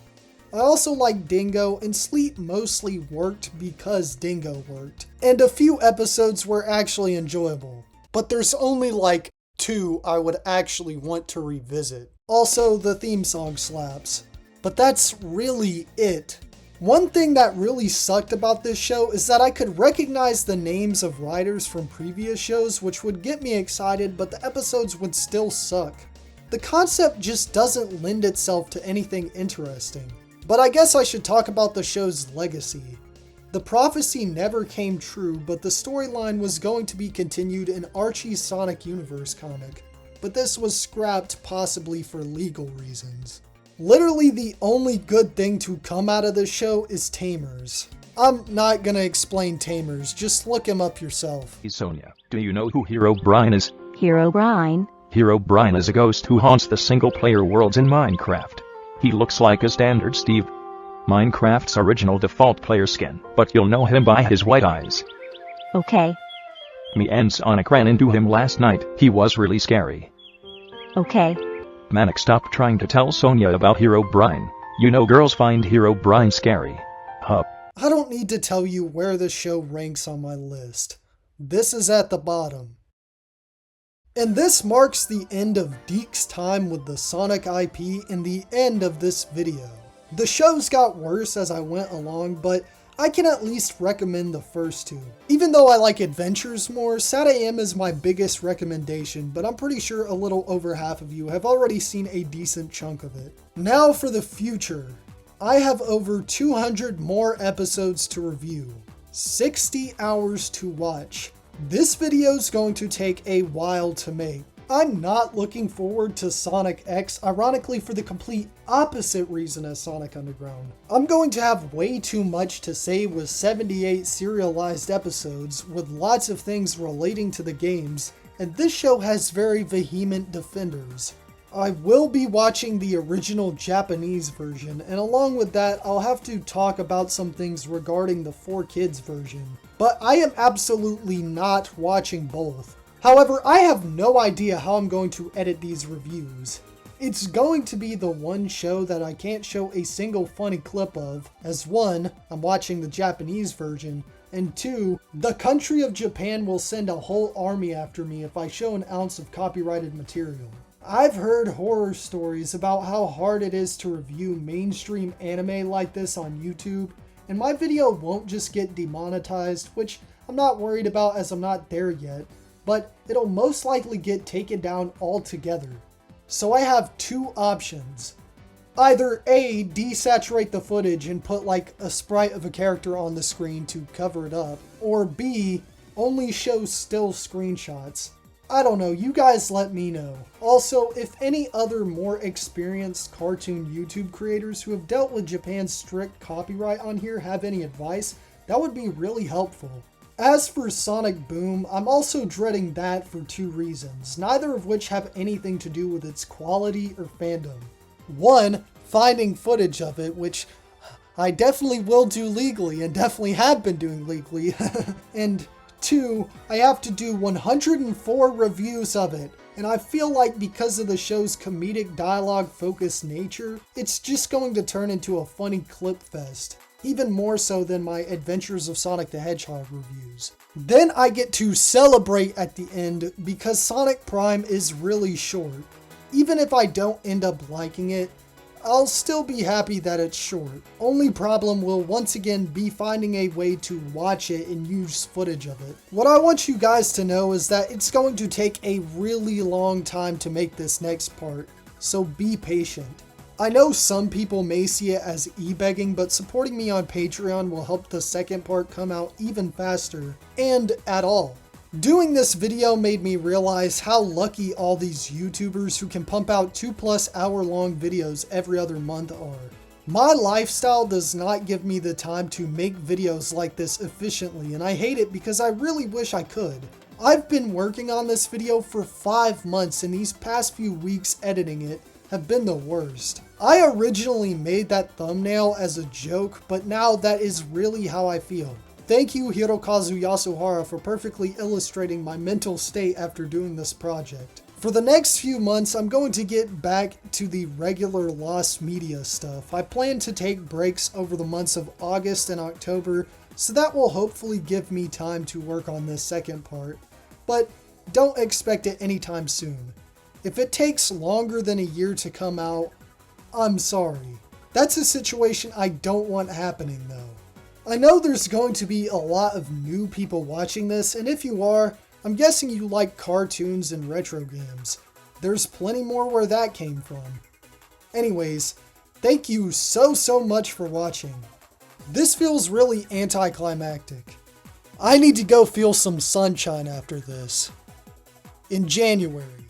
I also like Dingo, and Sleet mostly worked because Dingo worked, and a few episodes were actually enjoyable. But there's only like 2 I would actually want to revisit. Also, the theme song slaps. But that's really it. One thing that really sucked about this show is that I could recognize the names of writers from previous shows, which would get me excited, but the episodes would still suck. The concept just doesn't lend itself to anything interesting. But I guess I should talk about the show's legacy. The prophecy never came true, but the storyline was going to be continued in Archie's Sonic Universe comic, but this was scrapped possibly for legal reasons. Literally the only good thing to come out of this show is Tamers. I'm not gonna explain Tamers, just look him up yourself. Hey Sonia, do you know who Hero Brian is? Hero Brian? Hero Brian is a ghost who haunts the single-player worlds in Minecraft. He looks like a standard Steve, Minecraft's original default player skin, but you'll know him by his white eyes. Okay. Me and Sonic ran into him last night. He was really scary. Okay. Manic, stop trying to tell Sonia about Hero Brian. You know girls find Hero Brian scary. Huh. I don't need to tell you where this show ranks on my list. This is at the bottom. And this marks the end of DiC's time with the Sonic IP and the end of this video. The shows got worse as I went along, but I can at least recommend the first 2. Even though I like Adventures more, Sat AM is my biggest recommendation, but I'm pretty sure a little over half of you have already seen a decent chunk of it. Now for the future. I have over 200 more episodes to review, 60 hours to watch. This video is going to take a while to make. I'm not looking forward to Sonic X, ironically for the complete opposite reason as Sonic Underground. I'm going to have way too much to say with 78 serialized episodes with lots of things relating to the games, and this show has very vehement defenders. I will be watching the original Japanese version, and along with that, I'll have to talk about some things regarding the 4Kids version. But I am absolutely not watching both. However, I have no idea how I'm going to edit these reviews. It's going to be the one show that I can't show a single funny clip of, as 1, I'm watching the Japanese version, and 2, the country of Japan will send a whole army after me if I show an ounce of copyrighted material. I've heard horror stories about how hard it is to review mainstream anime like this on YouTube, and my video won't just get demonetized, which I'm not worried about as I'm not there yet, but it'll most likely get taken down altogether. So I have 2 options. Either A, desaturate the footage and put like a sprite of a character on the screen to cover it up, or B, only show still screenshots. I don't know, you guys let me know. Also, if any other more experienced cartoon YouTube creators who have dealt with Japan's strict copyright on here have any advice, that would be really helpful. As for Sonic Boom, I'm also dreading that for 2 reasons, neither of which have anything to do with its quality or fandom. 1, finding footage of it, which I definitely will do legally and definitely have been doing legally, and 2, I have to do 104 reviews of it, and I feel like because of the show's comedic dialogue-focused nature, it's just going to turn into a funny clip fest. Even more so than my Adventures of Sonic the Hedgehog reviews. Then I get to celebrate at the end because Sonic Prime is really short. Even if I don't end up liking it, I'll still be happy that it's short. Only problem will once again be finding a way to watch it and use footage of it. What I want you guys to know is that it's going to take a really long time to make this next part, so be patient. I know some people may see it as e-begging, but supporting me on Patreon will help the second part come out even faster, and at all. Doing this video made me realize how lucky all these YouTubers who can pump out 2+ hour long videos every other month are. My lifestyle does not give me the time to make videos like this efficiently, and I hate it because I really wish I could. I've been working on this video for 5 months, and these past few weeks editing it have been the worst. I originally made that thumbnail as a joke, but now that is really how I feel. Thank you Hirokazu Yasuhara for perfectly illustrating my mental state after doing this project. For the next few months, I'm going to get back to the regular lost media stuff. I plan to take breaks over the months of August and October, so that will hopefully give me time to work on this second part. But don't expect it anytime soon. If it takes longer than a year to come out, I'm sorry. That's a situation I don't want happening though. I know there's going to be a lot of new people watching this, and if you are, I'm guessing you like cartoons and retro games. There's plenty more where that came from. Anyways, thank you so much for watching. This feels really anticlimactic. I need to go feel some sunshine after this. In January.